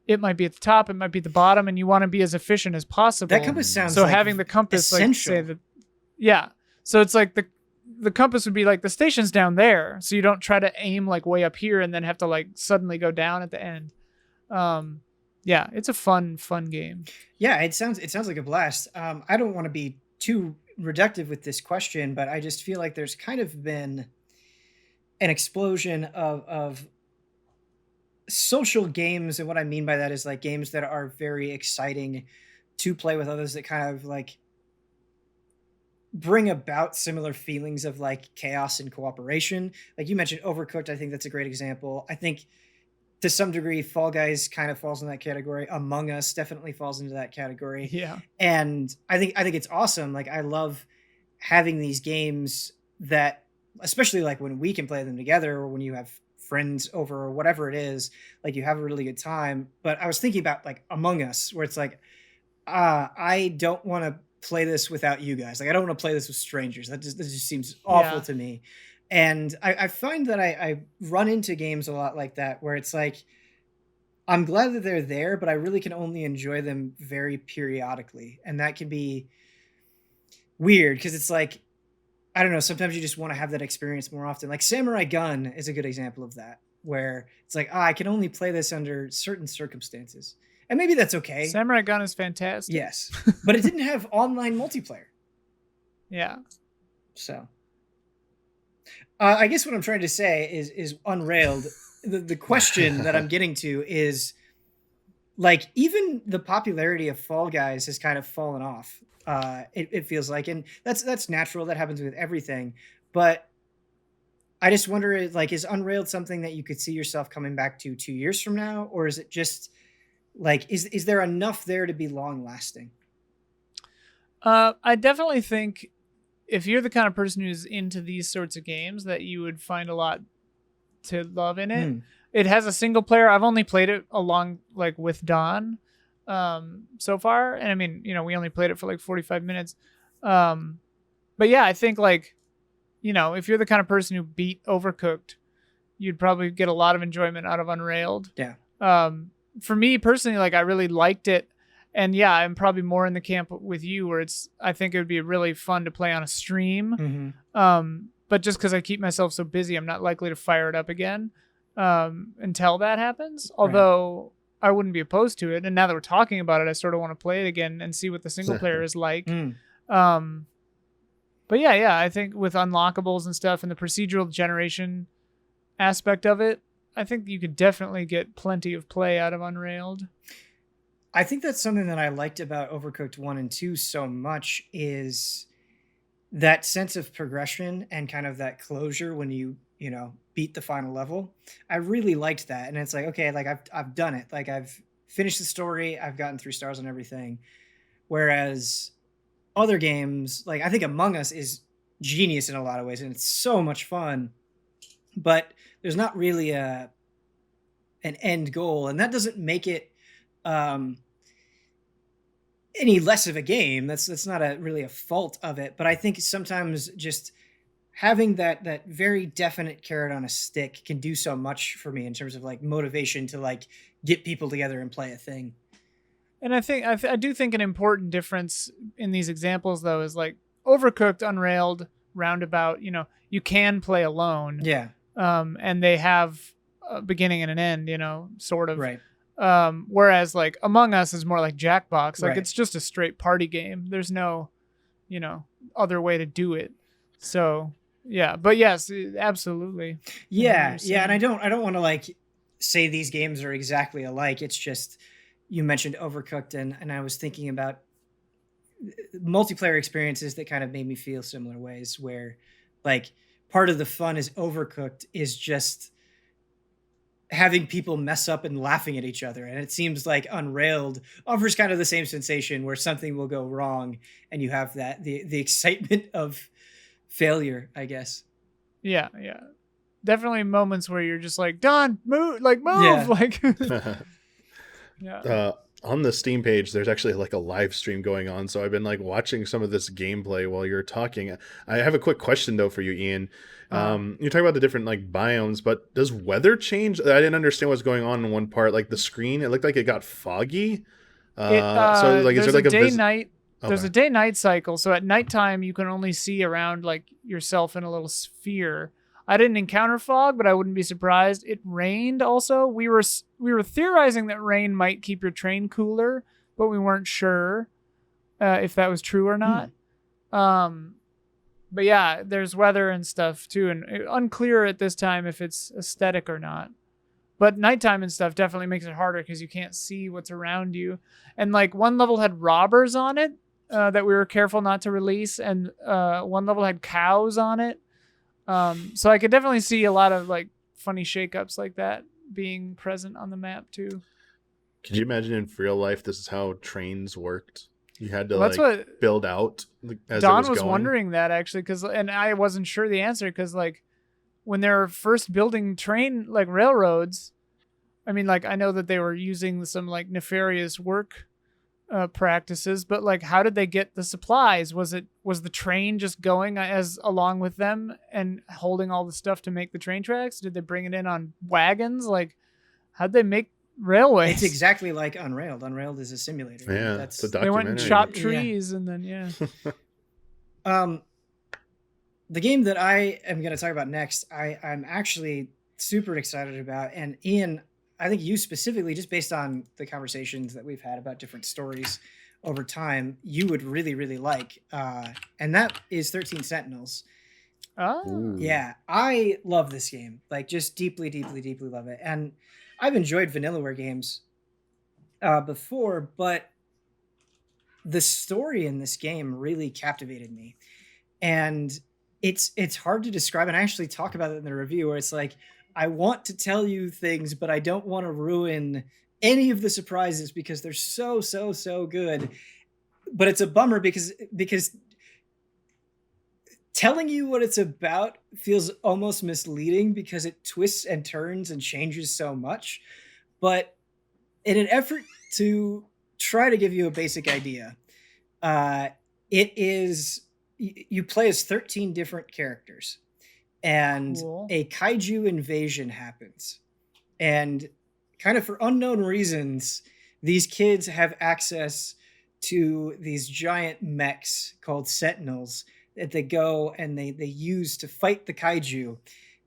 it might be at the top, it might be at the bottom, and you want to be as efficient as possible. That compass sounds so like having the compass essential. like say that, yeah. So it's like the compass would be like the station's down there, so you don't try to aim like way up here and then have to like suddenly go down at the end. Yeah, it's a fun game. Yeah, it sounds like a blast. I don't want to be too reductive with this question, but I just feel like there's kind of been an explosion of social games, and what I mean by that is like games that are very exciting to play with others, that kind of like bring about similar feelings of like chaos and cooperation. Like you mentioned Overcooked, I think that's a great example. I think to some degree, Fall Guys kind of falls in that category. Among Us definitely falls into that category. Yeah. And I think it's awesome. Like, I love having these games that, especially like when we can play them together, or when you have friends over, or whatever it is, like, you have a really good time. But I was thinking about like Among Us, where it's like, I don't want to play this without you guys. Like, I don't want to play this with strangers. That just seems awful to me. And I find that I run into games a lot like that, where it's like, I'm glad that they're there, but I really can only enjoy them very periodically. And that can be weird, because it's like, I don't know, sometimes you just want to have that experience more often. Like Samurai Gun is a good example of that, where it's like, I can only play this under certain circumstances. And maybe that's okay. Samurai Gun is fantastic. Yes. But it didn't have online multiplayer. Yeah. So I guess what I'm trying to say is Unrailed. The question that I'm getting to is, like, even the popularity of Fall Guys has kind of fallen off. It feels like, and that's natural. That happens with everything. But I just wonder, like, is Unrailed something that you could see yourself coming back to 2 years from now, or is it just like, is there enough there to be long lasting? I definitely think if you're the kind of person who's into these sorts of games, that you would find a lot to love in it. It has a single player. I've only played it along, like, with Don so far, and I mean, you know, we only played it for like 45 minutes. But yeah, I think, like, you know, if you're the kind of person who beat Overcooked, you'd probably get a lot of enjoyment out of Unrailed. Yeah. For me personally, like, I really liked it. And yeah, I'm probably more in the camp with you, where I think it would be really fun to play on a stream. But just because I keep myself so busy, I'm not likely to fire it up again until that happens. Although I wouldn't be opposed to it. And now that we're talking about it, I sort of want to play it again and see what the single player is like. But yeah, I think with unlockables and stuff and the procedural generation aspect of it, I think you could definitely get plenty of play out of Unrailed. I think that's something that I liked about Overcooked 1 and 2 so much, is that sense of progression and kind of that closure when you know, beat the final level. I really liked that. And it's like, okay, like, I've done it. Like, I've finished the story. I've gotten 3 stars on everything. Whereas other games, like, I think Among Us is genius in a lot of ways, and it's so much fun, but there's not really an end goal. And that doesn't make it any less of a game. That's not really a fault of it. But I think sometimes just having that very definite carrot on a stick can do so much for me in terms of, like, motivation to, like, get people together and play a thing. And I do think an important difference in these examples, though, is, like, Overcooked, Unrailed, Roundabout, you know, you can play alone. Yeah. And they have a beginning and an end, you know, sort of. Right. Whereas, like, Among Us is more like Jackbox. Like, Right. it's just a straight party game. There's no, you know, other way to do it. So yeah, but yes, absolutely. Yeah. And I don't want to, like, say these games are exactly alike. It's just, you mentioned Overcooked, and I was thinking about multiplayer experiences that kind of made me feel similar ways, where, like, part of the fun is Overcooked is just having people mess up and laughing at each other. And it seems like Unrailed offers kind of the same sensation, where something will go wrong and you have that the excitement of failure, I guess. Yeah. Definitely moments where you're just like, Don, move, like, yeah. On the Steam page, there's actually, like, a live stream going on. So I've been, like, watching some of this gameplay while you're talking. I have a quick question, though, for you, Ian. You're talking about the different, like, biomes, but does weather change? I didn't understand what's going on in one part. Like, the screen, it looked like it got foggy. So, like, is there, like, day-night? There's a day-night cycle. So at nighttime, you can only see around, like, yourself in a little sphere. I didn't encounter fog, but I wouldn't be surprised. It rained also. We were theorizing that rain might keep your train cooler, but we weren't sure if that was true or not. But yeah, there's weather and stuff too, and unclear at this time if it's aesthetic or not. But nighttime and stuff definitely makes it harder because you can't see what's around you. And, like, one level had robbers on it that we were careful not to release, and one level had cows on it. So I could definitely see a lot of, like, funny shakeups like that being present on the map too. Could you imagine in real life this is how trains worked? You had to that's what build out as Don it was going. Wondering that actually, and I wasn't sure the answer because when they were first building railroads, I mean, I know that they were using some nefarious work practices, but how did they get the supplies? Was the train just going as along with them and holding all the stuff to make the train tracks? Did they bring it in on wagons? How'd they make railways? It's exactly like Unrailed. Unrailed is a simulator. Yeah, that's a they went and chopped trees and then the game that I am going to talk about next, I'm actually super excited about. And Ian, I think you specifically, just based on the conversations that we've had about different stories over time, you would really, really like. And that is 13 Sentinels. Oh. Yeah, I love this game. Just deeply, deeply, deeply love it. And I've enjoyed Vanillaware games before, but the story in this game really captivated me. And it's hard to describe. And I actually talk about it in the review where it's I want to tell you things, but I don't want to ruin any of the surprises because they're so, so, so good. But it's a bummer because telling you what it's about feels almost misleading because it twists and turns and changes so much. But in an effort to try to give you a basic idea, it is, you play as 13 different characters. And cool. A kaiju invasion happens. And kind of for unknown reasons, these kids have access to these giant mechs called Sentinels that they go and they use to fight the kaiju.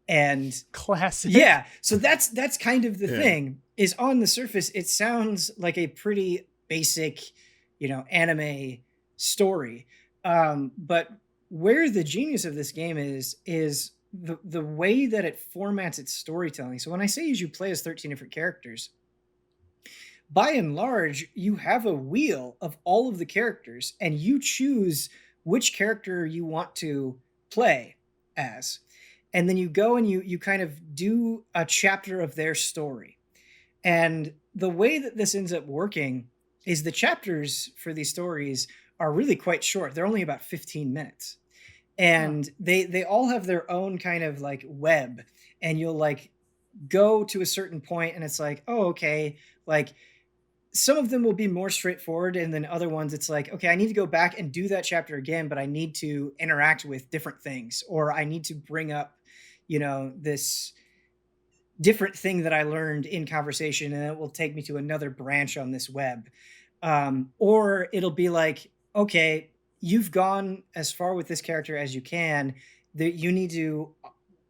And classic. Yeah. So that's kind of the thing, is on the surface, it sounds like a pretty basic, anime story. But where the genius of this game is the way that it formats its storytelling. So when I say you play as 13 different characters, by and large, you have a wheel of all of the characters and you choose which character you want to play as. And then you go and you kind of do a chapter of their story. And the way that this ends up working is the chapters for these stories are really quite short. They're only about 15 minutes. And they all have their own kind of web, and you'll go to a certain point and it's oh, okay. Some of them will be more straightforward. And then other ones, it's okay, I need to go back and do that chapter again, but I need to interact with different things, or I need to bring up, this different thing that I learned in conversation, and it will take me to another branch on this web. Or it'll be okay, you've gone as far with this character as you can, that you need to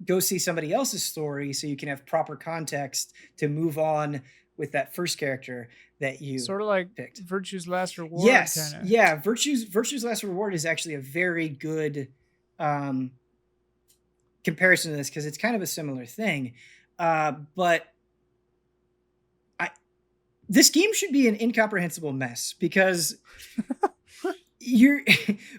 go see somebody else's story so you can have proper context to move on with that first character that you sort of picked. Virtue's Last Reward. Yes. Kinda. Yeah. Virtue's Last Reward is actually a very good comparison to this because it's kind of a similar thing. But this game should be an incomprehensible mess because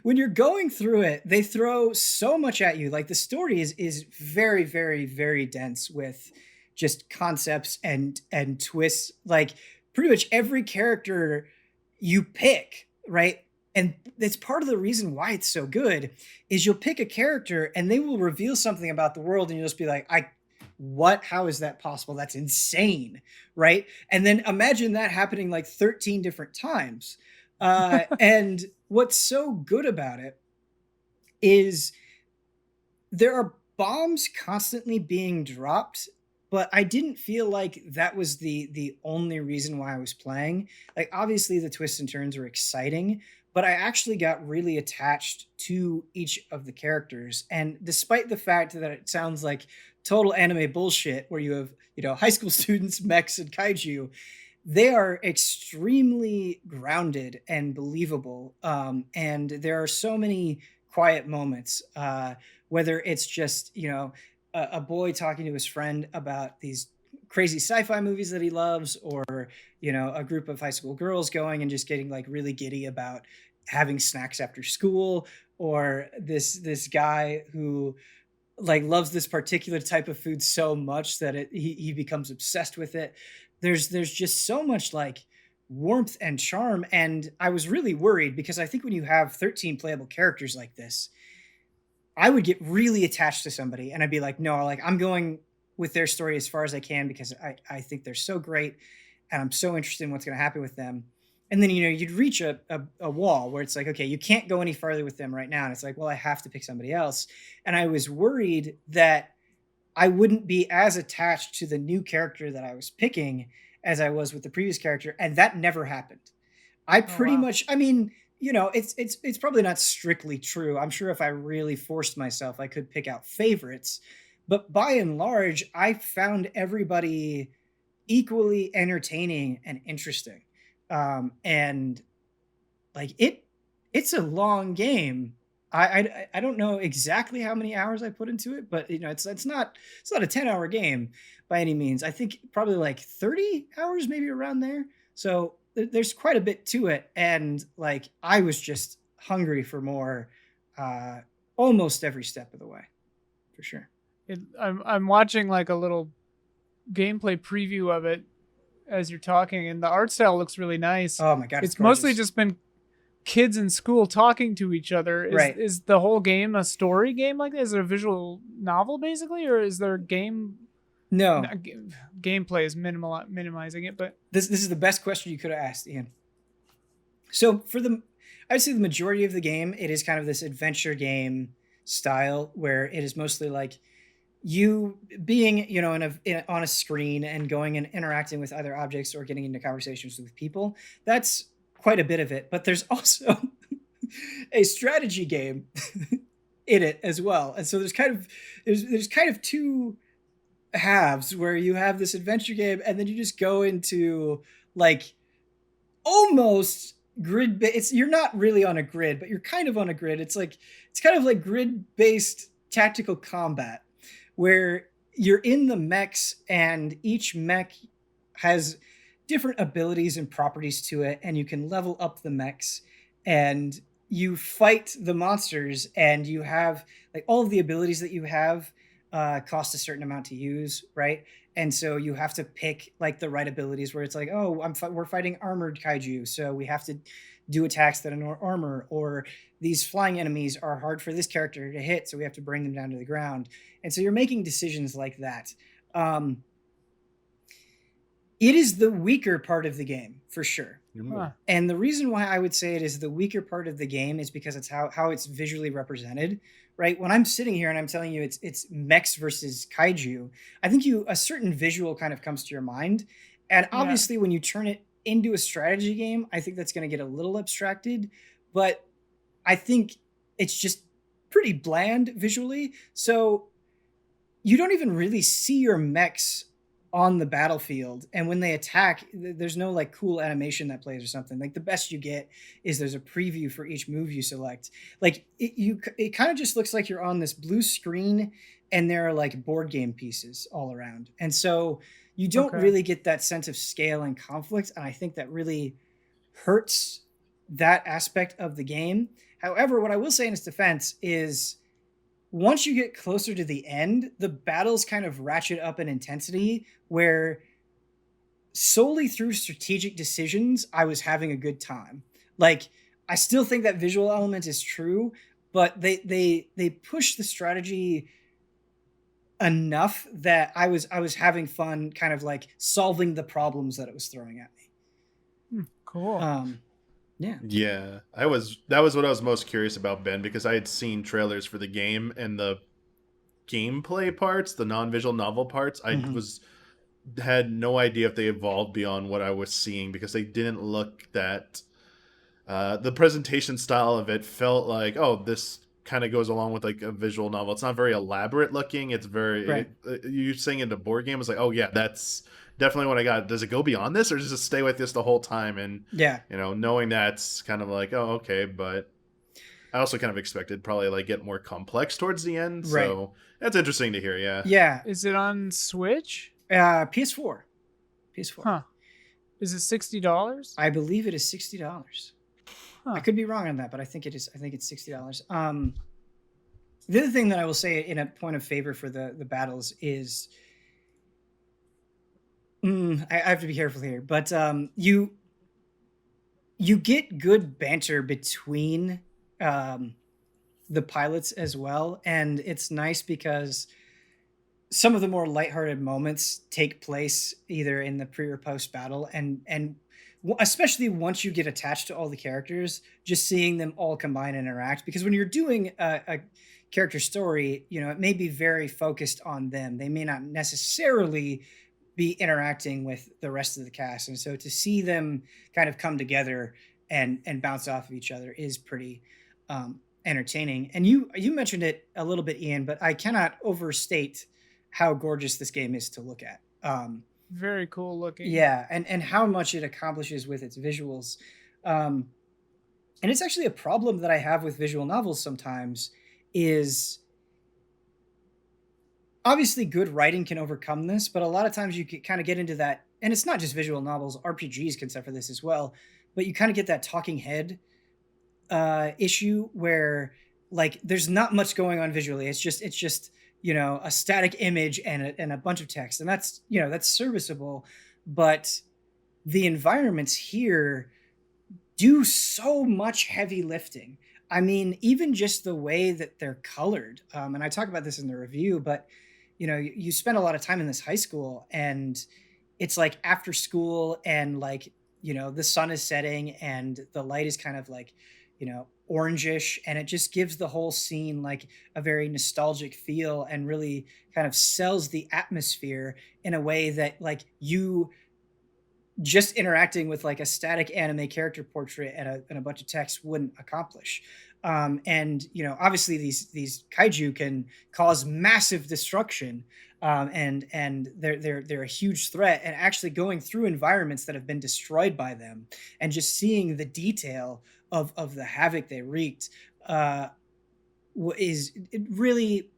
when you're going through it, they throw so much at you. The story is very, very, very dense with just concepts and twists. Pretty much every character you pick, right? And that's part of the reason why it's so good is you'll pick a character and they will reveal something about the world and you'll just be what? How is that possible? That's insane, right? And then imagine that happening 13 different times. And what's so good about it is there are bombs constantly being dropped, but I didn't feel like that was the only reason why I was playing. Obviously the twists and turns were exciting, but I actually got really attached to each of the characters. And despite the fact that it sounds like total anime bullshit where you have, high school students, mechs, and kaiju, they are extremely grounded and believable. And there are so many quiet moments, whether it's just, a boy talking to his friend about these crazy sci-fi movies that he loves, or, a group of high school girls going and just getting really giddy about having snacks after school, or this guy who like loves this particular type of food so much that he becomes obsessed with it. There's just so much like warmth and charm, and I was really worried because I think when you have 13 playable characters like this, I would get really attached to somebody and I'd be like, no, like I'm going with their story as far as I can because I think they're so great and I'm so interested in what's going to happen with them. And then, you'd reach a wall where it's like, okay, you can't go any farther with them right now. And it's like, well, I have to pick somebody else. And I was worried that I wouldn't be as attached to the new character that I was picking as I was with the previous character. And that never happened. I pretty much, I mean, it's probably not strictly true. I'm sure if I really forced myself, I could pick out favorites. But by and large, I found everybody equally entertaining and interesting. And like it's a long game. I don't know exactly how many hours I put into it, but it's not a 10-hour game by any means. I think probably like 30 hours, maybe around there. So there's quite a bit to it, and like I was just hungry for more, almost every step of the way, for sure. I'm watching like a little gameplay preview of it as you're talking, and the art style looks really nice. Oh my god, it's mostly just been kids in school talking to each other. Is the whole game a story game like that? Is it a visual novel basically, or is there gameplay is minimizing it? But this is the best question you could have asked, Ian. So I would say the majority of the game, it is kind of this adventure game style where it is mostly like you being, on a screen and going and interacting with other objects or getting into conversations with people. That's quite a bit of it, but there's also a strategy game in it as well. And so there's kind of two halves where you have this adventure game and then you just go into like almost grid you're not really on a grid, but you're kind of on a grid. It's kind of like grid-based tactical combat where you're in the mechs and each mech has different abilities and properties to it, and you can level up the mechs and you fight the monsters, and you have like all of the abilities that you have cost a certain amount to use, right? And so you have to pick like the right abilities where it's like, oh, we're fighting armored kaiju, so we have to do attacks that ignore armor, or these flying enemies are hard for this character to hit, so we have to bring them down to the ground. And so you're making decisions like that. It is the weaker part of the game, for sure. Huh. And the reason why I would say it is the weaker part of the game is because it's how it's visually represented, right? When I'm sitting here and I'm telling you it's mechs versus kaiju, I think a certain visual kind of comes to your mind. And obviously when you turn it into a strategy game, I think that's going to get a little abstracted, but I think it's just pretty bland visually. So you don't even really see your mechs on the battlefield, and when they attack, there's no like cool animation that plays or something. Like the best you get is there's a preview for each move you select. Like it kind of just looks like you're on this blue screen and there are like board game pieces all around, and so you don't really get that sense of scale and conflict, and I think that really hurts that aspect of the game. However, what I will say in its defense is once you get closer to the end, the battles kind of ratchet up in intensity, where solely through strategic decisions, I was having a good time. Like, I still think that visual element is true, but they push the strategy enough that I was having fun kind of like solving the problems that it was throwing at me. Cool. Yeah. That was what I was most curious about, Ben, because I had seen trailers for the game, and the gameplay parts, the non-visual novel parts, I had no idea if they evolved beyond what I was seeing, because they didn't look that the presentation style of it felt like, oh, this kind of goes along with like a visual novel. It's not very elaborate looking. It's very you saying into board game, it's like, oh yeah, that's definitely what I got. Does it go beyond this, or does it stay with this the whole time? And knowing that's kind of like, oh, okay. But I also kind of expected probably like get more complex towards the end. So that's interesting to hear. Yeah. Is it on Switch? PS4. Huh. Is it $60? I believe it is $60. I could be wrong on that, but I think it is. I think it's $60. The other thing that I will say in a point of favor for the battles is, I have to be careful here, but you get good banter between the pilots as well, and it's nice because some of the more lighthearted moments take place either in the pre or post battle, and especially once you get attached to all the characters, just seeing them all combine and interact. Because when you're doing a character story, it may be very focused on them. They may not necessarily be interacting with the rest of the cast, and so to see them kind of come together and bounce off of each other is pretty entertaining. And you mentioned it a little bit, Ian, but I cannot overstate how gorgeous this game is to look at. Very cool looking. Yeah, and how much it accomplishes with its visuals. And it's actually a problem that I have with visual novels sometimes is obviously good writing can overcome this, but a lot of times you can kind of get into that, and it's not just visual novels, RPGs can suffer this as well, but you kind of get that talking head issue where like there's not much going on visually. It's just a static image and a bunch of text, and that's serviceable, but the environments here do so much heavy lifting. I mean, even just the way that they're colored, and I talk about this in the review, but you spend a lot of time in this high school, and it's like after school, and like the sun is setting and the light is kind of like orangish, and it just gives the whole scene like a very nostalgic feel and really kind of sells the atmosphere in a way that like you just interacting with like a static anime character portrait and a bunch of text wouldn't accomplish. And obviously these kaiju can cause massive destruction, and they're a huge threat, and actually going through environments that have been destroyed by them and just seeing the detail of the havoc they wreaked it really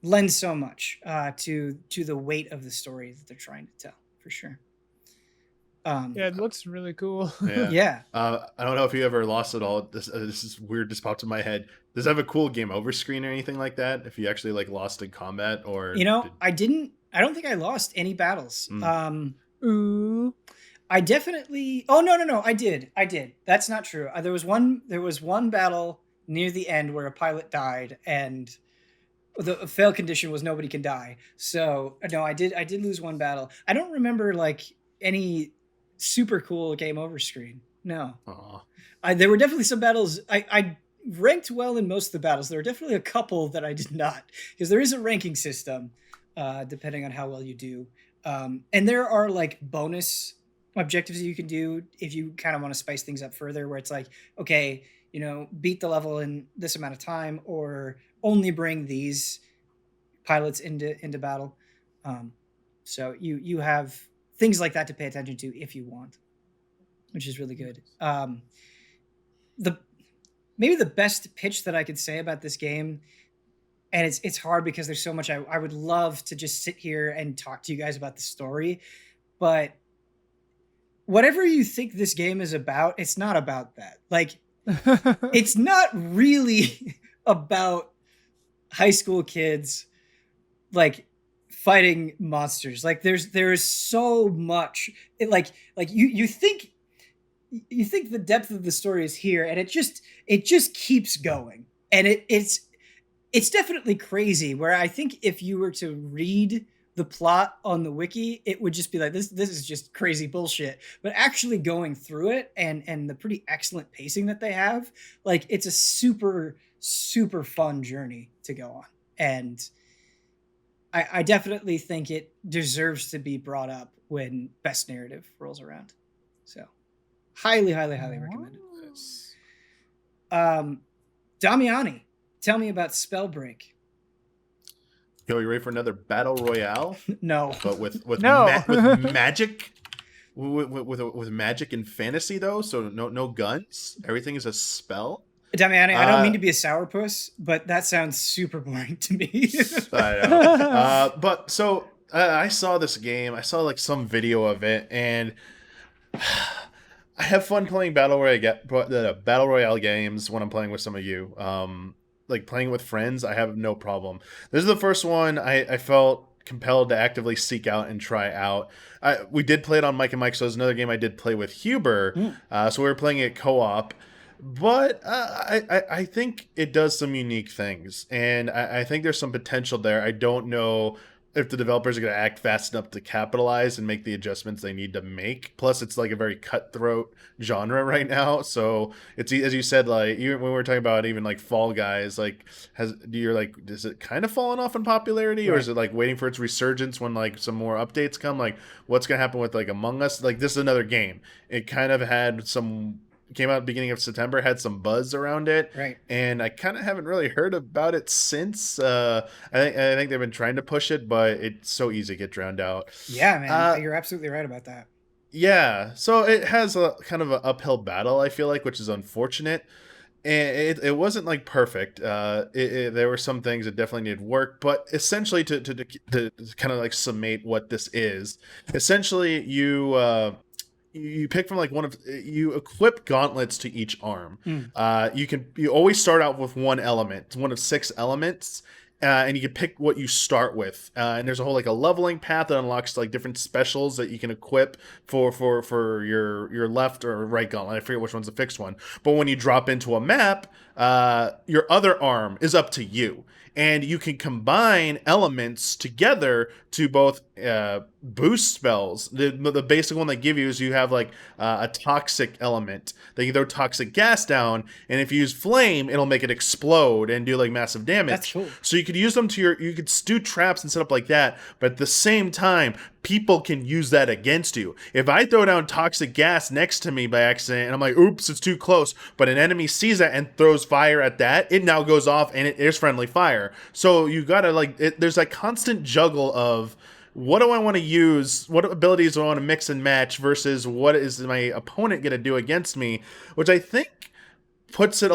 lends so much to the weight of the story that they're trying to tell, for sure. Yeah, it looks really cool. Yeah. I don't know if you ever lost it all. This is weird. Just popped in my head. Does it have a cool game over screen or anything like that? If you actually like lost in combat, or I didn't. I don't think I lost any battles. Ooh. I definitely. Oh no! I did. That's not true. There was one battle near the end where a pilot died, and the fail condition was nobody can die. So no, I did lose one battle. I don't remember like any super cool game over screen. No. There were definitely some battles. I ranked well in most of the battles. There were definitely a couple that I did not, because there is a ranking system depending on how well you do. And there are like bonus objectives that you can do if you kind of want to spice things up further, where it's like, okay, beat the level in this amount of time, or only bring these pilots into battle. So you have things like that to pay attention to if you want, which is really good. Maybe the best pitch that I could say about this game, and it's hard because there's so much I would love to just sit here and talk to you guys about the story, but whatever you think this game is about, it's not about that. Like, it's not really about high school kids like fighting monsters. Like there's so much. You think the depth of the story is here, and it just keeps going, and it's definitely crazy. Where I think if you were to read the plot on the wiki, it would just be like, this is just crazy bullshit. But actually going through it and the pretty excellent pacing that they have, like it's a super, super fun journey to go on. And I definitely think it deserves to be brought up when best narrative rolls around. So highly, highly, highly recommended. Damiani, tell me about Spellbreak. Yo, you ready for another battle royale? No, but with No. with magic, with magic and fantasy though. So no guns. Everything is a spell. Damiani, I don't mean to be a sourpuss, but that sounds super boring to me. I know. But so I saw this game. I saw like some video of it, and I have fun playing battle royale games when I'm playing with some of you. like playing with friends, I have no problem. This is the first one I felt compelled to actively seek out and try out. We did play it on Mike and Mike, so it's another game I did play with Huber. So we were playing it co-op. But I think it does some unique things, and I think there's some potential there. I don't know if the developers are going to act fast enough to capitalize and make the adjustments they need to make. Plus, it's like a very cutthroat genre right now. So it's, as you said, like when we were talking about even like Fall Guys, like does it kind of fallen off in popularity, or is it like waiting for its resurgence when like some more updates come? Like what's going to happen with like Among Us? Like this is another game. It kind of had some. Came out beginning of September, had some buzz around it, and I kind of haven't really heard about it since. I think they've been trying to push it, but it's so easy to get drowned out. Yeah, man, you're absolutely right about that. Yeah, so it has a kind of an uphill battle, I feel like, which is unfortunate. And it wasn't like perfect. There were some things that definitely needed work, but essentially to kind of like summate what this is, essentially you pick from like you equip gauntlets to each arm. You always start out with one element, one of 6 elements, and you can pick what you start with. And there's a whole like a leveling path that unlocks like different specials that you can equip for your left or right gauntlet. I forget which one's the fixed one. But when you drop into a map, your other arm is up to you. And you can combine elements together to both boost spells. The basic one they give you is you have like a toxic element. They can throw toxic gas down, and if you use flame, it'll make it explode and do like massive damage. That's cool. So you could use them you could do traps and set up like that, but at the same time, people can use that against you. If I throw down toxic gas next to me by accident, and I'm like, oops, it's too close, but an enemy sees that and throws fire at that, it now goes off and it is friendly fire. So you gotta like, there's that constant juggle of what do I want to use, what abilities do I want to mix and match versus what is my opponent gonna do against me, which I think puts it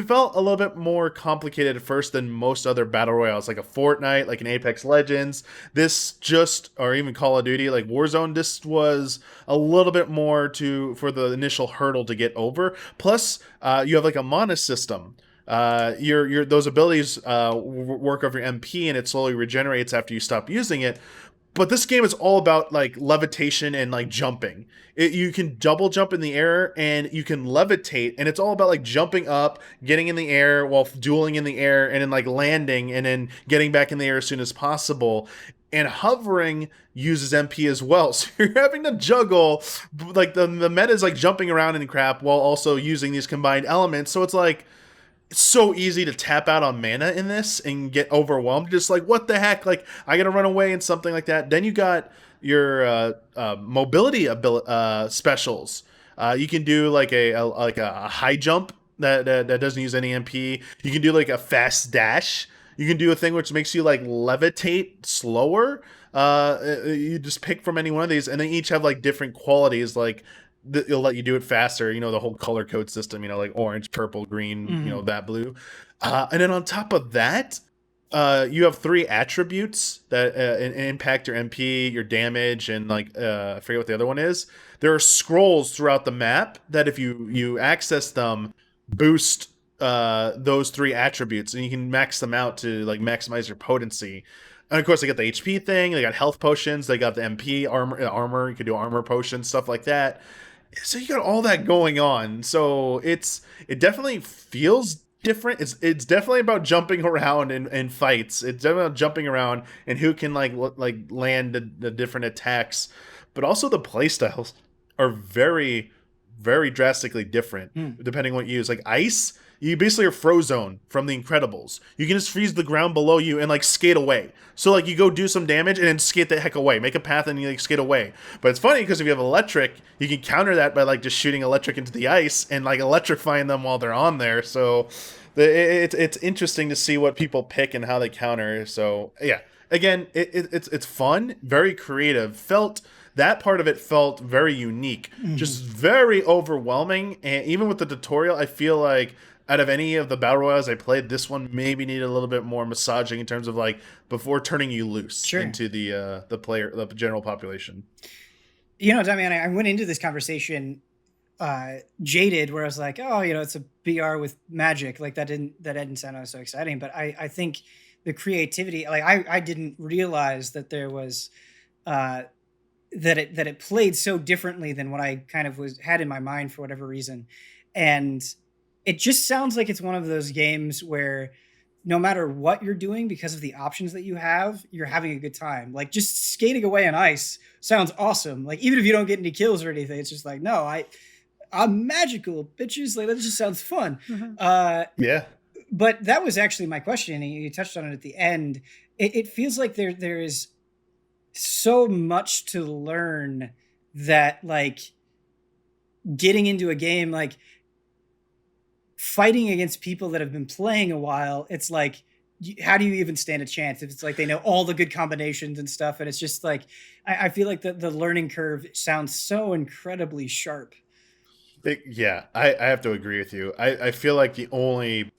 felt a little bit more complicated at first than most other battle royales, like a Fortnite, like an Apex Legends. Or even Call of Duty, like Warzone. This was a little bit more for the initial hurdle to get over. Plus, you have like a mana system. Those abilities work over your MP, and it slowly regenerates after you stop using it. But this game is all about like levitation and like jumping. You can double jump in the air and you can levitate, and it's all about like jumping up, getting in the air while dueling in the air, and then like landing and then getting back in the air as soon as possible. And hovering uses MP as well, so you're having to juggle like the meta is like jumping around and crap while also using these combined elements. So it's like, it's so easy to tap out on mana in this and get overwhelmed. Just like, what the heck? Like, I gotta run away and something like that. Then you got your mobility specials. You can do like a high jump that doesn't use any MP. You can do like a fast dash. You can do a thing which makes you like levitate slower. You just pick from any one of these, and they each have like different qualities. Like it'll let you do it faster, the whole color code system, like orange, purple, green, that blue. And then on top of that, you have 3 attributes that impact your MP, your damage, and like I forget what the other one is. There are scrolls throughout the map that if you access them, boost those 3 attributes, and you can max them out to like maximize your potency. And of course, they got the HP thing, they got health potions, they got the MP armor. You can do armor potions, stuff like that. So you got all that going on. So it definitely feels different. It's definitely about jumping around in fights. It's definitely about jumping around and who can like land the different attacks. But also the playstyles are very, very drastically different depending on what you use. Like ice, you basically are Frozone from The Incredibles. You can just freeze the ground below you and like skate away. So like you go do some damage and then skate the heck away. Make a path and you like skate away. But it's funny because if you have electric, you can counter that by like just shooting electric into the ice and like electrifying them while they're on there. So it's interesting to see what people pick and how they counter. So yeah, again, it's fun, very creative. That part of it felt very unique, just very overwhelming. And even with the tutorial, I feel like out of any of the battle royales I played, this one maybe needed a little bit more massaging in terms of like before turning you loose into the general population. Damiani, I went into this conversation jaded, where I was like, oh, it's a BR with magic. Like that didn't sound so exciting. But I think the creativity, like I didn't realize that there was that it played so differently than what I kind of had in my mind for whatever reason. And it just sounds like it's one of those games where no matter what you're doing, because of the options that you have, you're having a good time. Like just skating away on ice sounds awesome. Like even if you don't get any kills or anything, it's just like, no, I'm magical, bitches. Like that just sounds fun. Yeah. But that was actually my question, and you touched on it at the end. It feels like there is so much to learn that, like, getting into a game, like fighting against people that have been playing a while, it's like, how do you even stand a chance if it's like they know all the good combinations and stuff? And it's just like, I feel like the learning curve sounds so incredibly sharp. I have to agree with you. I feel like the only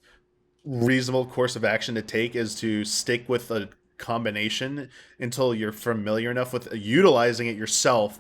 reasonable course of action to take is to stick with a combination until you're familiar enough with utilizing it yourself,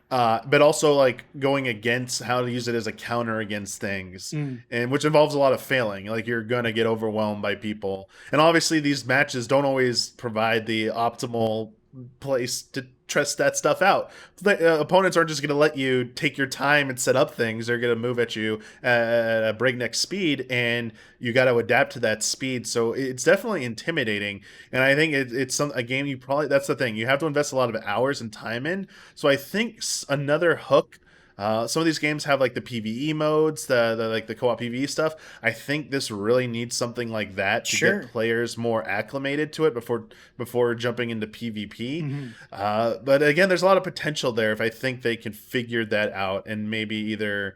but also like going against how to use it as a counter against things, and which involves a lot of failing. Like you're gonna get overwhelmed by people, and obviously these matches don't always provide the optimal place to test that stuff out. Opponents aren't just going to let you take your time and set up things. They're going to move at you at a breakneck speed, and you got to adapt to that speed. So it's definitely intimidating, and I think it's a game you probably, that's the thing, you have to invest a lot of hours and time in. So I think another hook, some of these games have like the PvE modes, the like the co-op PvE stuff. I think this really needs something like that to get players more acclimated to it before jumping into PvP. But again, there's a lot of potential there if I think they can figure that out and maybe either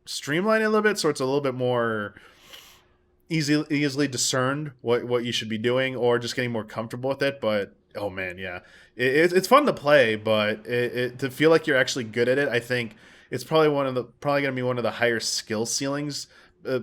streamline it a little bit so it's a little bit more easily discerned what you should be doing, or just getting more comfortable with it. But oh man, yeah, it's fun to play, but to feel like you're actually good at it, I think it's probably going to be one of the higher skill ceilings,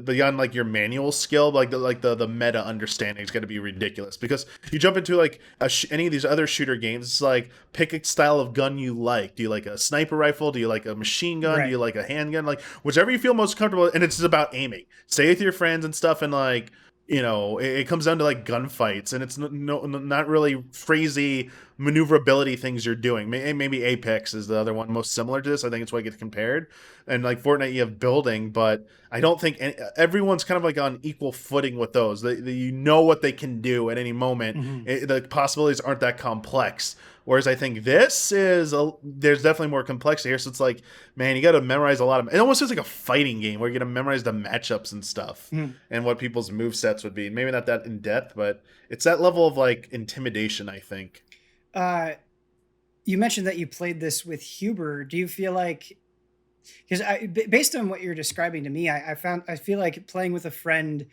beyond like your manual skill. Like the meta understanding is going to be ridiculous, because you jump into like any of these other shooter games, it's like, pick a style of gun you like. Do you like a sniper rifle? Do you like a machine gun? Right. Do you like a handgun? Like whichever you feel most comfortable, and it's just about aiming. Stay with your friends and stuff, and like, it comes down to like gunfights, and it's not really crazy maneuverability things you're doing. Maybe Apex is the other one most similar to this. I think it's why it gets compared. And like Fortnite, you have building, but I don't think everyone's kind of like on equal footing with those. You know what they can do at any moment. The possibilities aren't that complex. Whereas I think this is there's definitely more complexity here. So it's like, man, you got to memorize a lot of. It almost feels like a fighting game where you got to memorize the matchups and stuff, and what people's movesets would be. Maybe not that in depth, but it's that level of like intimidation, I think. You mentioned that you played this with Huber. Do you feel like, because based on what you're describing to me, I feel like playing with a friend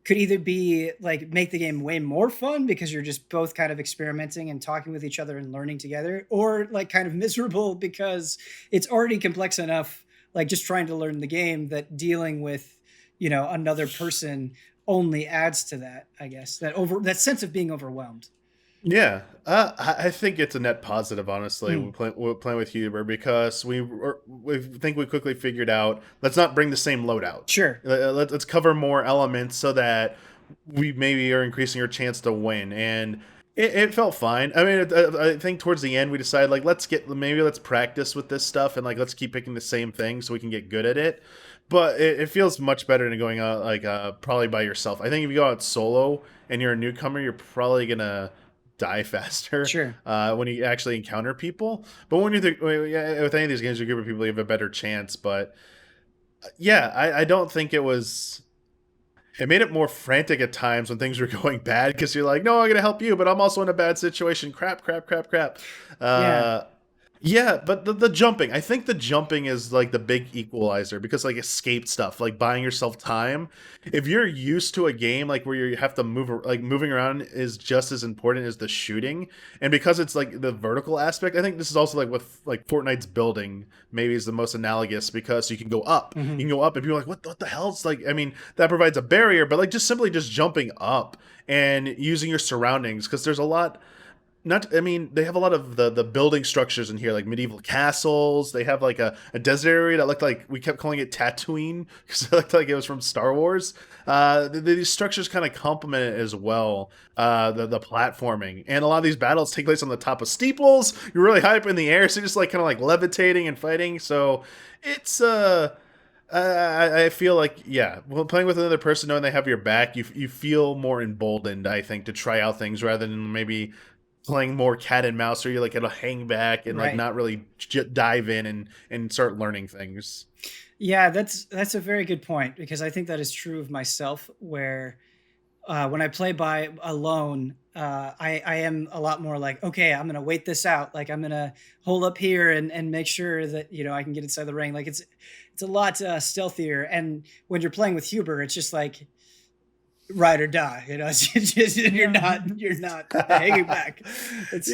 could either be like make the game way more fun because you're just both kind of experimenting and talking with each other and learning together, or like kind of miserable because it's already complex enough, like just trying to learn the game, that dealing with, another person only adds to that, I guess, that sense of being overwhelmed. Yeah, I think it's a net positive, honestly, we're playing with Huber, because we think we quickly figured out, let's not bring the same loadout. Sure. Let's cover more elements so that we maybe are increasing our chance to win. And it felt fine. I mean, I think towards the end we decided, like, let's practice with this stuff, and like let's keep picking the same thing so we can get good at it. But it feels much better than going out like probably by yourself. I think if you go out solo and you're a newcomer, you're probably gonna die faster. Sure. When you actually encounter people. But when you think with any of these games, you give people, you have a better chance. But yeah, I don't think it made it more frantic at times when things were going bad, because you're like, no, I'm gonna help you, but I'm also in a bad situation. Crap. Yeah, but the jumping, I think the jumping is like the big equalizer, because like escape stuff, like buying yourself time. If you're used to a game like where you have to move, like moving around is just as important as the shooting. And because it's like the vertical aspect, I think this is also like with like Fortnite's building maybe is the most analogous, because you can go up. You can go up and people are like, what the hell? It's like, I mean, that provides a barrier, but like just simply just jumping up and using your surroundings, because there's a lot. I mean, they have a lot of the building structures in here, like medieval castles. They have like a desert area that looked like, we kept calling it Tatooine because it looked like it was from Star Wars. These structures kind of complement it as well. The platforming, and a lot of these battles take place on the top of steeples. You're really high up in the air, so you're just like kind of like levitating and fighting. So it's I feel like, yeah, well, playing with another person, knowing they have your back, you feel more emboldened, I think, to try out things rather than maybe playing more cat and mouse, where you're like it'll hang back and like not really dive in and start learning things. Yeah, that's a very good point, because I think that is true of myself, where when I play by alone, I am a lot more like, okay, I'm gonna wait this out. Like, I'm gonna hold up here and make sure that, you know, I can get inside the ring. Like, it's a lot stealthier. And when you're playing with Huber, it's just like ride or die. You know, it's just, you're not hanging back. It's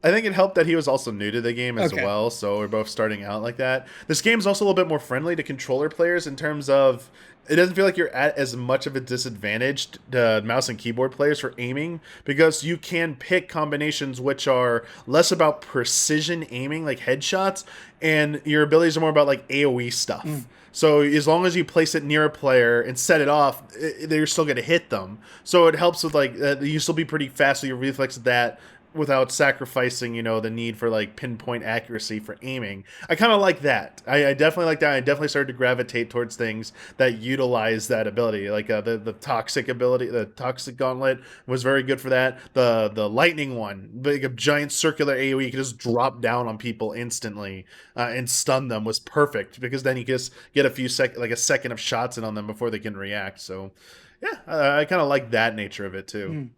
I think it helped that he was also new to the game as well, so we're both starting out like that. This game's also a little bit more friendly to controller players in terms of, it doesn't feel like you're at as much of a disadvantage to mouse and keyboard players for aiming, because you can pick combinations which are less about precision aiming, like headshots, and your abilities are more about like AoE stuff. So as long as you place it near a player and set it off, they're still going to hit them. So it helps with like, you still be pretty fast with your reflex at that, without sacrificing, you know, the need for like pinpoint accuracy for aiming. I kind of like that. I definitely like that. I definitely started to gravitate towards things that utilize that ability. Like the toxic ability, the toxic gauntlet was very good for that. The lightning one, like a giant circular AoE, you could just drop down on people instantly and stun them, was perfect, because then you just get a second of shots in on them before they can react. So yeah, I kind of like that nature of it too.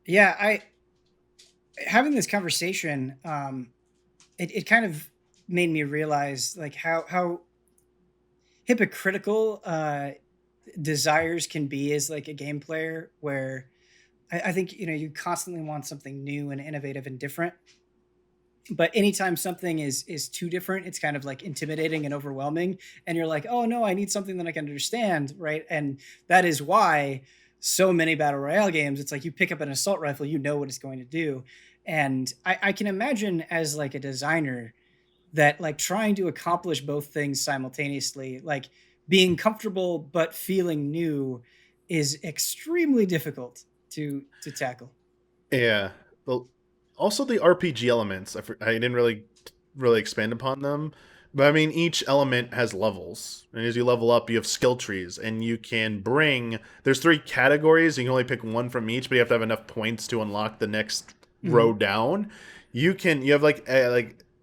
Yeah, having this conversation, it kind of made me realize like how hypocritical desires can be as like a game player, where I think, you know, you constantly want something new and innovative and different, but anytime something is too different, it's kind of like intimidating and overwhelming, and you're like, oh no, I need something that I can understand, right? And that is why so many battle royale games, it's like you pick up an assault rifle, you know what it's going to do. And I can imagine as like a designer that like trying to accomplish both things simultaneously, like being comfortable but feeling new, is extremely difficult to tackle. Yeah. Well, also the RPG elements, I didn't really expand upon them. But I mean, each element has levels, and as you level up, you have skill trees, and you can there's 3 categories. You can only pick one from each, but you have to have enough points to unlock the next row down. You have like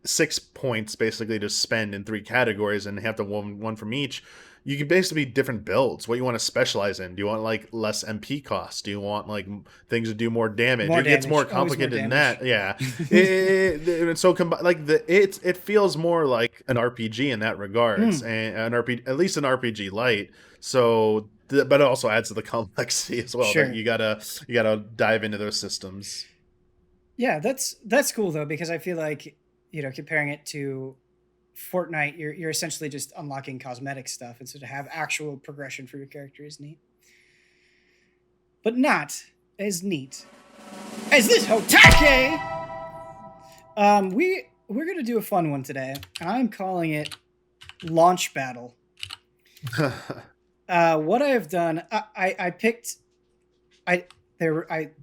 6 points basically to spend in 3 categories, and you have to one from each. You can basically be different builds. What you want to specialize in? Do you want like less MP cost? Do you want like things to do more damage? It gets more complicated than that. Yeah, it feels more like an RPG in that regards, and an RPG, at least an RPG light. So, but it also adds to the complexity as well. Sure. You gotta dive into those systems. Yeah, that's cool though, because I feel like, you know, comparing it to Fortnite, you're essentially just unlocking cosmetic stuff, and so to have actual progression for your character is neat, but not as neat as this HOTTAKE. We're gonna do a fun one today, and I'm calling it Launch Battle. What I have done, I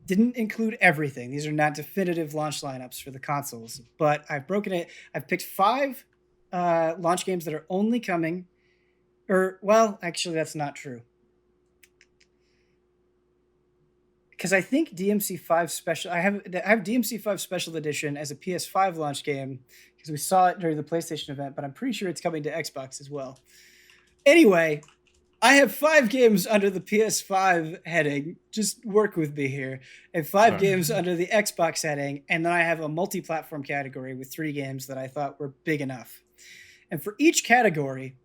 didn't include everything. These are not definitive launch lineups for the consoles, but I've broken it. I've picked 5 launch games that are only coming, actually that's not true, because I think DMC5 Special, I have DMC5 Special Edition as a PS5 launch game, because we saw it during the PlayStation event, but I'm pretty sure it's coming to Xbox as well. Anyway, I have 5 games under the PS5 heading. Just work with me here. And 5 games under the Xbox heading, and then I have a multi-platform category with 3 games that I thought were big enough. And for each category,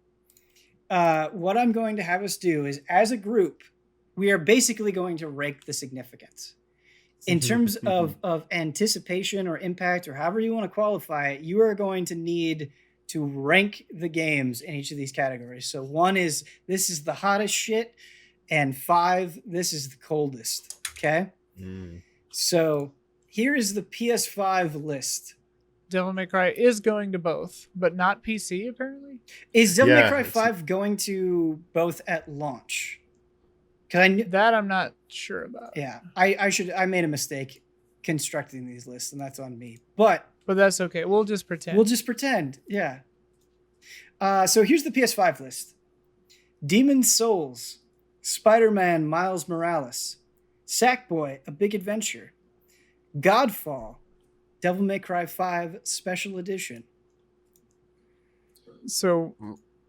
what I'm going to have us do is, as a group, we are basically going to rank the significance. In terms of anticipation or impact, or however you want to qualify it, you are going to need to rank the games in each of these categories. So 1 is, this is the hottest shit, and 5, this is the coldest. Okay? So here is the PS5 list. Devil May Cry is going to both, but not PC apparently. Is Devil May Cry 5 going to both at launch? That I'm not sure about. Yeah, I made a mistake constructing these lists, and that's on me. But that's okay. We'll just pretend. Yeah. So here's the PS5 list: Demon's Souls, Spider-Man Miles Morales, Sackboy: A Big Adventure, Godfall, Devil May Cry 5 Special Edition. So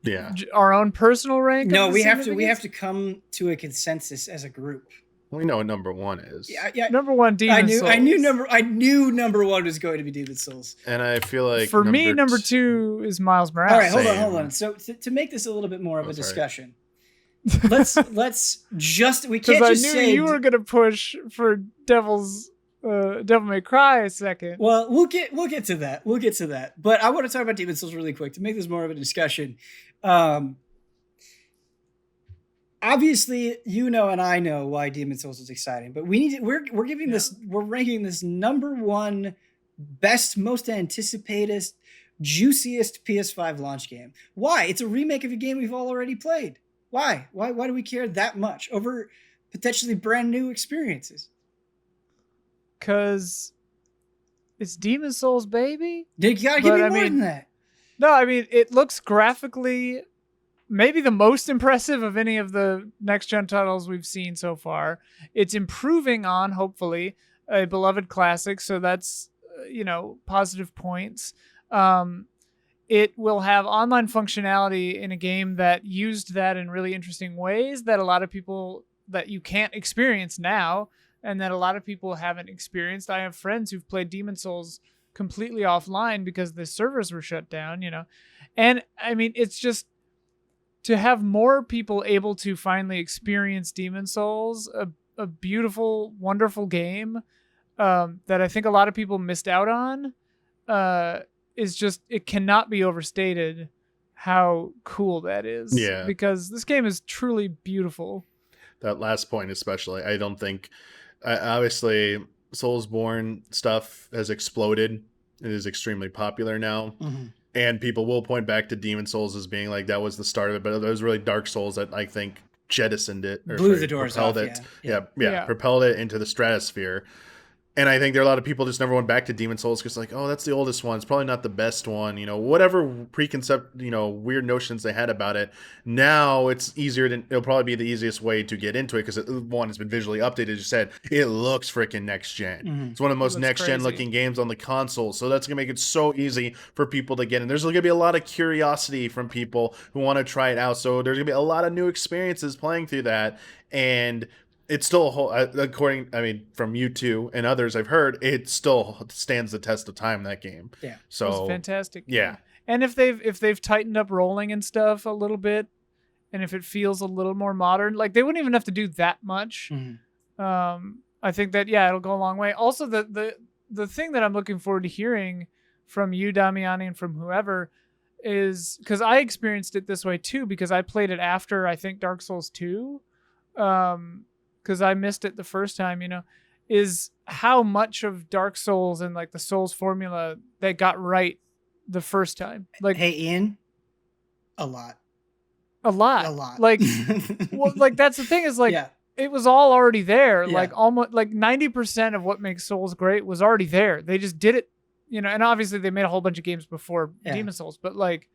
yeah, our own personal rank? No, we have to come to a consensus as a group. We know what number 1 is. Yeah. Number 1, Demon's Souls. I knew number 1 was going to be Demon's Souls. And I feel like for me, number 2 is Miles Morales. All right, hold on. So to make this a little bit more of a discussion, let's just we can't just say. Because I knew you were going to push for Devil May Cry a second. Well, we'll get to that. We'll get to that. But I want to talk about Demon's Souls really quick to make this more of a discussion. Obviously, you know and I know why Demon's Souls is exciting, but we're ranking this number 1 best, most anticipated, juiciest PS5 launch game. Why? It's a remake of a game we've all already played. Why? Why do we care that much over potentially brand new experiences? Because it's Demon's Souls, baby. You gotta give me more than that. No, I mean, it looks graphically maybe the most impressive of any of the next-gen titles we've seen so far. It's improving on, hopefully, a beloved classic, so that's, positive points. It will have online functionality in a game that used that in really interesting ways that a lot of people, that you can't experience now, and that a lot of people haven't experienced. I have friends who've played Demon's Souls completely offline because the servers were shut down, And, I mean, it's just to have more people able to finally experience Demon's Souls, a beautiful, wonderful game that I think a lot of people missed out on, is just, it cannot be overstated how cool that is. Yeah. Because this game is truly beautiful. That last point especially, I don't think... obviously, Soulsborne stuff has exploded. It is extremely popular now. Mm-hmm. And people will point back to Demon's Souls as being like, that was the start of it. But it was really Dark Souls that I think jettisoned it. Blew the doors off, propelled it into the stratosphere. And I think there are a lot of people just never went back to Demon's Souls because like, oh, that's the oldest one. It's probably not the best one. Whatever preconcept, weird notions they had about it. Now it's easier it'll probably be the easiest way to get into it because one, it's been visually updated. As you said, it looks freaking next gen. Mm-hmm. It's one of the most next gen looking games on the console. So that's going to make it so easy for people to get in. There's going to be a lot of curiosity from people who want to try it out. So there's going to be a lot of new experiences playing through that. And it's still, from you two and others I've heard, it still stands the test of time, that game. Yeah. So it's fantastic. Yeah. And if they've tightened up rolling and stuff a little bit, and if it feels a little more modern, like they wouldn't even have to do that much. Mm-hmm. I think that, it'll go a long way. Also, the thing that I'm looking forward to hearing from you, Damiani, and from whoever is, because I experienced it this way too, because I played it after, I think, Dark Souls 2. Because I missed it the first time, is how much of Dark Souls and like the Souls formula they got right the first time. Like, hey, Ian, a lot. Like, well, like that's the thing is like, it was all already there. Yeah. Like almost like 90% of what makes Souls great was already there. They just did it, and obviously they made a whole bunch of games before Demon's Souls, but like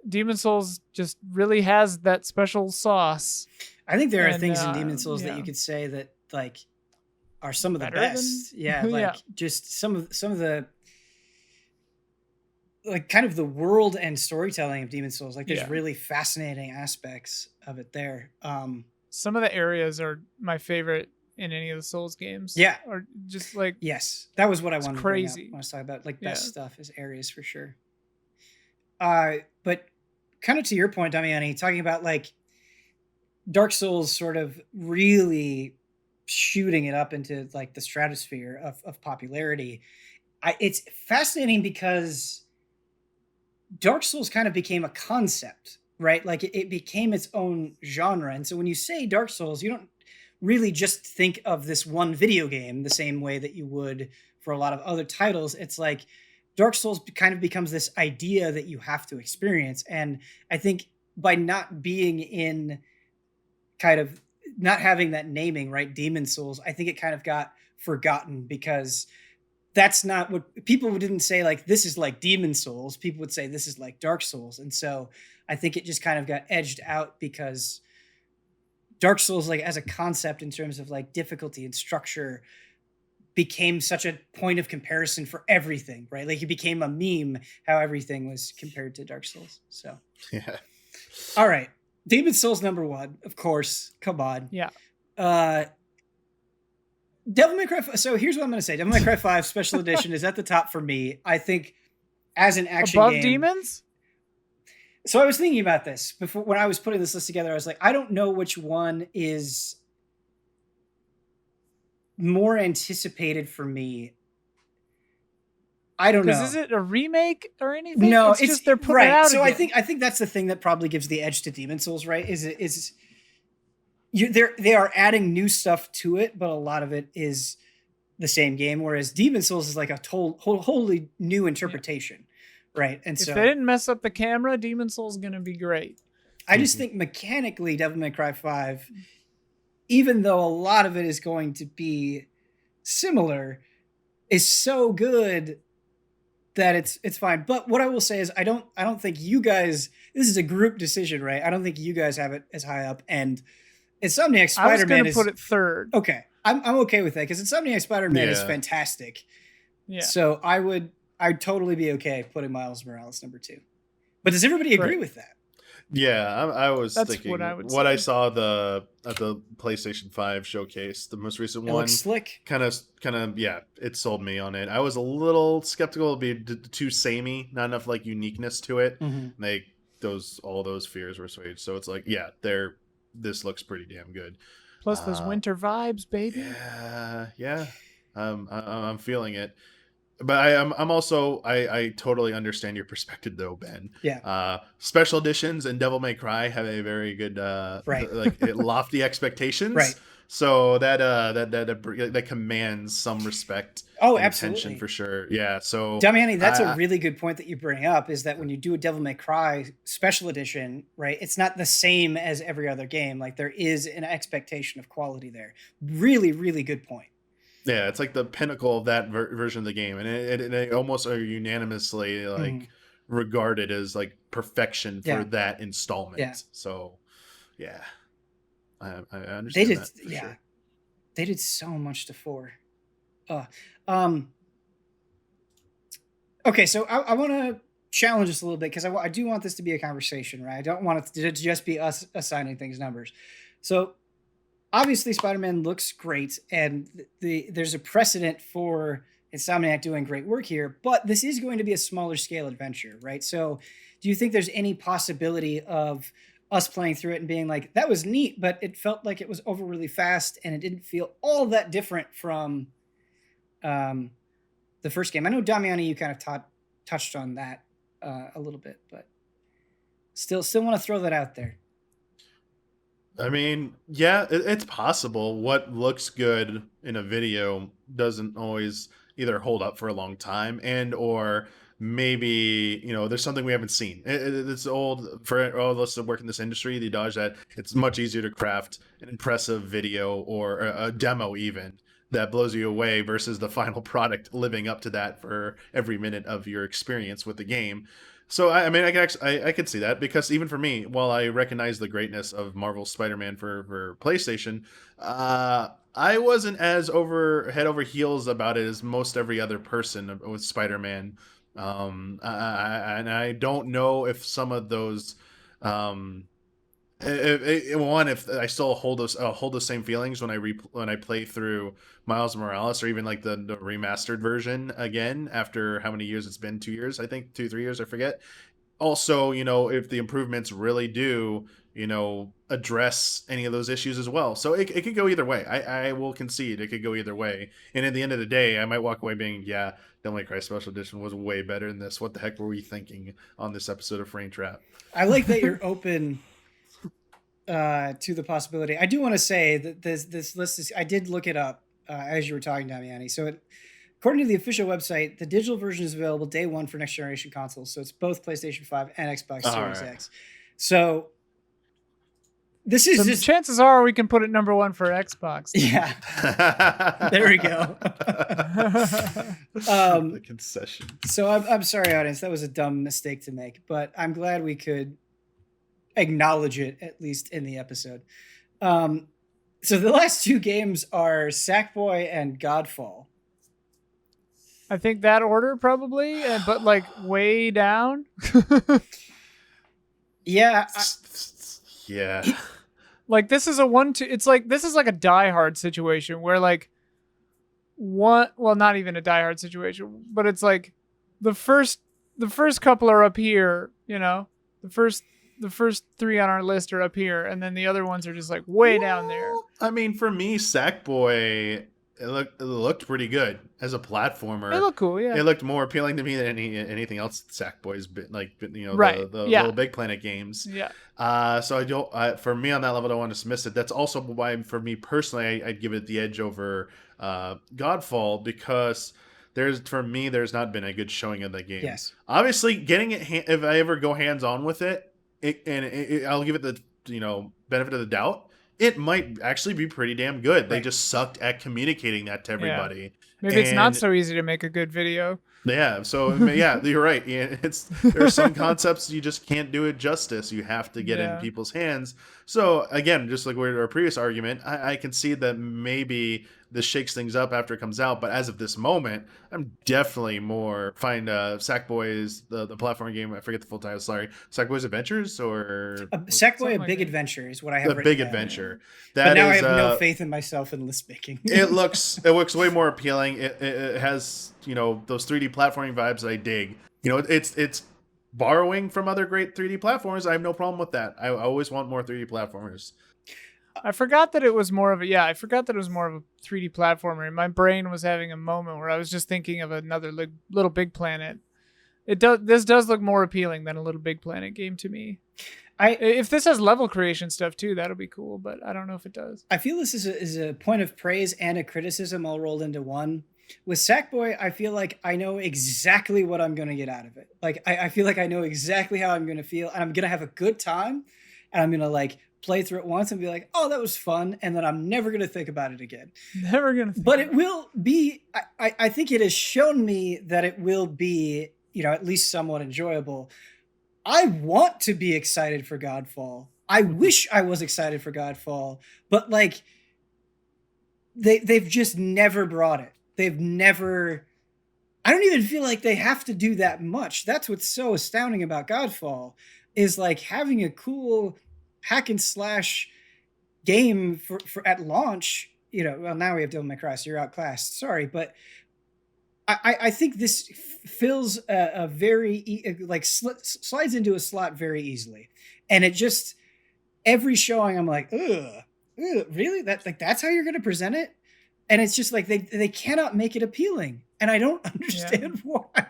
Demon's Souls just really has that special sauce. I think there are things in Demon's Souls that you could say that like are some of the best. Just some of the like kind of the world and storytelling of Demon's Souls. Like there's really fascinating aspects of it there. Some of the areas are my favorite in any of the Souls games. Yeah. Or just like, yes, that was what I wanted crazy. To bring up when I was talking about like best stuff is areas for sure. But kind of to your point, Damiani, talking about like Dark Souls sort of really shooting it up into like the stratosphere of popularity. It's fascinating because Dark Souls kind of became a concept, right? Like it became its own genre. And so when you say Dark Souls, you don't really just think of this one video game the same way that you would for a lot of other titles. It's like Dark Souls kind of becomes this idea that you have to experience. And I think by not being in kind of not having that naming, right, Demon Souls, I think it kind of got forgotten because that's not what people didn't say, like, this is like Demon Souls. People would say this is like Dark Souls. And so I think it just kind of got edged out because Dark Souls, like as a concept in terms of like difficulty and structure, became such a point of comparison for everything, right? Like it became a meme how everything was compared to Dark Souls. So yeah. All right. Demon Souls number 1, of course. Come on. Yeah. Devil May Cry. So here's what I'm going to say. Devil May Cry 5 Special Edition is at the top for me. I think as an action above game, Demons. So I was thinking about this before when I was putting this list together. I was like, I don't know which one is more anticipated for me. I don't know. Because is it a remake or anything? No, it's just they're putting it out So again. I think that's the thing that probably gives the edge to Demon Souls, right? They are adding new stuff to it, but a lot of it is the same game. Whereas Demon Souls is like a wholly new interpretation, right? And if so they didn't mess up the camera, Demon Souls is gonna be great. I just think mechanically, Devil May Cry 5, even though a lot of it is going to be similar, is so good that it's fine. But what I will say is I don't think you guys, this is a group decision, right? I don't think you guys have it as high up. And Insomniac Spider-Man is put it third. Okay. I'm okay with that because Insomniac Spider-Man is fantastic. Yeah. So I'd totally be okay putting Miles Morales number 2. But does everybody agree with that? Yeah, I was That's thinking what I would what say. I saw at the PlayStation 5 showcase, the most recent It one. looks slick. Kind of, yeah, it sold me on it. I was a little skeptical it'd be too samey, not enough like uniqueness to it. Mm-hmm. All those fears were assuaged. So it's like, yeah, this looks pretty damn good. Plus those winter vibes, baby. Yeah. I'm feeling it. But I'm also I totally understand your perspective though, Ben. Yeah. Special editions and Devil May Cry have a very good lofty expectations. Right. So that commands some respect. Oh, and absolutely. attention for sure. Yeah. So Damiani, that's a really good point that you bring up, is that when you do a Devil May Cry special edition, right, it's not the same as every other game. Like there is an expectation of quality there. Really, really good point. Yeah, it's like the pinnacle of that version of the game, and it almost are unanimously regarded as like perfection for that installment. Yeah. So, yeah, I understand. Sure. They did so much to 4. Okay, so I want to challenge us a little bit because I do want this to be a conversation, right? I don't want it to just be us assigning things numbers. So. Obviously, Spider-Man looks great, and there's a precedent for Insomniac doing great work here, but this is going to be a smaller scale adventure, right? So do you think there's any possibility of us playing through it and being like, that was neat, but it felt like it was over really fast, and it didn't feel all that different from the first game? I know, Damiani, you kind of touched on that a little bit, but still want to throw that out there. I mean, yeah, it's possible. What looks good in a video doesn't always either hold up for a long time or maybe, there's something we haven't seen. It's old for all of us that work in this industry, the adage that it's much easier to craft an impressive video or a demo even that blows you away versus the final product living up to that for every minute of your experience with the game. So I mean, I could see that, because even for me, while I recognize the greatness of Marvel's Spider-Man for PlayStation, I wasn't as head over heels about it as most every other person with Spider-Man. And I don't know if some of those, if I still hold those same feelings when I play through Miles Morales, or even like the remastered version again after how many years it's been? 2 years, I think, 2-3 years, I forget. Also, if the improvements really do, address any of those issues as well. So it could go either way. I will concede it could go either way. And at the end of the day, I might walk away being, yeah, Devil May Cry Special Edition was way better than this. What the heck were we thinking on this episode of Frame Trap? I like that you're open to the possibility. I do want to say that this list is. I did look it up as you were talking, Damiani. So, according to the official website, the digital version is available day one for next generation consoles. So it's both PlayStation 5 and Xbox Series X. So this is just chances are we can put it number one for Xbox. Yeah. There we go. The concession. So I'm sorry, audience. That was a dumb mistake to make, but I'm glad we could acknowledge it, at least in the episode. So the last two games are Sackboy and Godfall. I think that order probably, but like way down. Yeah. Yeah. Like this is a 1-2. It's like this is like a Die Hard situation where like not even a Die Hard situation, but it's like the first couple are up here, you know, the first three on our list are up here, and then the other ones are just like way down there. I mean, for me, Sackboy, it looked pretty good as a platformer. It looked cool, yeah. It looked more appealing to me than anything else Sackboy's been, like, you know, right. the Little Big Planet games. Yeah. So I don't. For me on that level, I don't want to dismiss it. That's also why, for me personally, I'd give it the edge over Godfall, because for me there's not been a good showing of that game. Yes. Obviously, getting it if I ever go hands on with it, I'll give it the benefit of the doubt. It might actually be pretty damn good. Right. They just sucked at communicating that to everybody. Yeah. Maybe it's not so easy to make a good video. Yeah, so yeah, you're right. Yeah, there are some concepts you just can't do it justice. You have to get in people's hands. So again, just like our previous argument, I can see that maybe this shakes things up after it comes out. But as of this moment, I'm definitely more find Sackboy's the platform game. I forget the full title. Sorry, Sackboy's Adventures or Sackboy: A Big Adventure is what I have. The Big Adventure. But now I have no faith in myself in list picking. It looks way more appealing. It has those 3D platforming vibes that I dig. It's borrowing from other great 3D platformers. I have no problem with that. I always want more 3D platformers. I forgot that it was more of a 3D platformer. My brain was having a moment where I was just thinking of another Little Big Planet. This does look more appealing than a Little Big Planet game to me. If this has level creation stuff too, that'll be cool, but I don't know if it does. I feel this is a point of praise and a criticism all rolled into one. With Sackboy, I feel like I know exactly what I'm going to get out of it. Like, I feel like I know exactly how I'm going to feel, and I'm going to have a good time, and I'm going to, like, play through it once and be like, oh, that was fun, and then I'm never going to think about it again. Never going to think But it will be, I think it has shown me that it will be, at least somewhat enjoyable. I want to be excited for Godfall. I wish I was excited for Godfall, but, like, they've just never brought it. They've never... I don't even feel like they have to do that much. That's what's so astounding about Godfall, is like having a cool hack and slash game for at launch. Well, now we have Devil May Cry, so you're outclassed. Sorry, but I think this fills a very slides into a slot very easily, and it just every showing I'm like, ugh, really? That's how you're going to present it? And it's just like they cannot make it appealing, and I don't understand why.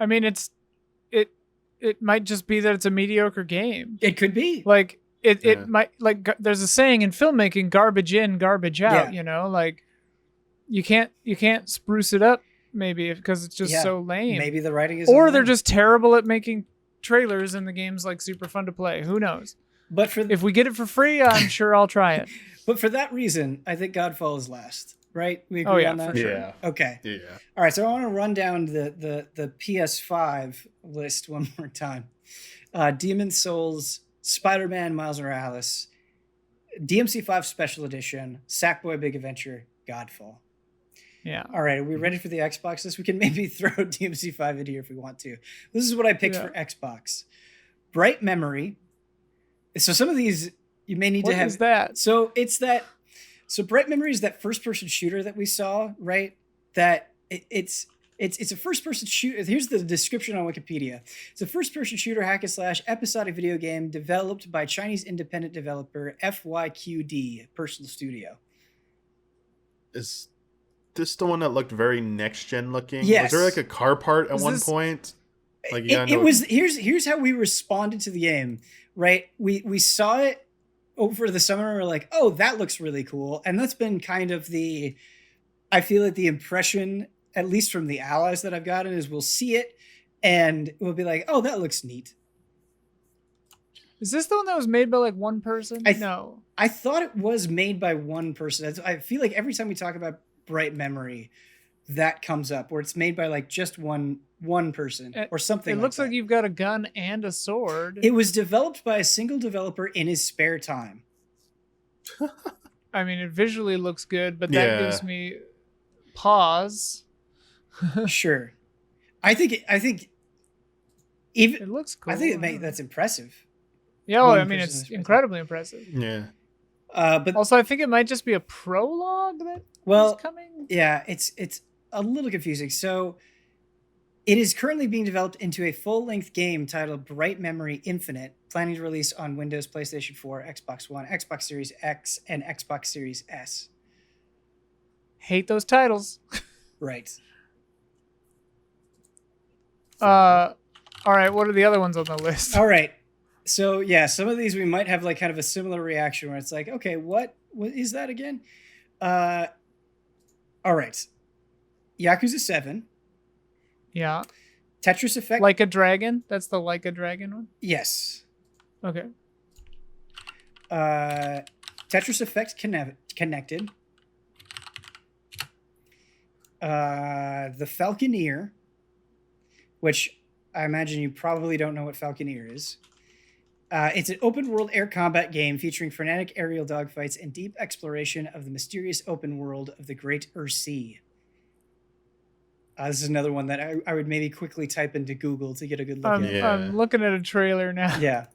I mean, it might just be that it's a mediocre game. It could be. Like it might, like, there's a saying in filmmaking: garbage in, garbage out. Yeah. Like you can't spruce it up maybe because it's just so lame. Maybe the writing is, or they're just terrible at making trailers, and the game's like super fun to play. Who knows? But if we get it for free, I'm sure I'll try it. But for that reason, I think Godfall is last, right? We agree on that? For sure. Yeah. Okay. Yeah. All right, so I want to run down the PS5 list one more time. Demon's Souls, Spider-Man Miles Morales, DMC5 Special Edition, Sackboy Big Adventure, Godfall. Yeah. All right, are we ready for the Xbox list? We can maybe throw DMC5 into here if we want to. This is what I picked for Xbox. Bright Memory. So some of these you may need to have. What is that? So it's that. So Bright Memory is that first-person shooter that we saw, right? That it's a first-person shooter. Here's the description on Wikipedia. It's a first-person shooter hack and slash episodic video game developed by Chinese independent developer FYQD Personal Studio. Is this the one that looked very next-gen looking? Yes. Was there like a car part at one point? Like it was. Here's how we responded to the game. Right, we saw it over the summer were like, oh, that looks really cool. And that's been kind of I feel like the impression, at least from the allies that I've gotten, is we'll see it and we'll be like, oh, that looks neat. Is this the one that was made by like one person? No. I thought it was made by one person. I feel like every time we talk about Bright Memory, that comes up, where it's made by like just one person or something. It looks like you've got a gun and a sword. It was developed by a single developer in his spare time. I mean, it visually looks good, but that gives me pause. Sure. I think even it looks cool. I think that's impressive. Yeah, I mean, it's incredibly impressive. Yeah. But also, I think it might just be a prologue that is coming. Yeah, it's a little confusing. So it is currently being developed into a full-length game titled Bright Memory Infinite, planning to release on Windows, PlayStation 4, Xbox One, Xbox Series X, and Xbox Series S. Hate those titles. Right. All right, what are the other ones on the list? All right. So, yeah, some of these we might have like kind of a similar reaction where it's like, okay, what is that again? All right. Yakuza 7. Yeah. Tetris Effect. Like a Dragon? That's the Like a Dragon one? Yes. Okay. Tetris Effect Connected. The Falconeer, which I imagine you probably don't know what Falconeer is. It's an open-world air combat game featuring frenetic aerial dogfights and deep exploration of the mysterious open world of the Great Sea. This is another one that I would maybe quickly type into Google to get a good look at. I'm looking at a trailer now. Yeah.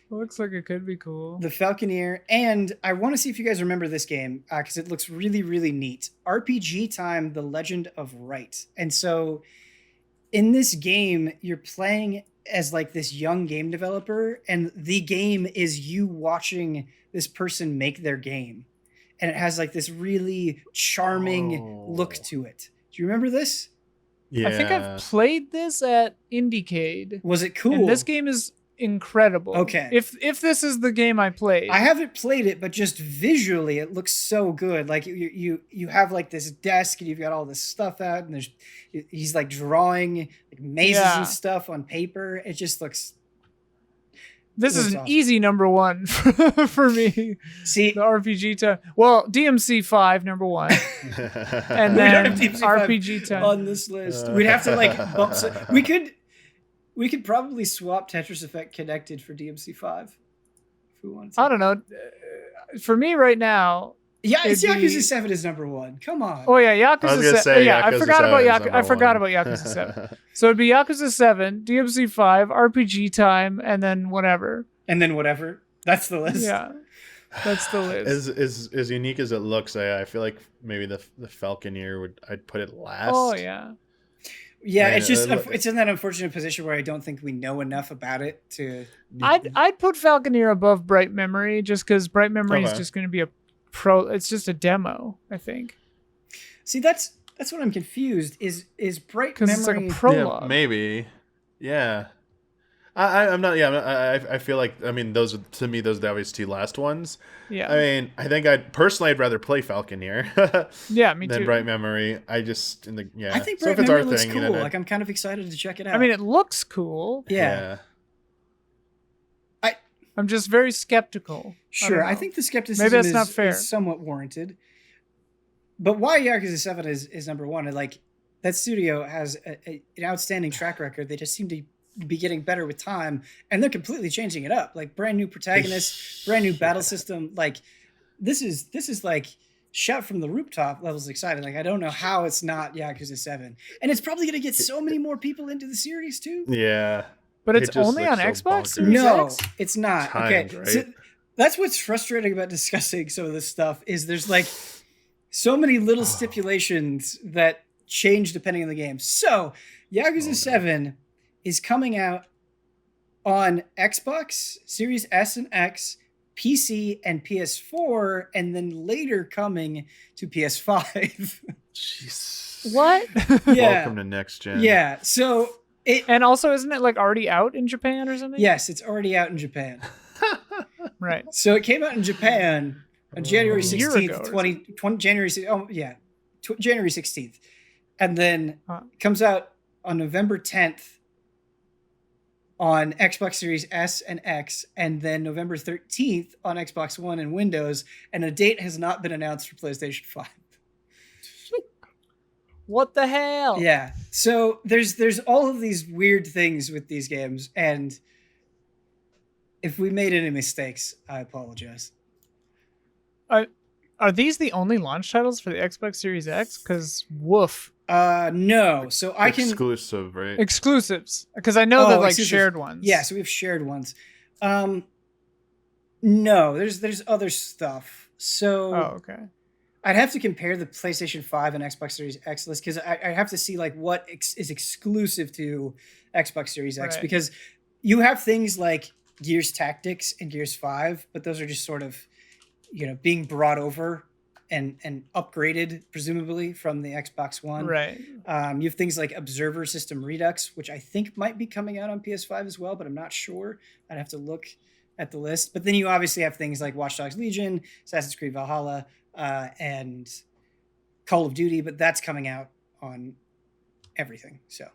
Looks like it could be cool. The Falconeer, and I want to see if you guys remember this game, because it looks really, really neat. RPG Time, The Legend of Right. And so in this game, you're playing as like this young game developer, and the game is you watching this person make their game. And it has like this really charming look to it. Do you remember this? Yeah. I think I've played this at Indiecade. Was it cool? And this game is incredible. Okay. If this is the game I played. I haven't played it, but just visually it looks so good. Like you have like this desk and you've got all this stuff out, and he's like drawing like mazes and stuff on paper. It just looks This is an easy number one for me. See, the RPG time. Well, DMC 5 number one, and then RPG time on this list. We'd have to like bump. We could probably swap Tetris Effect Connected for DMC 5 if we wanted to. I don't know. For me right now, yeah, it's Yakuza 7 is number one. Come on. Oh yeah, Yakuza 7. Yeah, I forgot about Yakuza. I forgot about Yakuza 7. So it'd be Yakuza 7, DMC 5, RPG Time, and then whatever. And then whatever. That's the list. Yeah, that's the list. As unique as it looks, I feel like maybe the Falconeer I'd put it last. Oh yeah. Yeah, it's just it's in that unfortunate position where I don't think we know enough about it to. I'd put Falconeer above Bright Memory just because Bright Memory is just going to be a pro. It's just a demo, I think. See, that's what I'm confused. Is Bright Memory it's like a prologue? Yeah, maybe. Yeah. I'm not. Yeah, I feel like. I mean, those are the obvious two last ones. Yeah. I mean, I think I'd rather play Falconeer. Yeah, me than too. Bright Memory. I think Bright Memory looks cool. Like I'm kind of excited to check it out. I mean, it looks cool. Yeah. I'm just very skeptical. Sure, I think the skepticism maybe that's not fair. Is somewhat warranted. But why Yakuza 7 is number one? And like that studio has an outstanding track record. They just seem to be getting better with time, and they're completely changing it up. Like brand new protagonists, brand new battle system. Like this is like shout from the rooftop levels exciting. Like I don't know how it's not Yakuza 7, and it's probably gonna get so many more people into the series too. Yeah, but it's only on Xbox Series No, X? It's not. Timed, okay, right? so that's what's frustrating about discussing some of this stuff is there's like so many little stipulations that change depending on the game. So Yakuza 7 is coming out on Xbox Series S and X, PC, and PS4, and then later coming to PS5. Jeez. What? Yeah. Welcome to next gen. Yeah. So and also, isn't it like already out in Japan or something? Yes, it's already out in Japan. Right. So it came out in Japan on January A year 16th, ago, January 16th. And then comes out on November 10th on Xbox Series S and X, and then November 13th on Xbox One and Windows, and a date has not been announced for PlayStation 5. What the hell? Yeah. So there's all of these weird things with these games, and if we made any mistakes, I apologize. Are these the only launch titles for the Xbox Series X? Because woof. No. So I can exclusive, right? Exclusives, because I know they're like shared ones. Yeah, so we have shared ones. No, there's other stuff. So okay. I'd have to compare the PlayStation 5 and Xbox Series X list, because I have to see like what is exclusive to Xbox Series X, because you have things like Gears Tactics and Gears 5, but those are just sort of, being brought over and upgraded presumably from the Xbox One. Right. You have things like Observer System Redux, which I think might be coming out on PS5 as well, but I'm not sure. I'd have to look at the list. But then you obviously have things like Watch Dogs Legion, Assassin's Creed Valhalla, and Call of Duty, but that's coming out on everything. So,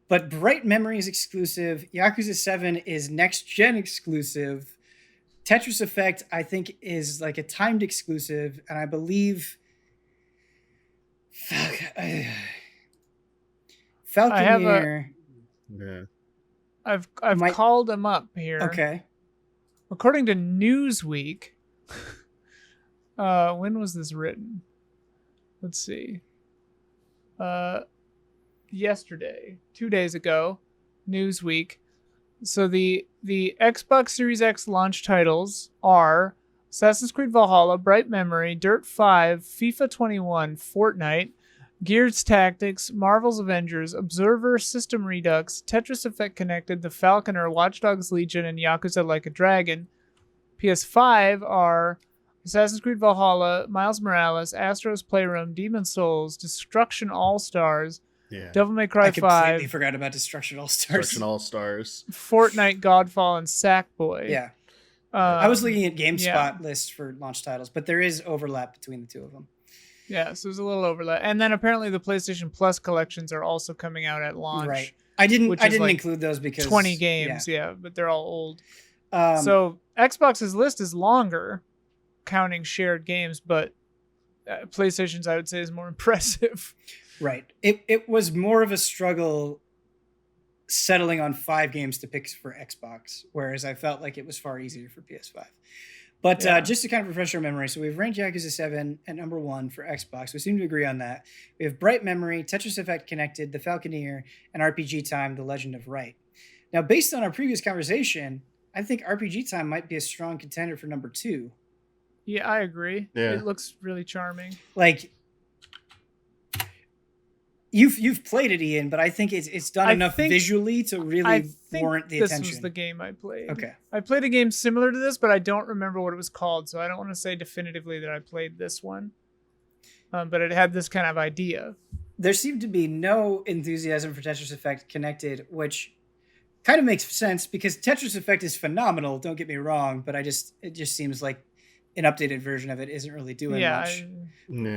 but Bright Memory is exclusive. Yakuza 7 is next gen exclusive. Tetris Effect, I think, is like a timed exclusive, and I believe Falconeer. I've called them up here. Okay. According to Newsweek, when was this written? Let's see. Yesterday, 2 days ago, Newsweek. So the Xbox Series X launch titles are Assassin's Creed Valhalla, Bright Memory, Dirt 5, FIFA 21, Fortnite, Gears Tactics, Marvel's Avengers, Observer System Redux, Tetris Effect Connected, The Falconer, Watch Dogs Legion, and Yakuza Like a Dragon. PS5 are Assassin's Creed Valhalla, Miles Morales, Astro's Playroom, Demon's Souls, Destruction All-Stars, Devil May Cry 5. I completely forgot about Destruction All-Stars. Fortnite, Godfall, and Sackboy. Yeah. I was looking at GameSpot lists for launch titles, but there is overlap between the two of them. Yeah, so there's a little overlap. And then apparently the PlayStation Plus collections are also coming out at launch. Right. I didn't include those because 20 games, but they're all old. So Xbox's list is longer, counting shared games, but PlayStation's, I would say, is more impressive. Right. It was more of a struggle settling on 5 games to pick for Xbox, whereas I felt like it was far easier for PS5. But just to kind of refresh our memory, so we've ranked Yakuza 7 at number 1 for Xbox. We seem to agree on that. We have Bright Memory, Tetris Effect Connected, The Falconeer, and RPG Time, The Legend of Right. Now, based on our previous conversation, I think RPG Time might be a strong contender for number 2. Yeah, I agree. Yeah. It looks really charming. Like, you've played it, Ian, but I think it's done enough visually to really warrant the attention. This was the game I played. Okay. I played a game similar to this, but I don't remember what it was called, so I don't want to say definitively that I played this one. But it had this kind of idea. There seemed to be no enthusiasm for Tetris Effect Connected, which kind of makes sense because Tetris Effect is phenomenal, don't get me wrong, but it just seems like an updated version of it isn't really doing much.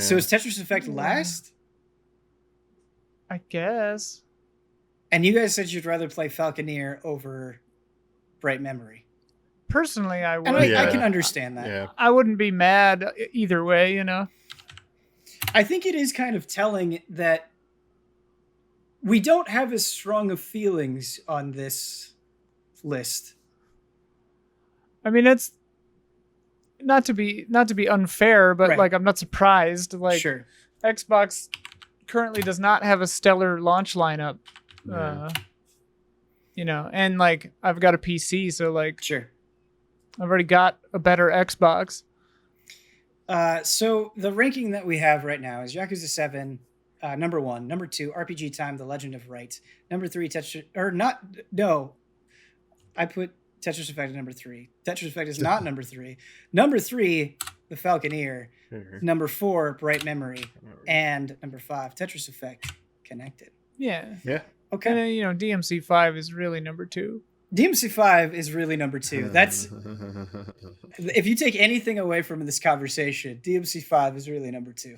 So is Tetris Effect last? I guess. And you guys said you'd rather play Falconeer over Bright Memory. Personally, I would. And I can understand that. Yeah. I wouldn't be mad either way, you know? I think it is kind of telling that we don't have as strong of feelings on this list. I mean, it's not to be unfair, but like I'm not surprised. Like sure. Xbox currently does not have a stellar launch lineup. You know, and like I've got a PC, so like sure. I've already got a better Xbox. So the ranking that we have right now is Yakuza 7, number 1. Number 2, RPG Time, The Legend of Right. Number 3, I put Tetris Effect at number 3. Tetris Effect is not number 3. Number 3, The Falconeer. Number 4, Bright Memory. And number 5, Tetris Effect Connected. Yeah. Yeah. Okay. And, you know, DMC5 is really number 2. DMC5 is really number 2. That's if you take anything away from this conversation, DMC5 is really number 2.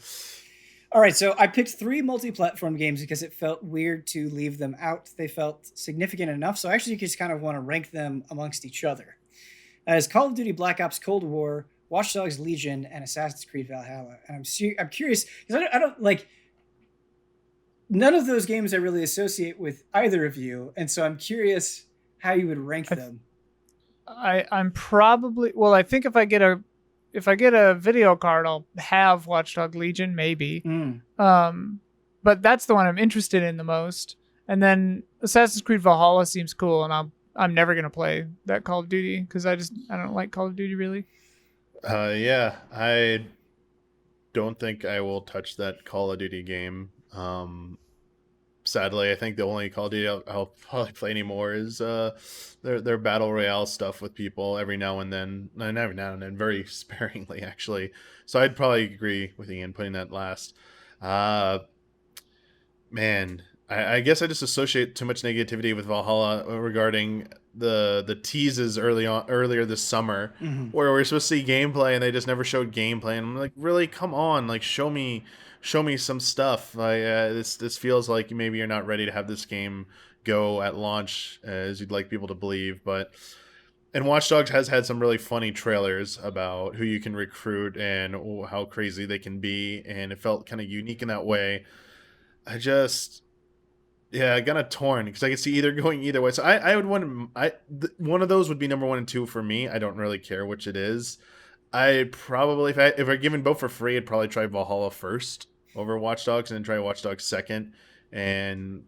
All right, so I picked 3 multi-platform games because it felt weird to leave them out. They felt significant enough, so I actually just kind of want to rank them amongst each other. As Call of Duty Black Ops Cold War, Watch Dogs Legion, and Assassin's Creed Valhalla. And I'm curious because I don't like none of those games I really associate with either of you, and so I'm curious how you would rank them. I'm probably, well, I think if I get a video card, I'll have Watchdog Legion, maybe. But that's the one I'm interested in the most. And then Assassin's Creed Valhalla seems cool, and I'm never gonna play that Call of Duty because I don't like Call of Duty really. Yeah, I don't think I will touch that Call of Duty game. Sadly, I think the only Call of Duty I'll probably play anymore is their battle royale stuff with people every now and then, very sparingly actually. So I'd probably agree with Ian putting that last. Man, I guess I just associate too much negativity with Valhalla regarding the teases earlier this summer, where we were supposed to see gameplay and they just never showed gameplay, and I'm like, really, come on, like show me some stuff. This feels like maybe you're not ready to have this game go at launch as you'd like people to believe. And Watch Dogs has had some really funny trailers about who you can recruit and how crazy they can be, and it felt kind of unique in that way. I got a torn because I could see either going either way. So I would want one of those would be number 1 and 2 for me. I don't really care which it is. I probably, if I given both for free, I'd probably try Valhalla first over Watch Dogs, and then try Watch Dogs second. And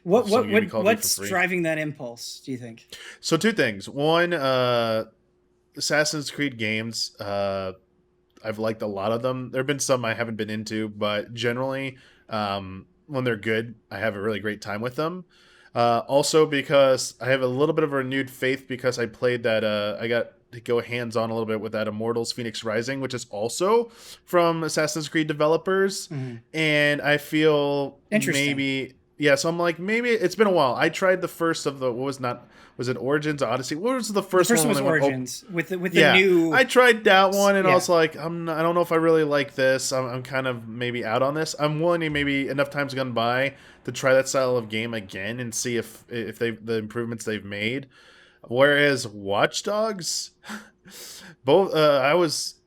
what's driving that impulse, do you think? So 2 things. One, Assassin's Creed games. I've liked a lot of them. There have been some I haven't been into, but generally, when they're good, I have a really great time with them. Also because I have a little bit of a renewed faith because I played that. I got to go hands-on a little bit with that Immortals Phoenix Rising, which is also from Assassin's Creed developers. And I feel maybe, so I'm like, maybe it's been a while. I tried the first of the, was it Origins, Odyssey? What was the first one? The first one was Origins with the new. I tried that one, and I was like, I don't know if I really like this. I'm kind of maybe out on this. I'm willing to maybe enough time's gone by to try that style of game again and see if the improvements they've made. Whereas Watch Dogs, both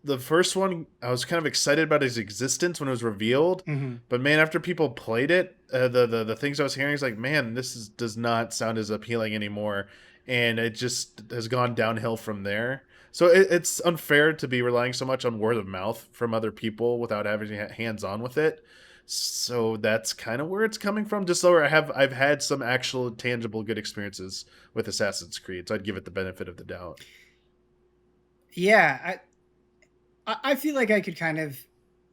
the first one, I was kind of excited about his existence when it was revealed. But man, after people played it, the things I was hearing is like, man, does not sound as appealing anymore, and it just has gone downhill from there. So it's unfair to be relying so much on word of mouth from other people without having hands on with it. So that's kind of where it's coming from. Just so I've had some actual tangible good experiences with Assassin's Creed, so I'd give it the benefit of the doubt. Yeah, I feel like I could kind of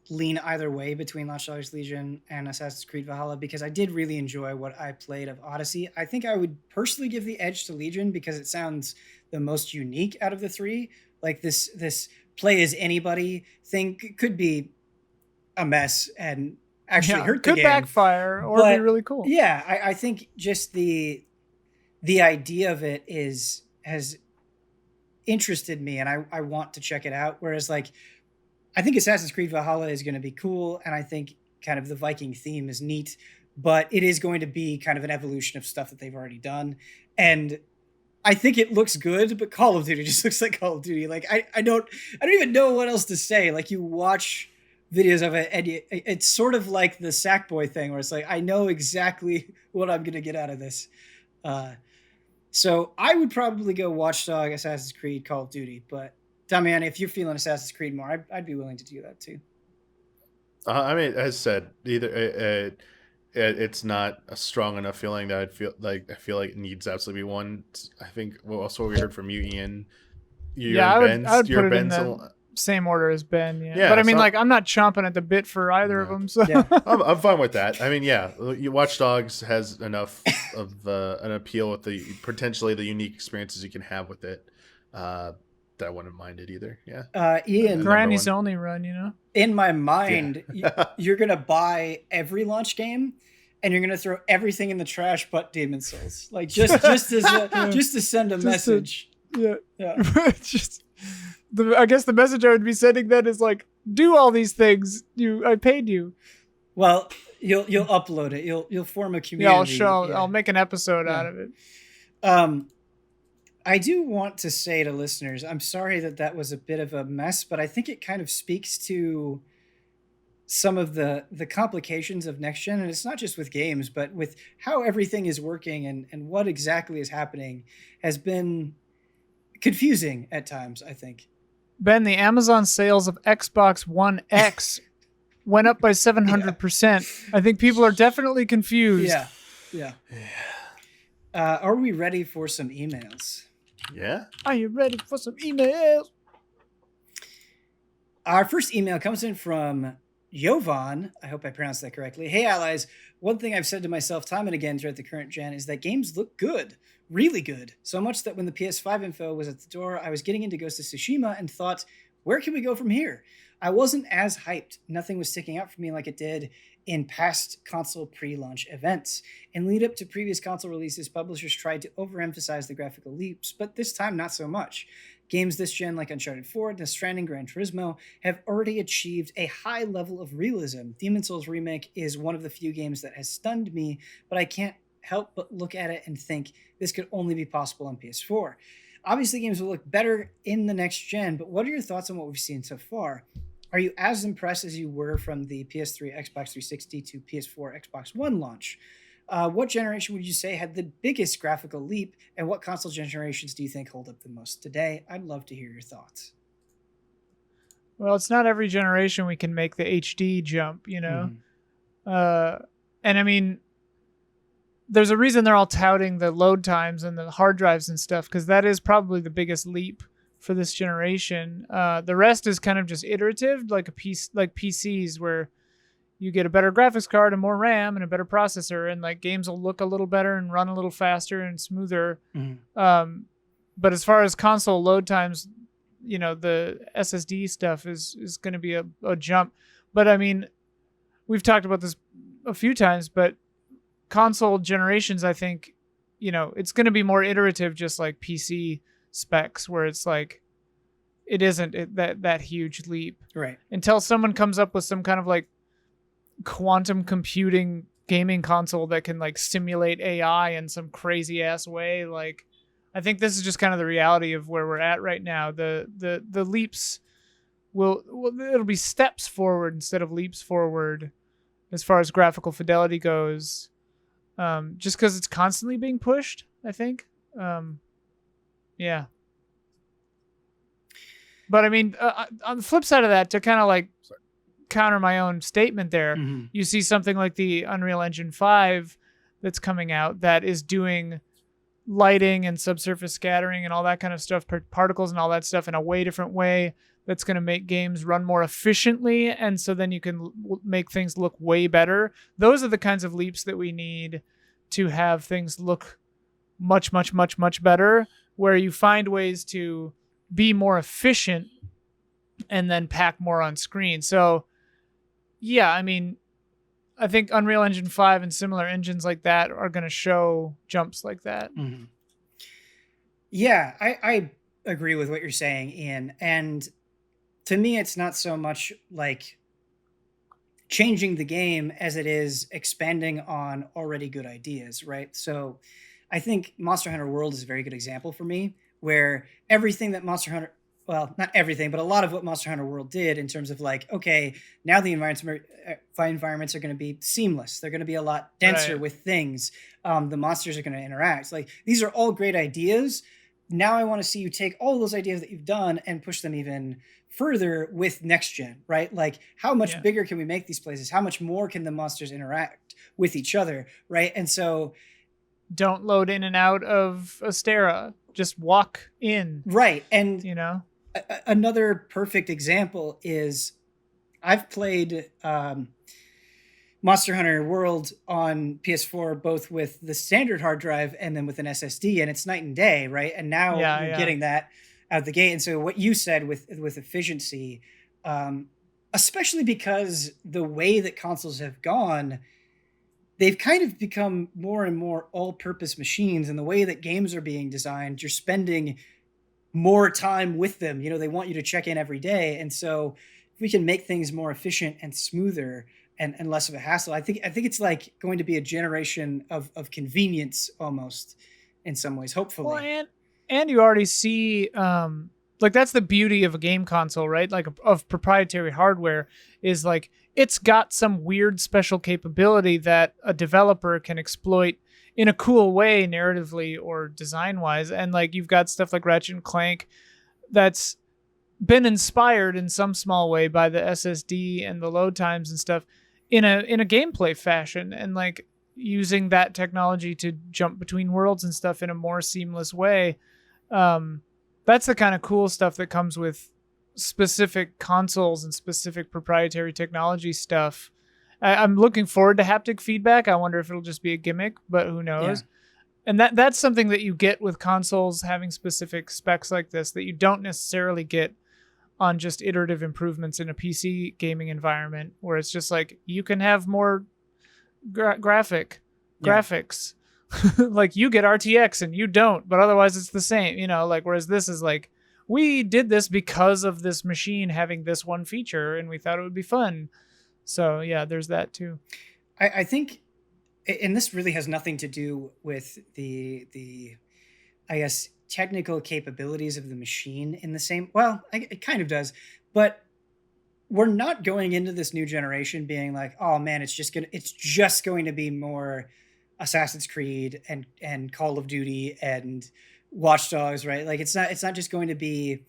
lean either way between Watch Dogs Legion and Assassin's Creed Valhalla because I did really enjoy what I played of Odyssey. I think I would personally give the edge to Legion because it sounds the most unique out of the 3. Like this play as anybody thing could be a mess and actually hurt the game. Could backfire or be really cool. Yeah, I think just the idea of it has interested me, and I want to check it out. Whereas like I think Assassin's Creed Valhalla is going to be cool, and I think kind of the Viking theme is neat, but it is going to be kind of an evolution of stuff that they've already done. And I think it looks good, but Call of Duty just looks like Call of Duty. Like I don't even know what else to say. Like you watch videos of it, and it's sort of like the Sackboy thing where it's like, I know exactly what I'm going to get out of this. So I would probably go Watchdog, Assassin's Creed, Call of Duty. But Damiani, if you're feeling Assassin's Creed more, I'd be willing to do that too. I mean, as said, either it's not a strong enough feeling that I feel like it needs absolutely be one. I think also what we heard from you, Ian. I would put it in the same order as Ben. Yeah, but I mean, I'm not chomping at the bit for either of them. So I'm fine with that. I mean, Watch Dogs has enough of an appeal with the potentially the unique experiences you can have with it. That I wouldn't mind it either. Yeah. Ian, Granny's only run, in my mind, you're gonna buy every launch game, and you're gonna throw everything in the trash but Demon Souls, like just to send a message. Yeah. I guess the message I would be sending then is like, do all these things. I paid you. Well, you'll upload it. You'll form a community. Yeah, I'll make an episode out of it. I do want to say to listeners, I'm sorry that was a bit of a mess, but I think it kind of speaks to some of the complications of next gen, and it's not just with games, but with how everything is working and what exactly is happening has been confusing at times, I think. Ben, the Amazon sales of Xbox One X went up by 700%. I think people are definitely confused. Yeah. Are we ready for some emails? Yeah. Are you ready for some emails? Our first email comes in from Jovan. I hope I pronounced that correctly. Hey, allies. One thing I've said to myself time and again throughout the current gen is that games look good. Really good. So much that when the PS5 info was at the door, I was getting into Ghost of Tsushima and thought, where can we go from here? I wasn't as hyped. Nothing was sticking out for me like it did in past console pre-launch events. In lead up to previous console releases, publishers tried to overemphasize the graphical leaps, but this time not so much. Games this gen like Uncharted 4, Death Stranding, Gran Turismo have already achieved a high level of realism. Demon's Souls Remake is one of the few games that has stunned me, but I can't help but look at it and think this could only be possible on PS4. Obviously, games will look better in the next gen, but what are your thoughts on what we've seen so far? Are you as impressed as you were from the PS3, Xbox 360 to PS4, Xbox One launch? What generation would you say had the biggest graphical leap, and what console generations do you think hold up the most today? I'd love to hear your thoughts. Well, it's not every generation we can make the HD jump, you know? And I mean, there's a reason they're all touting the load times and the hard drives and stuff, because that is probably the biggest leap for this generation. The rest is kind of just iterative, like PCs, where you get a better graphics card and more RAM and a better processor, and like games will look a little better and run a little faster and smoother. But as far as console load times, you know, the SSD stuff is going to be a jump. But I mean, we've talked about this a few times, but console generations, I think, you know, it's going to be more iterative, just like PC specs, where it's like it isn't that huge leap, right? Until someone comes up with some kind of like quantum computing gaming console that can like simulate AI in some crazy ass way. Like, I think this is just kind of the reality of where we're at right now. The leaps it'll be steps forward instead of leaps forward as far as graphical fidelity goes, just because it's constantly being pushed, I think. Yeah. But I mean, on the flip side of that, to kind of like counter my own statement there, you see something like the Unreal Engine 5 that's coming out that is doing lighting and subsurface scattering and all that kind of stuff, particles and all that stuff in a way different way that's going to make games run more efficiently. And so then you can make things look way better. Those are the kinds of leaps that we need to have things look much, much, much, much better, where you find ways to be more efficient and then pack more on screen. So yeah, I mean, I think Unreal Engine 5 and similar engines like that are going to show jumps like that. Yeah, I agree with what you're saying, Ian. And to me, it's not so much like changing the game as it is expanding on already good ideas, right? So I think Monster Hunter World is a very good example for me, where everything that Monster Hunter, well, not everything, but a lot of what Monster Hunter World did in terms of like, okay, now the environments are going to be seamless. They're going to be a lot denser with things. The monsters are going to interact. Like, these are all great ideas. Now I want to see you take all those ideas that you've done and push them even further with next gen, right? Like, how much bigger can we make these places? How much more can the monsters interact with each other, right? And so, don't load in and out of Astera. Just walk in. Right. And, you know, another perfect example is I've played Monster Hunter World on PS4, both with the standard hard drive and then with an SSD, and it's night and day, right? And now you're getting that out of the gate. And so what you said with efficiency, especially because the way that consoles have gone, they've kind of become more and more all-purpose machines, and the way that games are being designed, you're spending more time with them. You know, they want you to check in every day. And so if we can make things more efficient and smoother and less of a hassle, I think it's like going to be a generation of convenience almost in some ways, hopefully. Well, and you already see, like, that's the beauty of a game console, right? Like, of proprietary hardware, is like, it's got some weird special capability that a developer can exploit in a cool way, narratively or design wise. And like, you've got stuff like Ratchet and Clank that's been inspired in some small way by the SSD and the load times and stuff in a gameplay fashion, and like using that technology to jump between worlds and stuff in a more seamless way. That's the kind of cool stuff that comes with specific consoles and specific proprietary technology stuff. I'm looking forward to haptic feedback. I wonder if it'll just be a gimmick, but who knows? Yeah. And that's something that you get with consoles having specific specs like this that you don't necessarily get on just iterative improvements in a PC gaming environment, where it's just like, you can have more graphics. Like, you get RTX and you don't, but otherwise it's the same, you know, like, whereas this is like, we did this because of this machine having this one feature and we thought it would be fun. So yeah, there's that too. I think, and this really has nothing to do with the I guess technical capabilities of the machine in the same, well, it kind of does, but we're not going into this new generation being like, oh man, it's just going to be more Assassin's Creed and Call of Duty and Watch Dogs, right? Like, it's not just going to be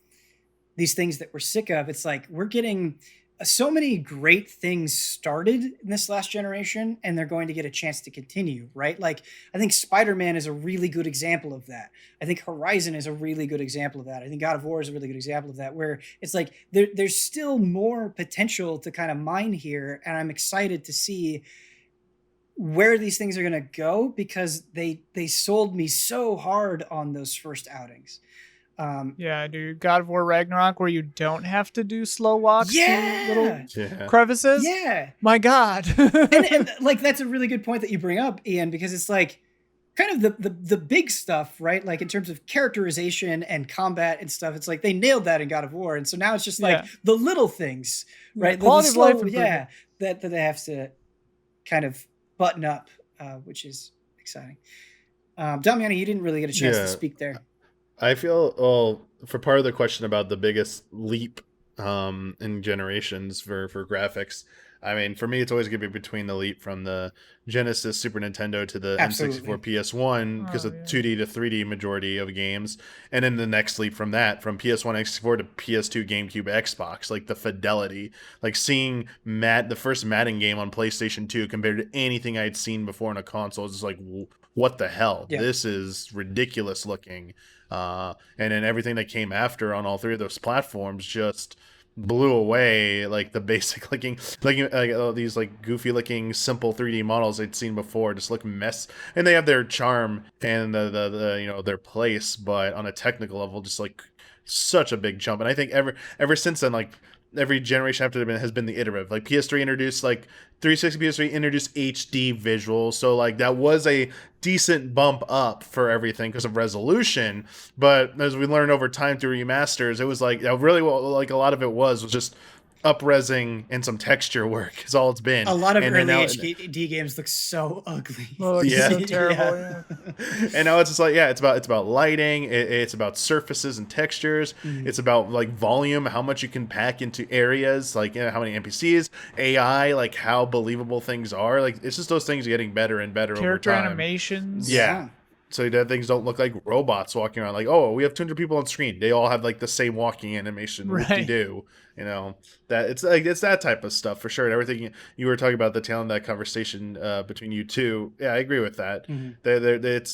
these things that we're sick of. It's like, we're getting so many great things started in this last generation, and they're going to get a chance to continue, right? Like, I think Spider-Man is a really good example of that. I think Horizon is a really good example of that. I think God of War is a really good example of that, where it's like there's still more potential to kind of mine here, and I'm excited to see where these things are going to go, because they sold me so hard on those first outings. Yeah, dude, God of War Ragnarok, where you don't have to do slow walks through little crevices. Yeah, my God. and like, that's a really good point that you bring up, Ian, because it's like kind of the big stuff, right? Like, in terms of characterization and combat and stuff, it's like they nailed that in God of War, and so now it's just like the little things, right? Quality of life, that they have to kind of button up, which is exciting. Damiani, you didn't really get a chance to speak there. I feel, well, for part of the question about the biggest leap in generations for graphics, I mean, for me, it's always going to be between the leap from the Genesis, Super Nintendo to the N64, PS1, because of 2D to 3D majority of games. And then the next leap from that, from PS1, N64 to PS2, GameCube, Xbox, like the fidelity, like seeing the first Madden game on PlayStation 2 compared to anything I'd seen before on a console is just like, what the hell? Yeah. This is ridiculous looking. And then everything that came after on all three of those platforms just blew away, like the basic looking these like goofy looking simple 3D models I'd seen before just look and they have their charm and the you know, their place, but on a technical level just like such a big jump. And I think ever since then, like every generation after that has been the iterative. Like PS3 introduced, like 360 PS3 introduced HD visuals, so like that was a decent bump up for everything because of resolution. But as we learned over time through remasters, it was like really like a lot of it was just up-resing and some texture work is all it's been. A lot of early HD games look so ugly. Oh, so terrible. Yeah. And now it's just like, it's about lighting, it's about surfaces and textures, it's about like volume, how much you can pack into areas, like, you know, how many NPCs, AI, like how believable things are. Like, it's just those things getting better and better over time. Character animations. Yeah. So that things don't look like robots walking around. Like, oh, we have 200 people on screen. They all have like the same walking animation. Right. Do you know that it's that type of stuff for sure. And everything you were talking about, the tail end of that conversation between you two. Yeah, I agree with that.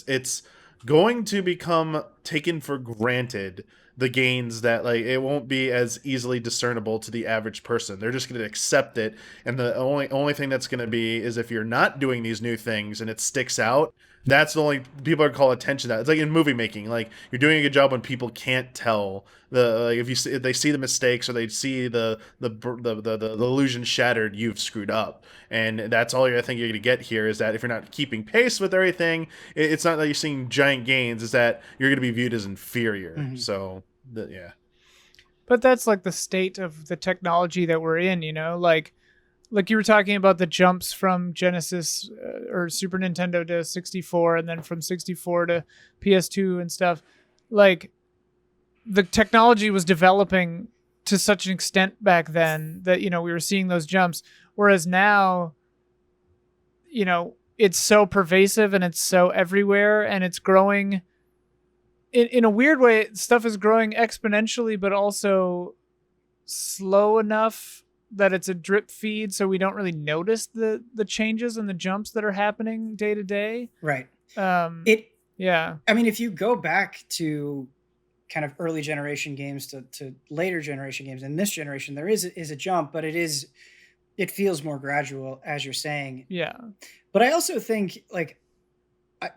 It's going to become taken for granted the gains that like it won't be as easily discernible to the average person. They're just going to accept it, and the only thing that's going to be is if you're not doing these new things and it sticks out. That's the only people are call attention to that. It's like in movie making, like you're doing a good job when people can't tell the like if they see the mistakes or they see the illusion shattered, you've screwed up, and that's all I think you're going to get here is that if you're not keeping pace with everything, it's not that you're seeing giant gains. Is that you're going to be viewed as inferior. Mm-hmm. So yeah. But that's like the state of the technology that we're in, you know, like you were talking about the jumps from Genesis or Super Nintendo to 64 and then from 64 to PS2 and stuff. Like the technology was developing to such an extent back then that, you know, we were seeing those jumps. Whereas now, you know, it's so pervasive and it's so everywhere and it's growing in a weird way. Stuff is growing exponentially, but also slow enough that it's a drip feed, so we don't really notice the changes and the jumps that are happening day to day. Right. Yeah. I mean, if you go back to kind of early generation games to later generation games, in this generation there is a jump, but it feels more gradual, as you're saying. Yeah. But I also think like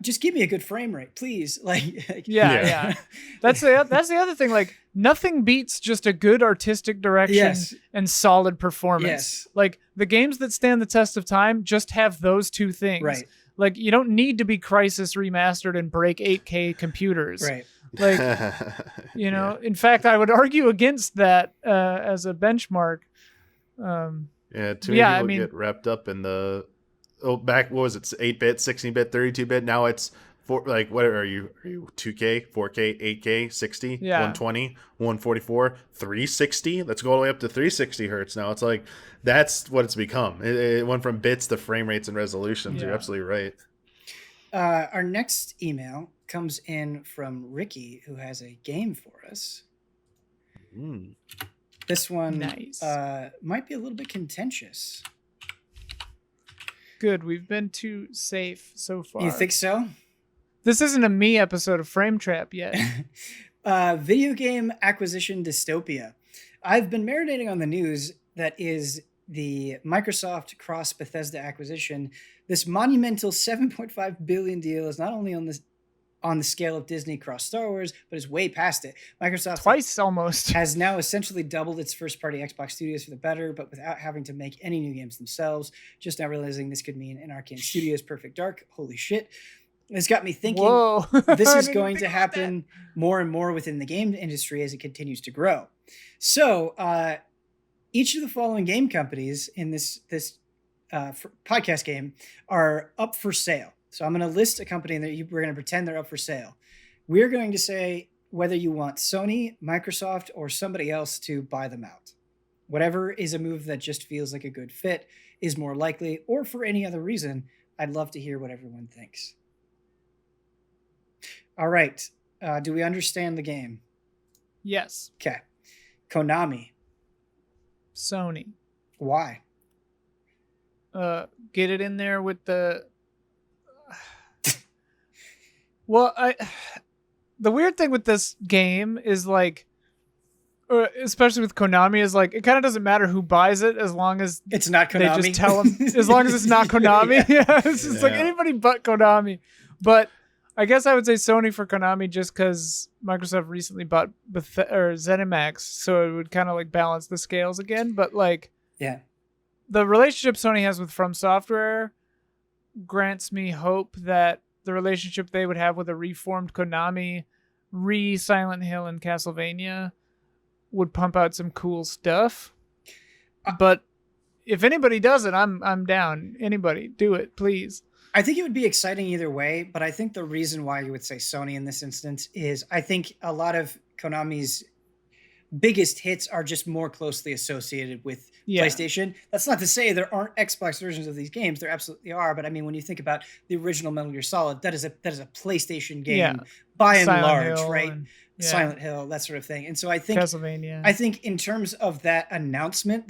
just give me a good frame rate, please. Like yeah. That's the other thing. Like nothing beats just a good artistic direction and solid performance. Yes. Like the games that stand the test of time just have those two things. Right. Like you don't need to be Crysis remastered and break 8K computers. Right. Like, you know, in fact, I would argue against that as a benchmark. Too many people get wrapped up in the back, what was it, 8-bit, 16-bit, 32-bit? Now it's what are you 2K, 4K, 8K, 60, 120, 144, 360? Let's go all the way up to 360 hertz now. It's like that's what it's become. It went from bits to frame rates and resolutions. You're absolutely right. Our next email comes in from Ricky, who has a game for us. This one might be a little bit contentious. Good. We've been too safe so far. You think so? This isn't a me episode of Frame Trap yet. Video game acquisition dystopia. I've been marinating on the news that is the Microsoft cross Bethesda acquisition. This monumental $7.5 billion deal is not only on the scale of Disney cross Star Wars, but is way past it. Microsoft twice almost has now essentially doubled its first-party Xbox studios for the better, but without having to make any new games themselves. Just now realizing this could mean an Arcane Studios Perfect Dark. Holy shit. It's got me thinking this is going to happen more and more within the game industry as it continues to grow. So each of the following game companies in this podcast game are up for sale. So I'm going to list a company that we're going to pretend they're up for sale. We're going to say whether you want Sony, Microsoft, or somebody else to buy them out. Whatever is a move that just feels like a good fit is more likely, or for any other reason. I'd love to hear what everyone thinks. All right. Do we understand the game? Yes. Okay. Konami. Sony. Why? Get it in there with the... Well, the weird thing with this game is like, especially with Konami, is like it kind of doesn't matter who buys it as long as it's not Konami. They just tell them as long as it's not Konami. It's just like anybody but Konami. But I guess I would say Sony for Konami just because Microsoft recently bought ZeniMax, so it would kind of like balance the scales again. But like, the relationship Sony has with From Software grants me hope that the relationship they would have with a reformed Konami, Silent Hill and Castlevania would pump out some cool stuff. But if anybody does it, I'm down. Anybody, do it, please. I think it would be exciting either way, but I think the reason why you would say Sony in this instance is I think a lot of Konami's biggest hits are just more closely associated with PlayStation. That's not to say there aren't Xbox versions of these games. There absolutely are. But I mean, when you think about the original Metal Gear Solid, that is a PlayStation game by and large, right? Silent Hill, that sort of thing. And so I think Castlevania. I think in terms of that announcement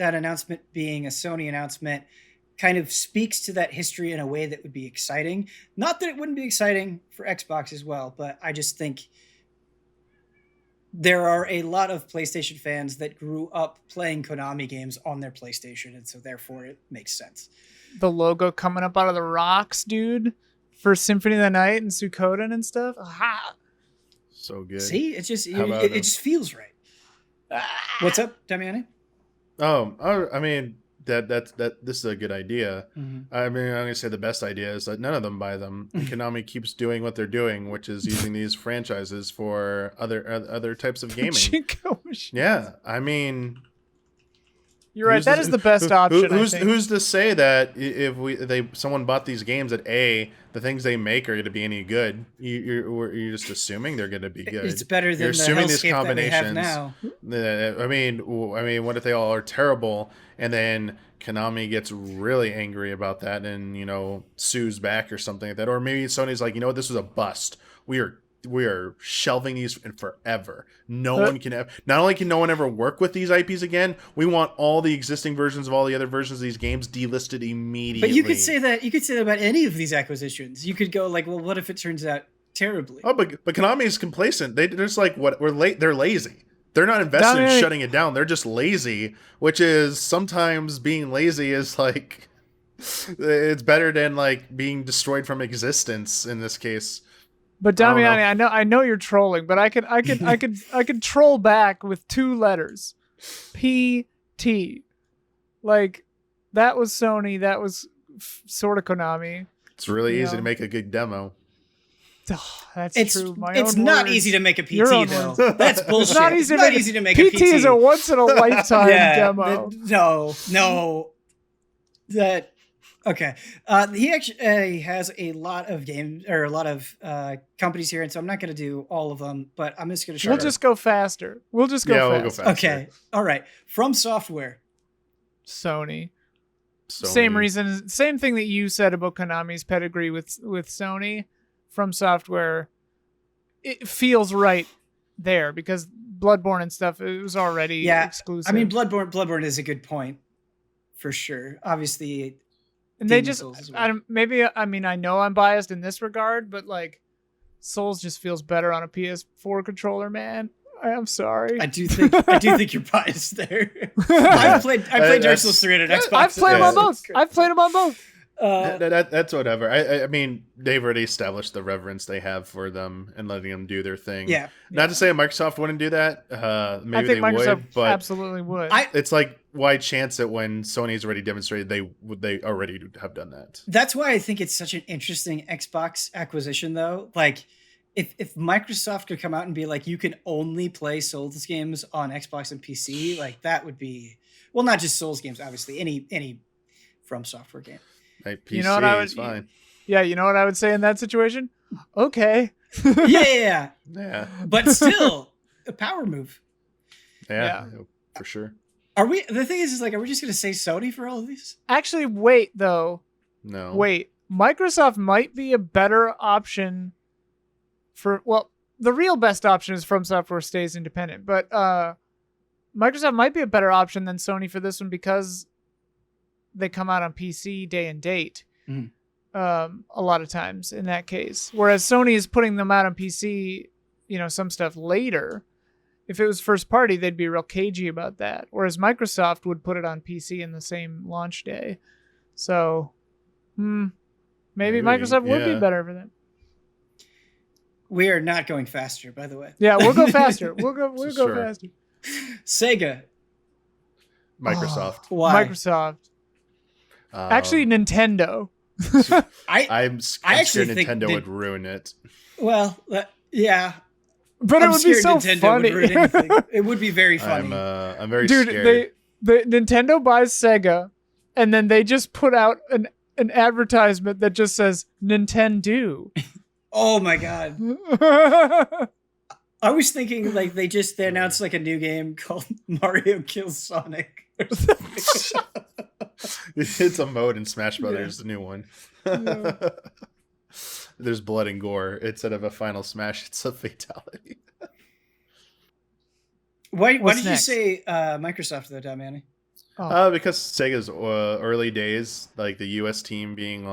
being a Sony announcement kind of speaks to that history in a way that would be exciting. Not that it wouldn't be exciting for Xbox as well, but I just think there are a lot of PlayStation fans that grew up playing Konami games on their PlayStation, and so therefore it makes sense. The logo coming up out of the rocks, dude, for Symphony of the Night and Suikoden and stuff. Aha! So good. See, it just feels right. What's up, Damiani? I mean that this is a good idea. Mm-hmm. I mean, I'm gonna say the best idea is that none of them buy them. And Konami keeps doing what they're doing, which is using these franchises for other types of gaming. Yeah, I mean, you're right. That is the best option. Who's to say that if someone bought these games at A, the things they make are going to be any good? You're just assuming they're going to be good. It's better than the hellscape that we have now. I mean, what if they all are terrible, and then Konami gets really angry about that and sues back or something like that, or maybe Sony's like, this was a bust. We are shelving these forever. Not only can no one ever work with these IPs again, we want all the existing versions of all the other versions of these games delisted immediately. But you could say that about any of these acquisitions. You could go like, well, what if it turns out terribly? Oh, but Konami is complacent. They're just like, we're late. They're lazy. They're not invested in shutting it down. They're just lazy, which is sometimes being lazy is like, it's better than like being destroyed from existence in this case. But Damiani, I know you're trolling, but I could troll back with 2 letters. PT. Like, that was Sony, that was sort of Konami. It's really easy to make a good demo. Oh, that's true. It's not easy to make a PT though. That's bullshit. It's not easy to make a PT. PT is a once in a lifetime demo. No. Okay. He actually has a lot of games or a lot of companies here, and so I'm not going to do all of them, but I'm just going to show. We'll just go faster. We'll go faster. Okay. All right. From Software. Sony. Same reason. Same thing that you said about Konami's pedigree with Sony. From Software, it feels right there because Bloodborne and stuff, it was already exclusive. I mean, Bloodborne is a good point for sure. Obviously. And they just, I know I'm biased in this regard, but like Souls just feels better on a PS4 controller, man. I'm sorry. I do think you're biased there. I played Dark Souls 3 on an Xbox. I've played them on both. That's whatever. I mean, they've already established the reverence they have for them and letting them do their thing. Yeah. Not to say Microsoft wouldn't do that. Maybe I think Microsoft would, but absolutely would. It's like, why chance it when Sony's already demonstrated they already have done that. That's why I think it's such an interesting Xbox acquisition, though. Like, if Microsoft could come out and be like, you can only play Souls games on Xbox and PC, like that would be, well, not just Souls games, obviously, any From Software game. Like PC is fine. Yeah, you know what I would say in that situation? Okay. Yeah. But still, a power move. Yeah, for sure. The thing is like, are we just going to say Sony for all of these? Actually, wait, though. No. Wait. Microsoft might be a better option the real best option is From Software stays independent, but Microsoft might be a better option than Sony for this one because they come out on PC day and date a lot of times in that case. Whereas Sony is putting them out on PC, some stuff later. If it was first party, they'd be real cagey about that. Whereas Microsoft would put it on PC in the same launch day. So, maybe Microsoft would be better for that. We are not going faster, by the way. Yeah, we'll go faster. We'll go faster. Sega. Microsoft. Why? Microsoft. Actually, Nintendo. I'm scared Nintendo would ruin it. Well, yeah. But it would be so Nintendo funny. Would ruin anything. It would be very funny. I'm very scared. Dude, Nintendo buys Sega, and then they just put out an advertisement that just says Nintendo. Oh my god. I was thinking like they announced like a new game called Mario Kills Sonic or something. It's a mode in Smash Brothers, the new one. Yeah. There's blood and gore. Instead of a final smash, it's a fatality. Why did you say Microsoft though, Damiani? Because Sega's early days, like the US team being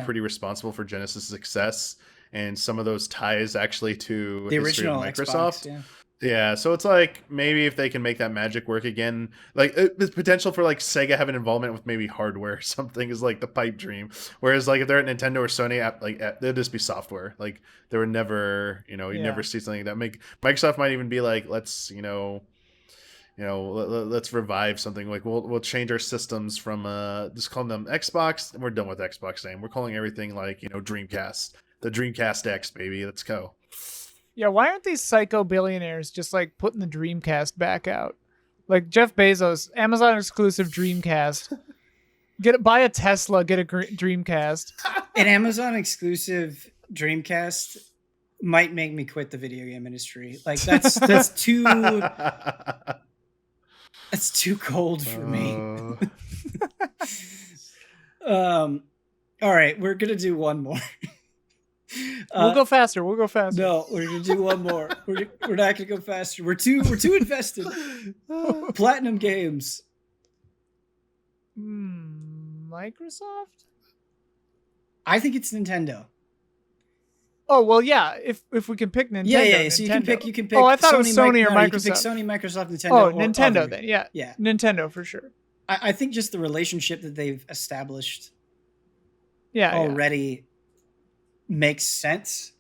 pretty responsible for Genesis' success, and some of those ties actually to the history original of Microsoft. Xbox, Yeah, so it's like maybe if they can make that magic work again, like the potential for like Sega having involvement with maybe hardware or something is like the pipe dream. Whereas like if they're at Nintendo or Sony, they'll just be software. Like there would never, you never see something that make Microsoft might even be like, let's let's revive something. Like we'll change our systems from just calling them Xbox, and we're done with Xbox name. We're calling everything like Dreamcast, the Dreamcast X, baby. Let's go. Yeah, why aren't these psycho billionaires just like putting the Dreamcast back out? Like Jeff Bezos, Amazon exclusive Dreamcast. Buy a Tesla, get a Dreamcast. An Amazon exclusive Dreamcast might make me quit the video game industry. Like that's too that's too cold for me. All right, we're gonna do one more. We'll go faster. No, we're gonna do one more. We're not gonna go faster. We're too invested. Platinum Games. Microsoft? I think it's Nintendo. Oh well, yeah. If we can pick Nintendo, yeah. So Nintendo. you can pick. Oh, I thought it was Sony or Microsoft. You can pick Sony, Microsoft, Nintendo. Oh, Nintendo other. Then. Yeah. Yeah. Nintendo for sure. I think just the relationship that they've established. Yeah. Already makes sense.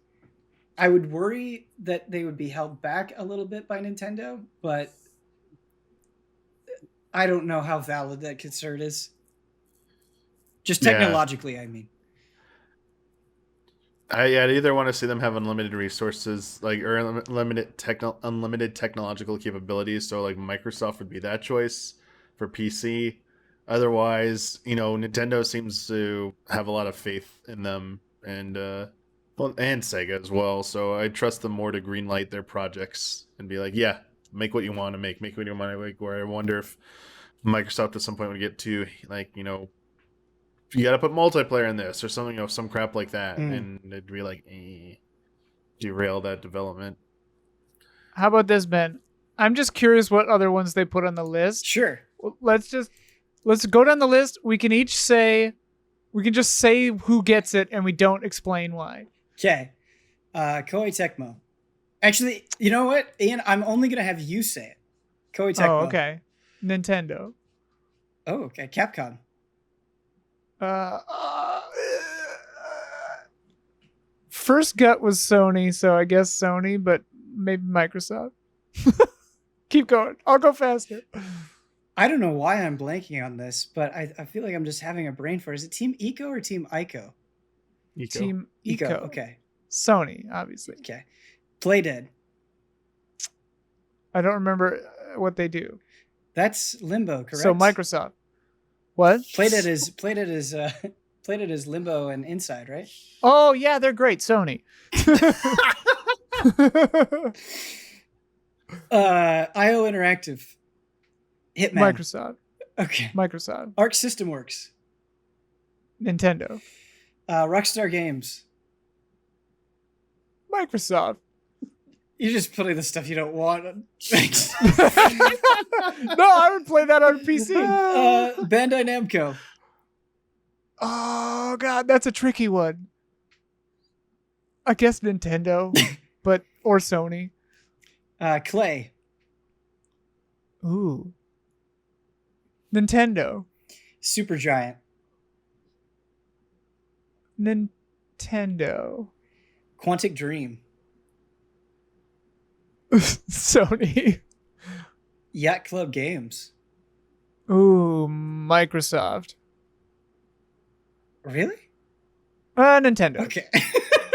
I would worry that they would be held back a little bit by Nintendo, but I don't know how valid that concern is. Just technologically, I mean. I'd either want to see them have unlimited resources, like or unlimited technological capabilities. So like Microsoft would be that choice for PC. Otherwise, Nintendo seems to have a lot of faith in them, and Sega as well. So I trust them more to greenlight their projects and be like, yeah, make what you want to make what you want to make. Where I wonder if Microsoft at some point would get to like, you got to put multiplayer in this or something, some crap like that, and it'd be like derail that development. How about this, Ben? I'm just curious what other ones they put on the list. Sure. Let's go down the list. We can just say who gets it, and we don't explain why. Okay. Koei Tecmo. Actually, you know what, Ian? I'm only gonna have you say it. Koei Tecmo. Oh, okay. Nintendo. Oh, okay. Capcom. First gut was Sony, so I guess Sony, but maybe Microsoft. Keep going. I'll go faster. I don't know why I'm blanking on this, but I feel like I'm just having a brain fart. Is it Team Eco or Team Ico? Team Eco. Okay. Sony, obviously. Okay. Playdead. I don't remember what they do. That's Limbo, correct? So Microsoft. What? Playdead is Limbo and Inside, right? Oh yeah, they're great. Sony. IO Interactive. Hitman. Microsoft. Okay. Microsoft. Arc System Works. Nintendo. Rockstar Games. Microsoft. You're just putting the stuff you don't want. Thanks. No, I would play that on PC. Bandai Namco. Oh god, that's a tricky one. I guess Nintendo, or Sony. Clay. Ooh. Nintendo. Supergiant. Nintendo. Quantic Dream. Sony. Yacht Club Games. Ooh, Microsoft. Really? Nintendo. Okay.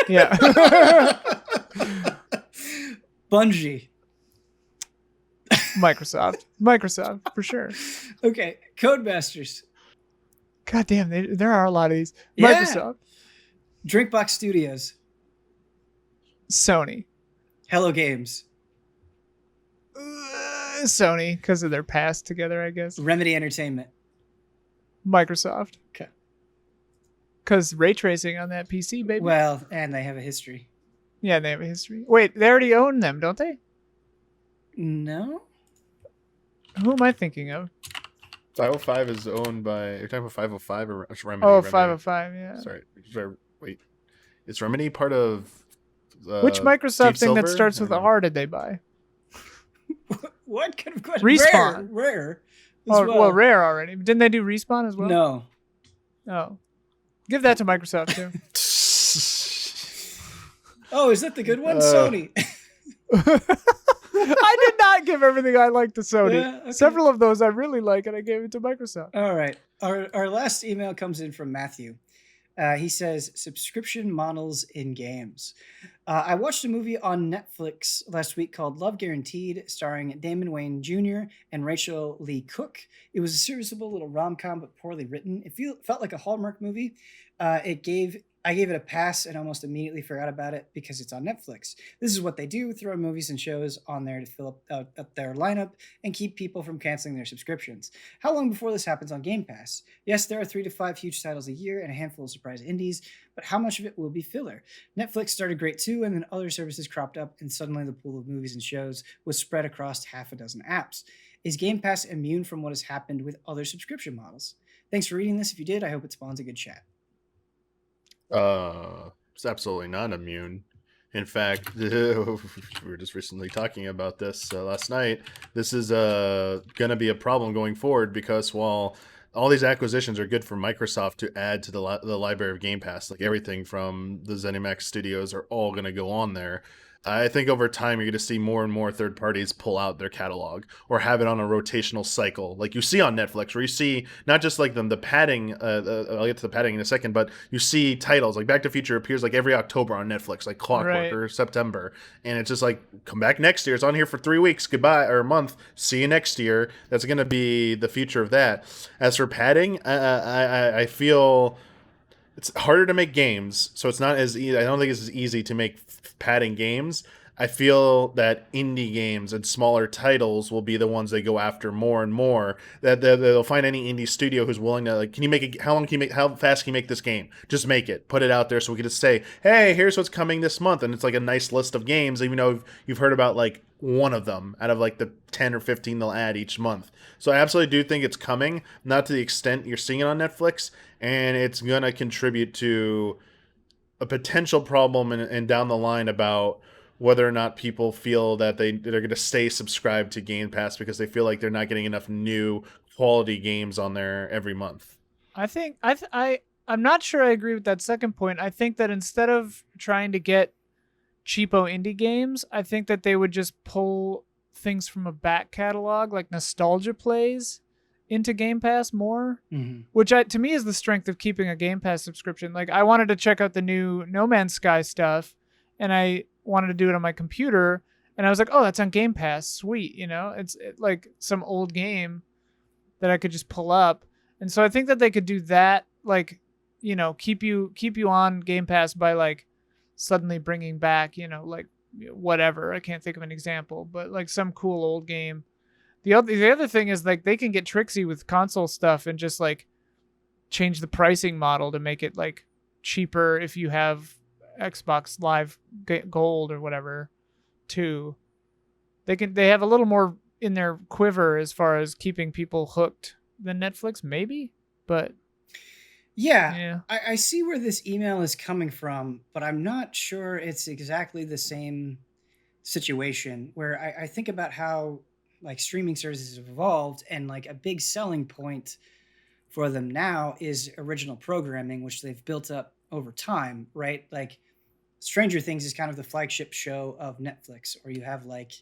Yeah. Bungie. Microsoft for sure. Okay. Codemasters. God damn, there are a lot of these. Yeah. Microsoft. Drinkbox Studios. Sony. Hello Games. Sony, because of their past together, I guess. Remedy Entertainment. Microsoft. Okay. Because ray tracing on that PC, baby. Well, and they have a history. Yeah, they have a history. Wait, they already own them, don't they? No. Who am I thinking of? 505 is owned by... You're talking about 505 or Remedy? Oh, Remedy. 505, yeah. Sorry. Wait. Is Remedy part of... Which Microsoft Deep thing that Silver? starts with a R did they buy? What kind of question? Respawn. Rare. Well, Rare already. Didn't they do Respawn as well? No. Oh. Give that to Microsoft, too. Oh, is that the good one? Sony. I did not give everything I like to Sony. Yeah, okay. Several of those I really like, and I gave it to Microsoft. All right. Our last email comes in from Matthew. He says, subscription models in games. I watched a movie on Netflix last week called Love Guaranteed, starring Damon Wayans Jr. and Rachel Lee Cook. It was a serviceable little rom-com, but poorly written. It felt like a Hallmark movie. I gave it a pass and almost immediately forgot about it because it's on Netflix. This is what they do, throw movies and shows on there to fill up their lineup and keep people from canceling their subscriptions. How long before this happens on Game Pass? Yes, there are 3 to 5 huge titles a year and a handful of surprise indies, but how much of it will be filler? Netflix started great too, and then other services cropped up, and suddenly the pool of movies and shows was spread across half a dozen apps. Is Game Pass immune from what has happened with other subscription models? Thanks for reading this. If you did, I hope it spawns a good chat. It's absolutely not immune. In fact, we were just recently talking about this last night. This is going to be a problem going forward because while all these acquisitions are good for Microsoft to add to the library of Game Pass, like everything from the ZeniMax studios are all going to go on there. I think over time you're going to see more and more third parties pull out their catalog or have it on a rotational cycle, like you see on Netflix, where you see not just like the padding. I'll get to the padding in a second, but you see titles like Back to the Future appears like every October on Netflix, like clockwork, or September, and it's just like come back next year. It's on here for 3 weeks. Goodbye, or a month. See you next year. That's going to be the future of that. As for padding, I feel it's harder to make games, so it's not as easy. I don't think it's as easy to make padding games. I feel that indie games and smaller titles will be the ones they go after more and more. That they'll find any indie studio who's willing to, like, can you make it? How fast can you make this game? Just make it, put it out there, so we can just say, hey, here's what's coming this month, and it's like a nice list of games, even though you've heard about like one of them out of like the 10 or 15 they'll add each month. So I absolutely do think it's coming, not to the extent you're seeing it on Netflix, and it's gonna contribute to a potential problem and down the line about whether or not people feel that they're going to stay subscribed to Game Pass because they feel like they're not getting enough new quality games on there every month. I think I'm not sure I agree with that second point. I think that instead of trying to get cheapo indie games, I think that they would just pull things from a back catalog, like nostalgia plays, into Game Pass more, which to me is the strength of keeping a Game Pass subscription. Like, I wanted to check out the new No Man's Sky stuff, and I wanted to do it on my computer, and I was like, oh, that's on Game Pass, sweet. It's like some old game that I could just pull up. And so I think that they could do that, like, keep you on Game Pass by like suddenly bringing back, like whatever, I can't think of an example, but like some cool old game. The other thing is, like, they can get tricksy with console stuff and just like change the pricing model to make it like cheaper if you have Xbox Live Gold or whatever too. They have a little more in their quiver as far as keeping people hooked than Netflix, maybe. But yeah. I see where this email is coming from, but I'm not sure it's exactly the same situation. Where I think about how like streaming services have evolved, and like a big selling point for them now is original programming, which they've built up over time, right? Like Stranger Things is kind of the flagship show of Netflix, or you have like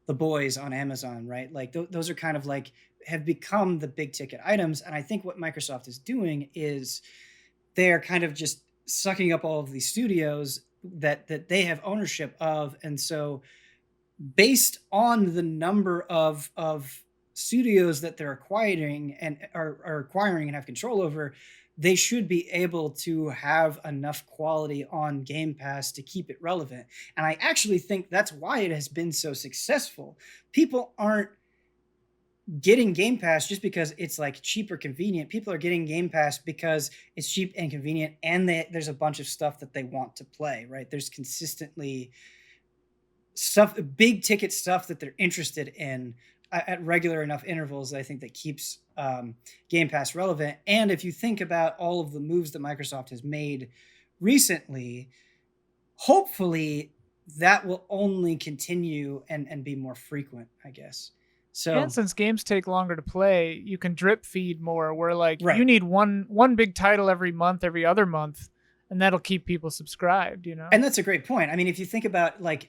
The Boys on Amazon, right? Like those are kind of like have become the big ticket items. And I think what Microsoft is doing is they're kind of just sucking up all of these studios that they have ownership of. And so based on the number of studios that they're acquiring and are acquiring and have control over, they should be able to have enough quality on Game Pass to keep it relevant. And I actually think that's why it has been so successful. People aren't getting Game Pass just because it's like cheap or convenient. People are getting Game Pass because it's cheap and convenient, and there's a bunch of stuff that they want to play, right? There's consistently stuff, big ticket stuff that they're interested in at regular enough intervals. I think that keeps Game Pass relevant. And if you think about all of the moves that Microsoft has made recently, hopefully that will only continue and be more frequent, I guess. So, and since games take longer to play, you can drip feed more, where like Right. you need one big title every month, every other month, and that'll keep people subscribed, And that's a great point. I mean, if you think about like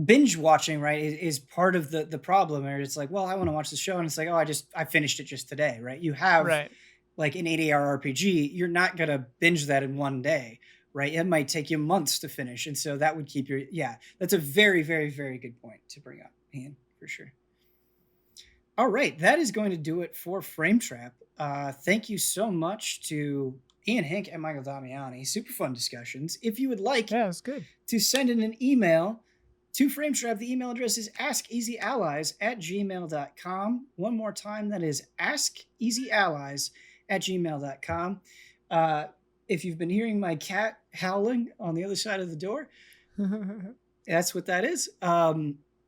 binge watching, right, is part of the problem, where it's like, well, I want to watch the show, and it's like, oh, I finished it just today, right? You have like an 80-hour RPG, you're not gonna binge that in one day, right? It might take you months to finish, and so that would keep your that's a very, very, very good point to bring up, Ian, for sure. All right, that is going to do it for Frame Trap. Thank you so much to Ian Hink and Michael Damiani. Super fun discussions. If you would like it's good. to send in an email to Frame Trap, the email address is askeasyallies@gmail.com. One more time, that is askeasyallies@gmail.com. If you've been hearing my cat howling on the other side of the door, that's what that is.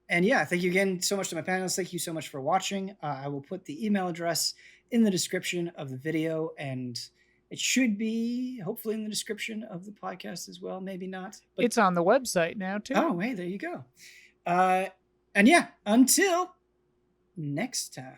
And yeah, thank you again so much to my panelists. Thank you so much for watching. I will put the email address in the description of the video, and it should be hopefully in the description of the podcast as well. Maybe not. But it's on the website now too. Oh, hey, there you go. And yeah, until next time.